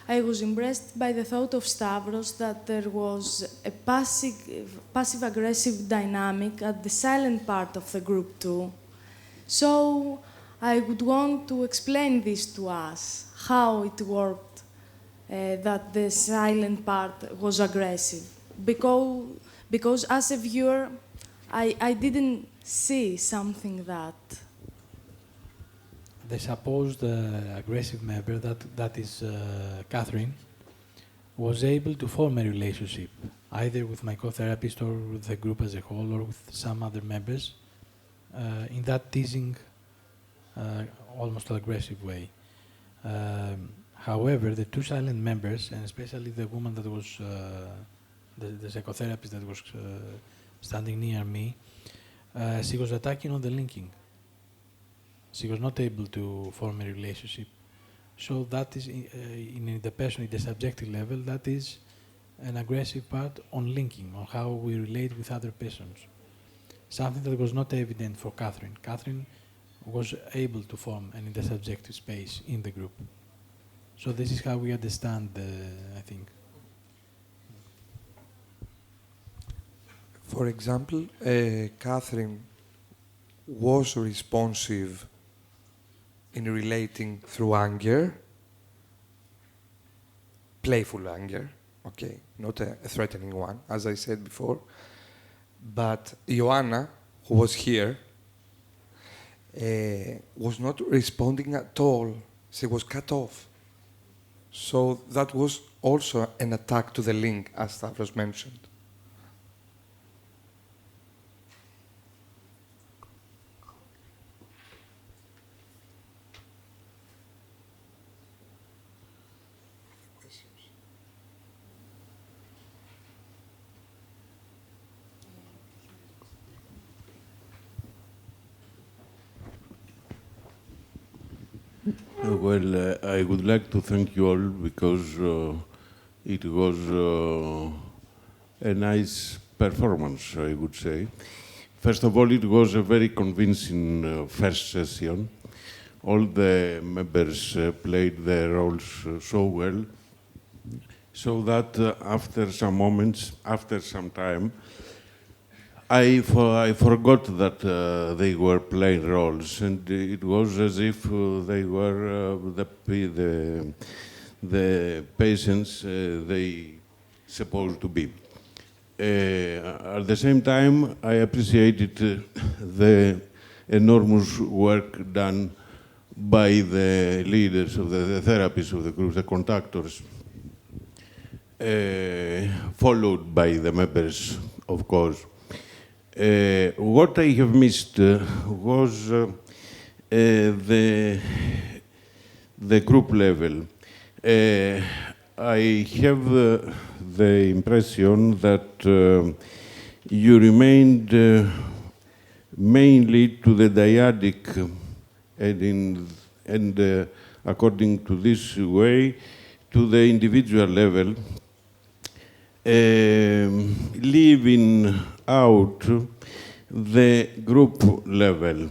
I was impressed by the thought of Stavros that there was a passive-aggressive dynamic at the silent part of the group too. So I would want to explain this to us, how it worked, that the silent part was aggressive. Because as a viewer, I didn't see something that... The supposed aggressive member, that is Catherine, was able to form a relationship, either with my co-therapist or with the group as a whole, or with some other members, in that teasing almost aggressive way. However, the two silent members, and especially the woman that was the psychotherapist that was standing near me, she was attacking on the linking. She was not able to form a relationship. So that is, in the person, in the subjective level, that is an aggressive part on linking, on how we relate with other persons. Something that was not evident for Catherine. Catherine was able to form an intersubjective space in the group. So this is how we understand, I think. For example, Catherine was responsive in relating through anger, playful anger, okay, not a threatening one, as I said before. But Joanna, who was here, was not responding at all. She was cut off. So that was also an attack to the link, as Stavros mentioned. Well, I would like to thank you all because it was a nice performance, I would say. First of all, it was a very convincing first session. All the members played their roles so well, so that after some moments, after some time, I forgot that they were playing roles, and it was as if they were the patients they supposed to be. At the same time, I appreciated the enormous work done by the leaders of the therapists of the group, the conductors, followed by the members, of course. What I have missed was the group level. I have the impression that you remained mainly to the dyadic and according to this way, to the individual level, leaving out the group level.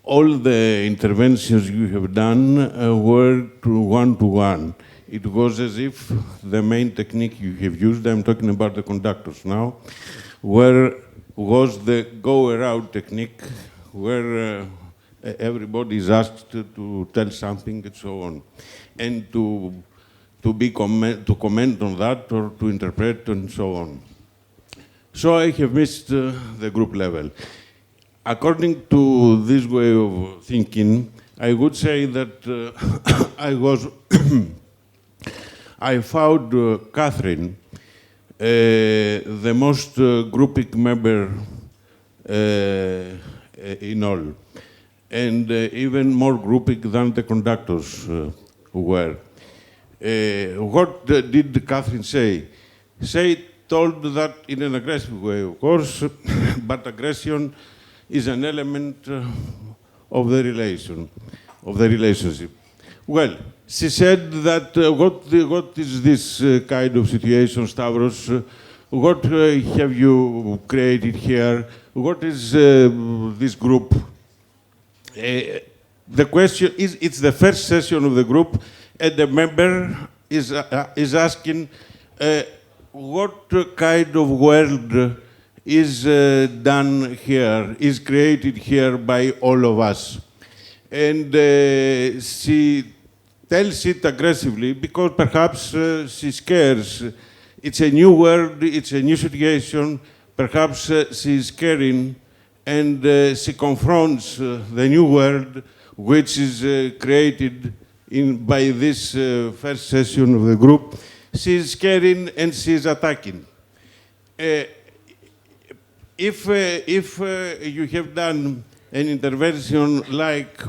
All the interventions you have done were one-to-one. It was as if the main technique you have used, I'm talking about the conductors now, was the go-around technique, where everybody is asked to tell something and so on, and to comment on that or to interpret and so on. So I have missed the group level. According to this way of thinking, I would say that I found Catherine the most grouping member in all, and even more grouping than the conductors were. What did Catherine say? Told that in an aggressive way, of course, but aggression is an element of the relationship. Well, she said that what is this kind of situation, Stavros? What have you created here? What is this group? The question is, it's the first session of the group, and the member is asking, what kind of world is done here, is created here by all of us? And she tells it aggressively because perhaps she scares. It's a new world, it's a new situation, perhaps she's scaring, and she confronts the new world which is created by this first session of the group. She's scaring and she's attacking. If you have done an intervention like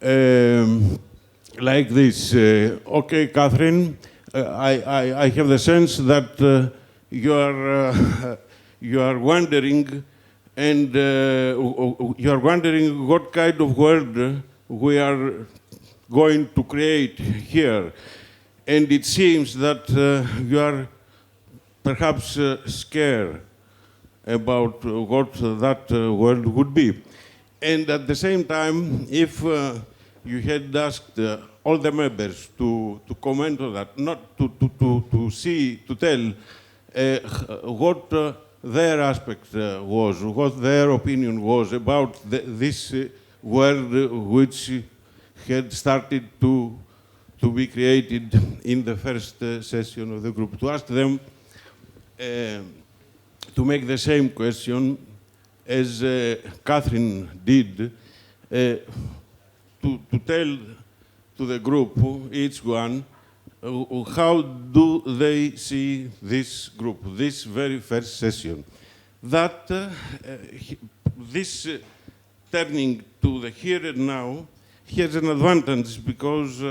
like this. Okay, Catherine, I have the sense that you are wondering, and you are wondering what kind of world we are going to create here. And it seems that you are perhaps scared about what that world would be. And at the same time, if you had asked all the members to comment on that, not to tell what their aspect was, what their opinion was about this world which had started to be created in the first session of the group, to ask them to make the same question as Catherine did, to tell to the group, each one, how do they see this group, this very first session. That this turning to the here and now has an advantage because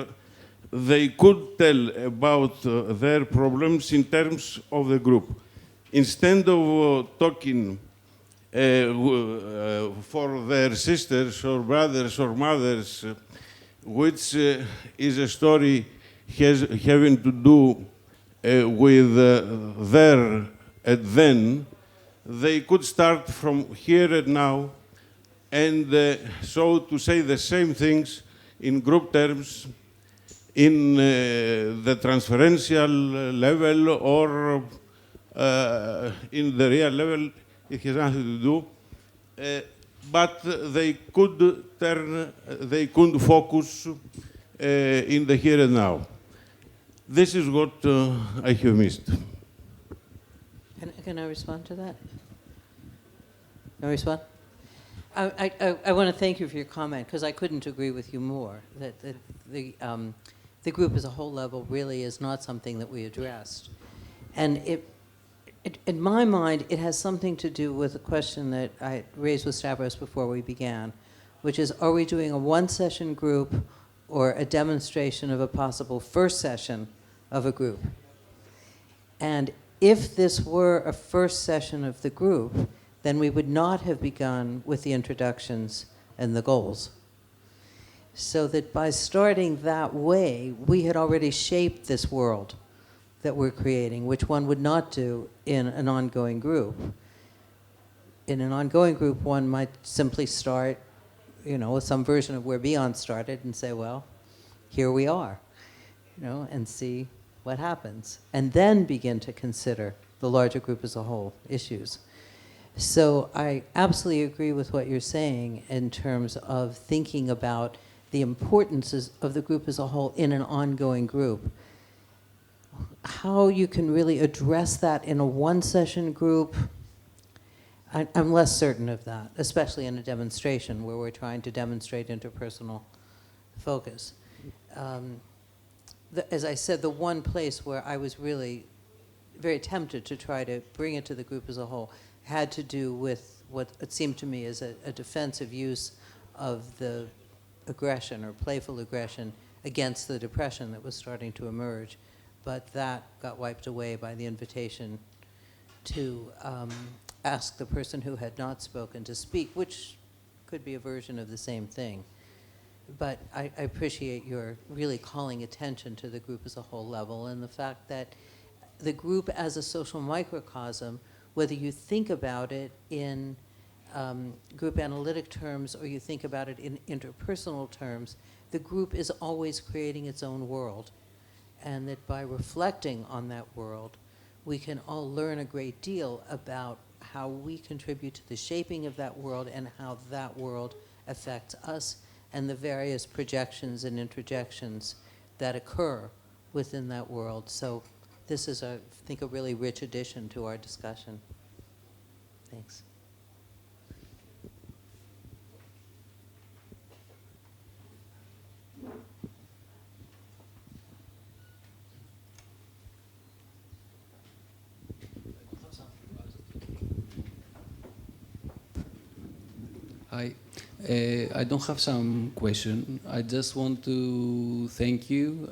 they could tell about their problems in terms of the group. Instead of talking for their sisters or brothers or mothers, which is a story having to do with there and then, they could start from here and now, and so to say the same things in group terms, in the transferential level or in the real level. It has nothing to do, but they could focus in the here and now. This is what I have missed. Can I respond to that? Can I respond? I want to thank you for your comment, because I couldn't agree with you more, that the group as a whole level really is not something that we addressed. And in my mind, it has something to do with a question that I raised with Stavros before we began, which is, are we doing a one-session group or a demonstration of a possible first session of a group? And if this were a first session of the group, then we would not have begun with the introductions and the goals. So that by starting that way, we had already shaped this world that we're creating, which one would not do in an ongoing group. In an ongoing group, one might simply start, with some version of where Beyond started and say, well, here we are, and see what happens. And then begin to consider the larger group as a whole issues. So I absolutely agree with what you're saying in terms of thinking about the importance of the group as a whole in an ongoing group. How you can really address that in a one-session group, I'm less certain of that, especially in a demonstration where we're trying to demonstrate interpersonal focus. As I said, the one place where I was really very tempted to try to bring it to the group as a whole had to do with what it seemed to me as a defensive use of the aggression or playful aggression against the depression that was starting to emerge. But that got wiped away by the invitation to ask the person who had not spoken to speak, which could be a version of the same thing. But I appreciate your really calling attention to the group as a whole level and the fact that the group as a social microcosm, whether you think about it in group analytic terms or you think about it in interpersonal terms, the group is always creating its own world. And that by reflecting on that world, we can all learn a great deal about how we contribute to the shaping of that world and how that world affects us and the various projections and interjections that occur within that world. So this is, I think, a really rich addition to our discussion. Thanks. Hi. I don't have some question. I just want to thank you,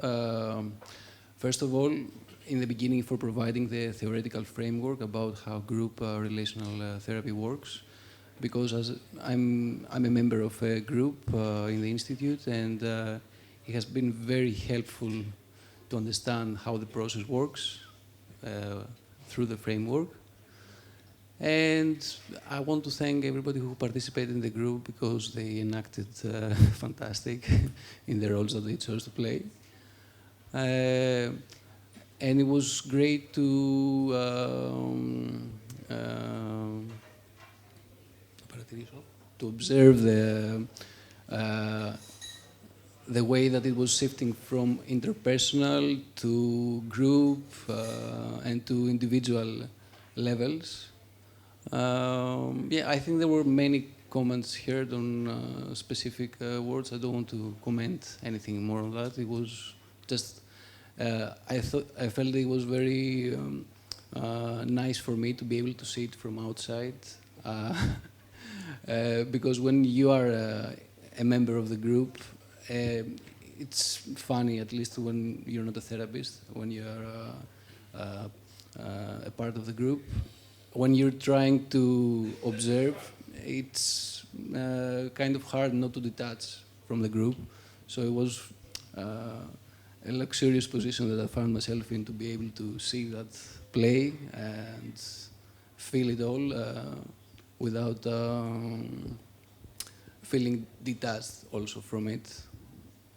first of all, in the beginning for providing the theoretical framework about how group relational therapy works, because as I'm a member of a group in the Institute, and it has been very helpful to understand how the process works through the framework. And I want to thank everybody who participated in the group because they enacted fantastic in the roles that they chose to play. And it was great to observe the way that it was shifting from interpersonal to group and to individual levels. Yeah, I think there were many comments heard on specific words. I don't want to comment anything more on that. It was just, I felt it was very nice for me to be able to see it from outside. Because when you are a member of the group, it's funny, at least when you're not a therapist, when you're a part of the group. When you're trying to observe, it's kind of hard not to detach from the group. So it was a luxurious position that I found myself in, to be able to see that play and feel it all without feeling detached also from it.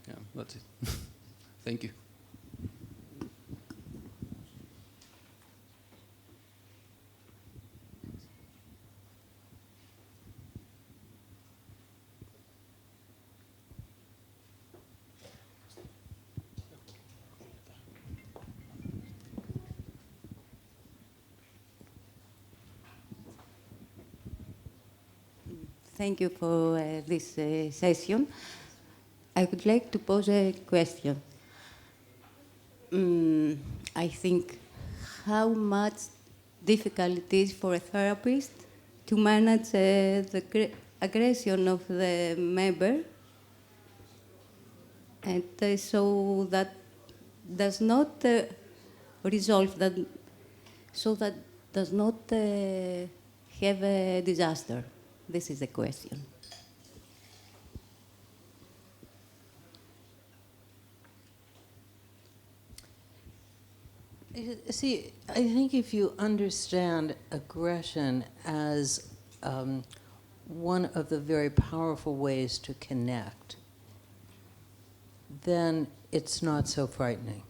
Yeah, that's it. Thank you. Thank you for this session. I would like to pose a question. I think how much difficult it is for a therapist to manage the aggression of the member, and so that does not resolve that, so that does not have a disaster. This is the question. See, I think if you understand aggression as one of the very powerful ways to connect, then it's not so frightening.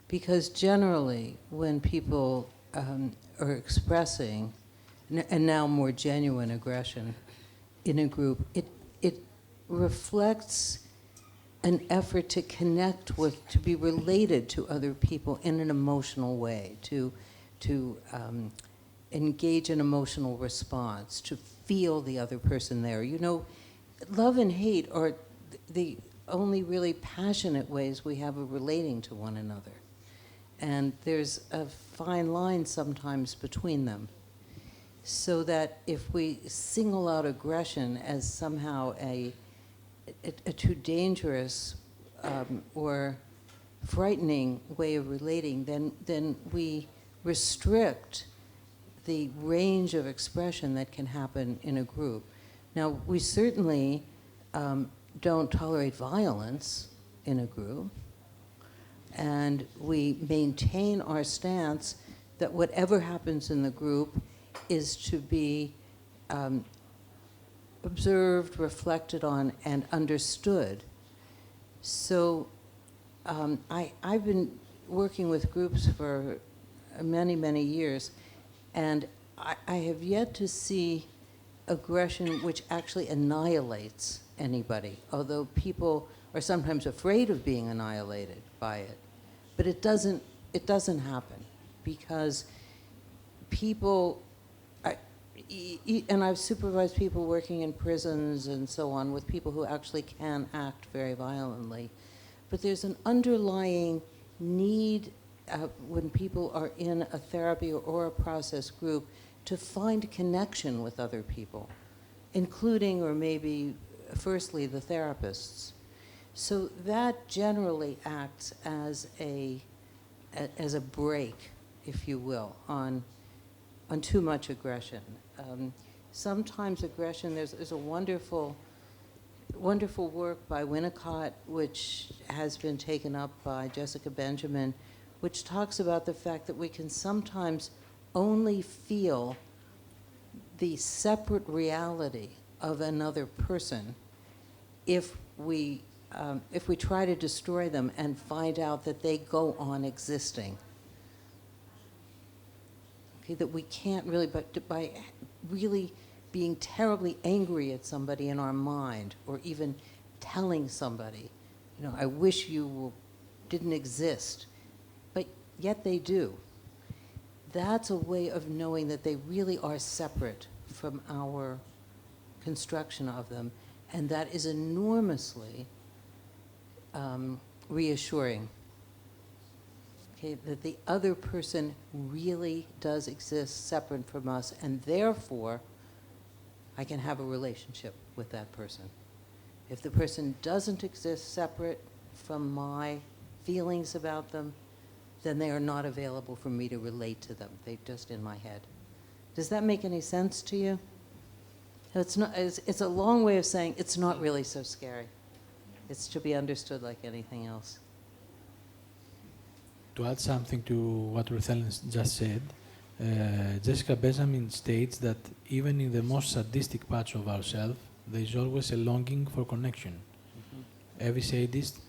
Because generally, when people are expressing, and now more genuine aggression in a group, it reflects an effort to connect with, to be related to other people in an emotional way, to engage in emotional response, to feel the other person there. You know, love and hate are the only really passionate ways we have of relating to one another. And there's a fine line sometimes between them. So that if we single out aggression as somehow a too dangerous or frightening way of relating, then we restrict the range of expression that can happen in a group. Now, we certainly don't tolerate violence in a group, and we maintain our stance that whatever happens in the group is to be observed, reflected on, and understood. So I've been working with groups for many, many years, and I have yet to see aggression which actually annihilates anybody, although people are sometimes afraid of being annihilated by it. But it doesn't happen, because people, and I've supervised people working in prisons and so on with people who actually can act very violently. But there's an underlying need when people are in a therapy or a process group to find connection with other people, including or maybe firstly the therapists. So that generally acts as a brake, if you will, on too much aggression. Sometimes aggression, there's a wonderful work by Winnicott, which has been taken up by Jessica Benjamin, which talks about the fact that we can sometimes only feel the separate reality of another person if we try to destroy them and find out that they go on existing. Okay, that we can't really, but by really being terribly angry at somebody in our mind, or even telling somebody, you know, I wish you didn't exist, but yet they do. That's a way of knowing that they really are separate from our construction of them, and that is enormously reassuring. Okay, that the other person really does exist separate from us, and therefore I can have a relationship with that person. If the person doesn't exist separate from my feelings about them, then they are not available for me to relate to them. They're just in my head. Does that make any sense to you? It's a long way of saying it's not really so scary. It's to be understood like anything else. To add something to what Ruth Ellen just said, Jessica Benjamin states that even in the most sadistic parts of ourselves, there is always a longing for connection. Mm-hmm. Every sadist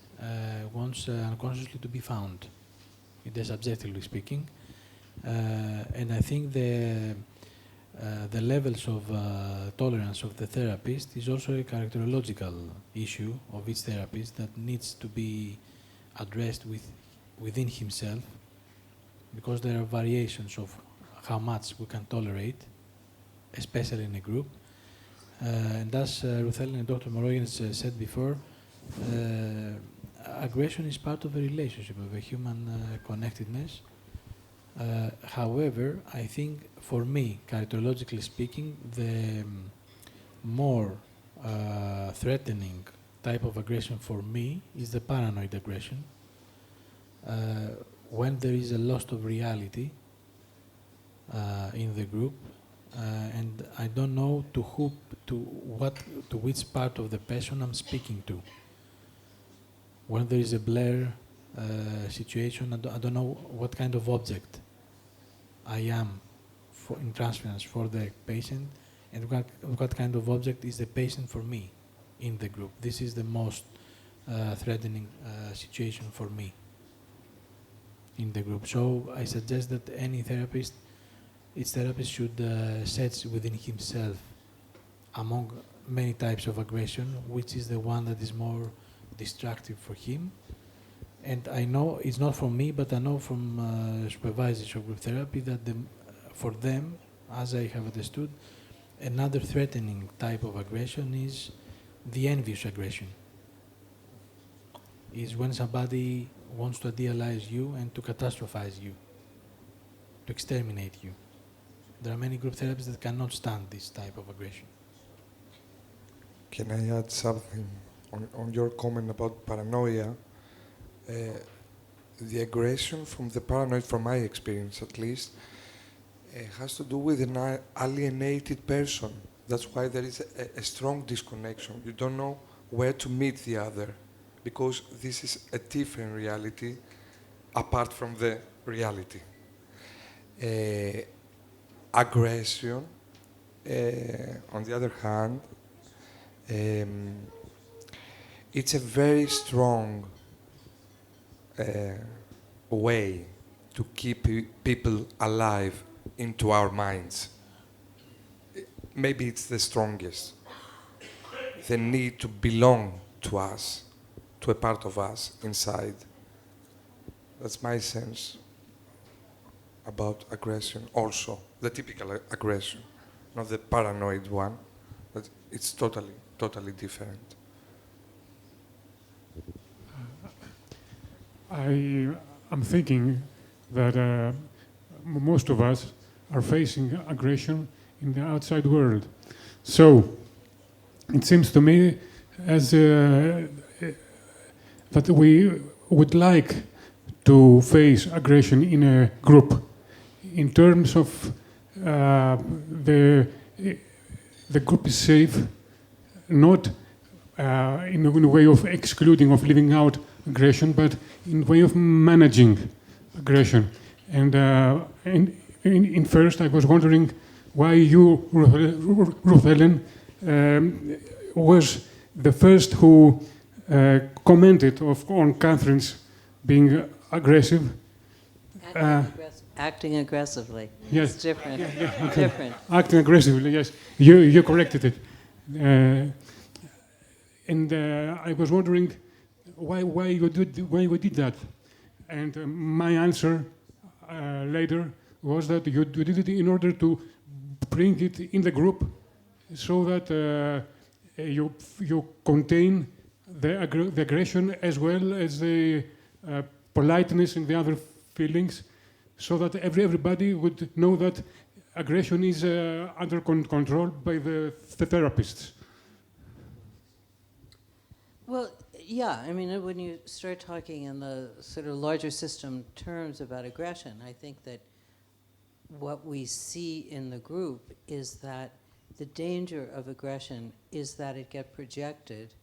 wants unconsciously to be found, subjectively speaking. And I think the levels of tolerance of the therapist is also a characterological issue of each therapist that needs to be addressed within himself, because there are variations of how much we can tolerate, especially in a group. And as Ruth Ellen and Dr. Moroyan said before, aggression is part of a relationship, of a human connectedness. However, I think for me, characterologically speaking, the more threatening type of aggression for me is the paranoid aggression. When there is a loss of reality in the group, and I don't know to which part of the person I'm speaking to. When there is a blur situation, I don't know what kind of object I am in transference for the patient, and what kind of object is the patient for me in the group. This is the most threatening situation for me in the group. So I suggest that each therapist should search within himself, among many types of aggression, which is the one that is more destructive for him. And I know, it's not from me, but I know from supervisors of group therapy that for them, as I have understood, another threatening type of aggression is the envious aggression. Is when somebody wants to idealize you and to catastrophize you, to exterminate you. There are many group therapists that cannot stand this type of aggression. Can I add something on your comment about paranoia? The aggression from the paranoid, from my experience at least, has to do with an alienated person. That's why there is a strong disconnection. You don't know where to meet the other, because this is a different reality apart from the reality. Aggression, on the other hand, it's a very strong way to keep people alive into our minds. Maybe it's the strongest. The need to belong to us, to a part of us inside. That's my sense about aggression also, the typical aggression, not the paranoid one, but it's totally different. I'm thinking that most of us are facing aggression in the outside world. So it seems to me as that we would like to face aggression in a group in terms of the group is safe, not in a way of excluding, of leaving out aggression, but in a way of managing aggression. And in first, I was wondering why you, Ruth Ellen, was the first who commented on Catherine's being aggressive. Acting aggressively. Yes. It's different. Yeah, okay. Different. Acting aggressively, yes. You corrected it. And I was wondering why you did that. And my answer later was that you did it in order to bring it in the group so that you contain the aggression as well as the politeness and the other feelings, so that everybody would know that aggression is under control by the therapists. Well, yeah, I mean, when you start talking in the sort of larger system terms about aggression, I think that what we see in the group is that the danger of aggression is that it gets projected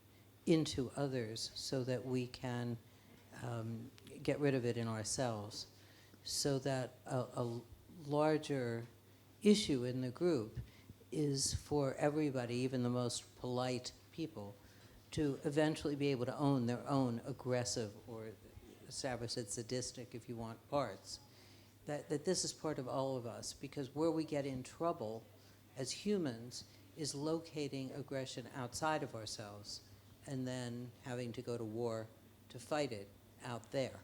into others so that we can get rid of it in ourselves. So that a larger issue in the group is for everybody, even the most polite people, to eventually be able to own their own aggressive, or establish it sadistic if you want, parts. That this is part of all of us, because where we get in trouble as humans is locating aggression outside of ourselves and then having to go to war to fight it out there.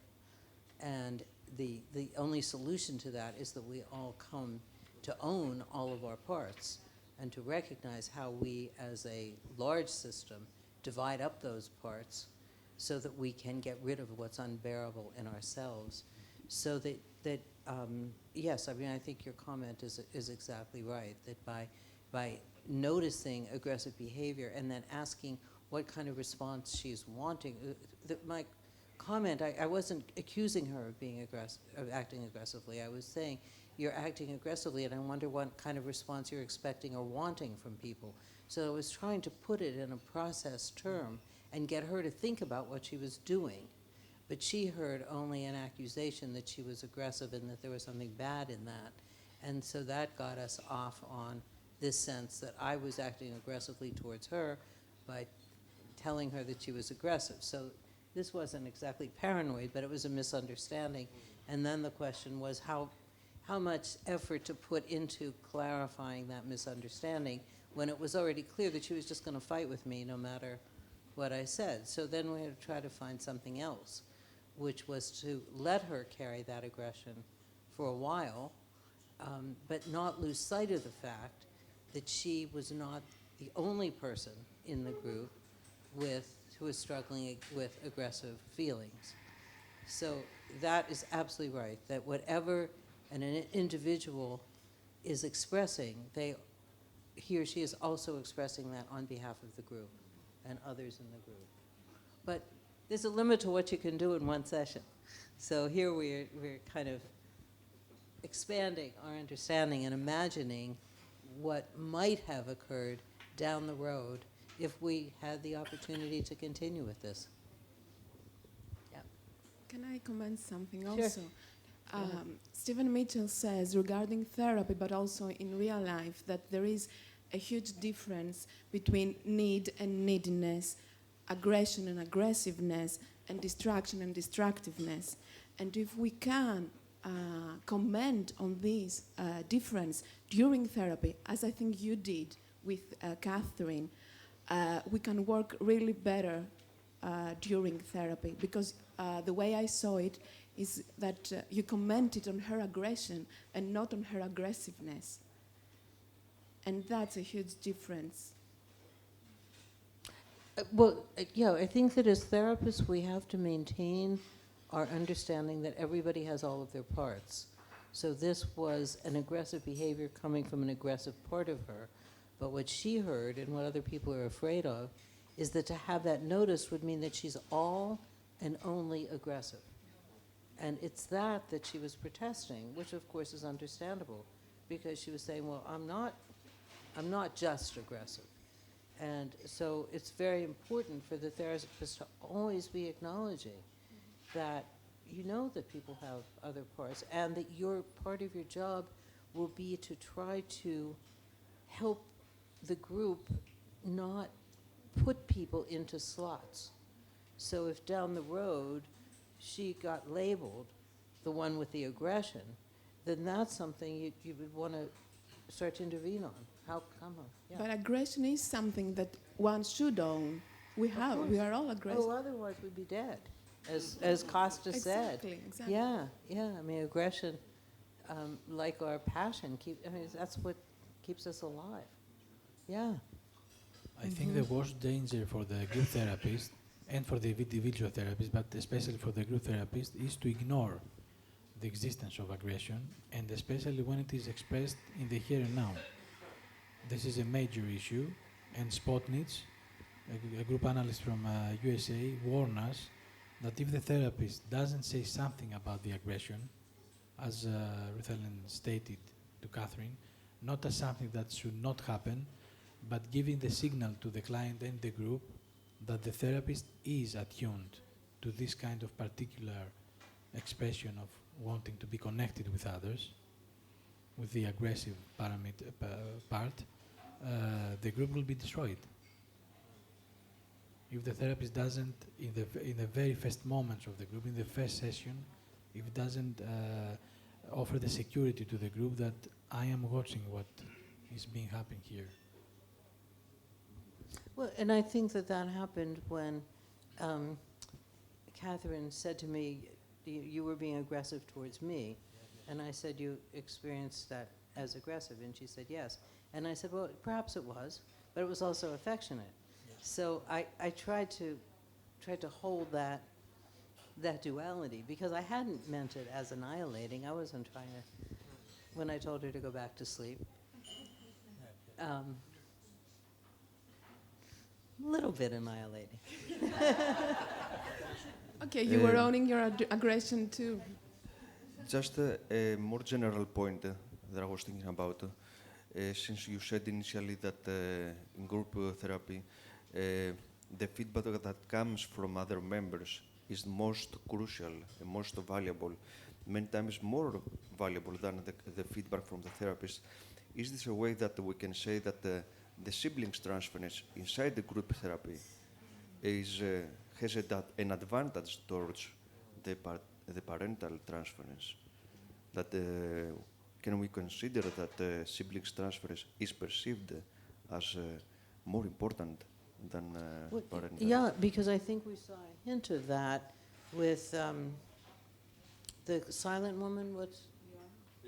And the only solution to that is that we all come to own all of our parts and to recognize how we, as a large system, divide up those parts so that we can get rid of what's unbearable in ourselves. So that yes, I mean, I think your comment is exactly right, that by noticing aggressive behavior and then asking what kind of response she's wanting, my comment, I wasn't accusing her of being of acting aggressively. I was saying, you're acting aggressively, and I wonder what kind of response you're expecting or wanting from people. So I was trying to put it in a process term and get her to think about what she was doing. But she heard only an accusation that she was aggressive and that there was something bad in that. And so that got us off on this sense that I was acting aggressively towards her by telling her that she was aggressive. So this wasn't exactly paranoid, but it was a misunderstanding. And then the question was how much effort to put into clarifying that misunderstanding when it was already clear that she was just going to fight with me no matter what I said. So then we had to try to find something else, which was to let her carry that aggression for a while, but not lose sight of the fact that she was not the only person in the group who was struggling with aggressive feelings. So that is absolutely right, that whatever an individual is expressing, he or she is also expressing that on behalf of the group and others in the group. But there's a limit to what you can do in one session. So here we're kind of expanding our understanding and imagining what might have occurred down the road if we had the opportunity to continue with this. Yeah. Can I comment something Sure. also? Stephen Mitchell says regarding therapy, but also in real life, that there is a huge difference between need and neediness, aggression and aggressiveness, and distraction and destructiveness. And if we can comment on this difference during therapy, as I think you did with Catherine, we can work really better during therapy, because the way I saw it is that you commented on her aggression and not on her aggressiveness. And that's a huge difference. Yeah, I think that as therapists we have to maintain our understanding that everybody has all of their parts. So this was an aggressive behavior coming from an aggressive part of her, But what she heard and what other people are afraid of is that to have that noticed would mean that she's all and only aggressive. And it's that she was protesting, which of course is understandable, because she was saying, well, I'm not just aggressive. And so it's very important for the therapist to always be acknowledging that you know that people have other parts, and that your part of your job will be to try to help the group not put people into slots. So if down the road she got labeled the one with the aggression, then that's something you would want to start to intervene on. How come? Yeah. But aggression is something that one should own. We are all aggressive. Oh, otherwise we'd be dead, as Costa said. Exactly. Yeah. I mean, aggression, like our passion, that's what keeps us alive. Yeah. I think the worst danger for the group therapist and for the individual therapist, but especially for the group therapist, is to ignore the existence of aggression, and especially when it is expressed in the here and now. This is a major issue, and Spotnitz, a group analyst from USA, warned us that if the therapist doesn't say something about the aggression, as Ruth Ellen stated to Catherine, not as something that should not happen, but giving the signal to the client and the group that the therapist is attuned to this kind of particular expression of wanting to be connected with others, with the aggressive part, the group will be destroyed. If the therapist doesn't, in the very first moments of the group, in the first session, if it doesn't offer the security to the group that I am watching what is being happening here. Well, and I think that happened when Catherine said to me, you were being aggressive towards me. And I said, you experienced that as aggressive? And she said, yes. And I said, well, perhaps it was, but it was also affectionate. Yes. So I tried to hold that duality, because I hadn't meant it as annihilating. I wasn't trying to, when I told her to go back to sleep. A little bit annihilating. Okay, you were owning your aggression too. Just a more general point that I was thinking about. Since you said initially that in group therapy, the feedback that comes from other members is most crucial and most valuable, many times more valuable than the feedback from the therapist. Is this a way that we can say that the siblings transference inside the group therapy has an advantage towards the parental transference? That can we consider that siblings transference is perceived as more important than parental? Yeah, because I think we saw a hint of that with the silent woman. What's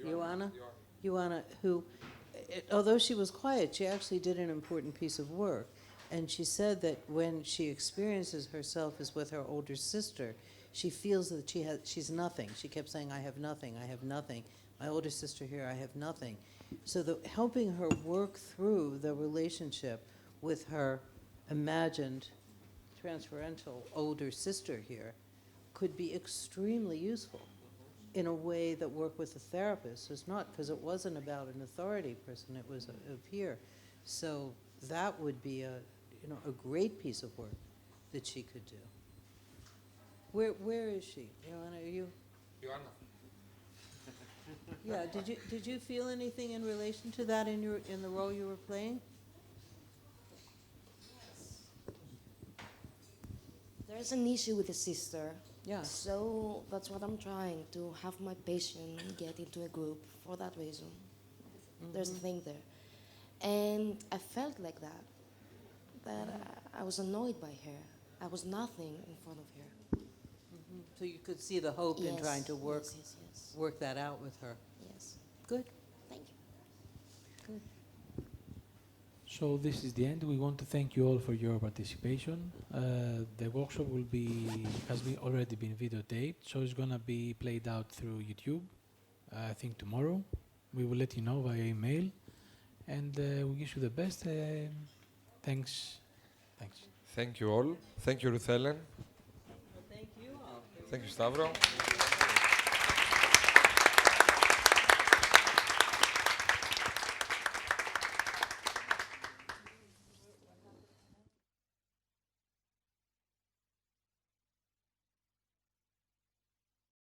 Ioana, who, although she was quiet, she actually did an important piece of work. And she said that when she experiences herself as with her older sister, she feels that she's nothing. She kept saying, I have nothing, I have nothing. My older sister here, I have nothing. So helping her work through the relationship with her imagined transferential older sister here could be extremely useful in a way that work with the therapist was not, because it wasn't about an authority person, it was a peer. So that would be a great piece of work that she could do. Where is she? Ioana, are you? Ioana. Yeah. Did you feel anything in relation to that in the role you were playing? There's an issue with the sister. Yeah. So that's what I'm trying to have my patient get into a group for that reason. There's a thing there. And I felt like that I was annoyed by her. I was nothing in front of her. So you could see the hope in trying to work that out with her. Yes. Good. Thank you. Good. So this is the end. We want to thank you all for your participation. The workshop has already been videotaped, so it's going to be played out through YouTube, I think tomorrow. We will let you know via email. and we wish you the best. Thanks. Thanks. Thank you all. Thank you, Ruth Ellen. Thank you all. Thank you, Stavro.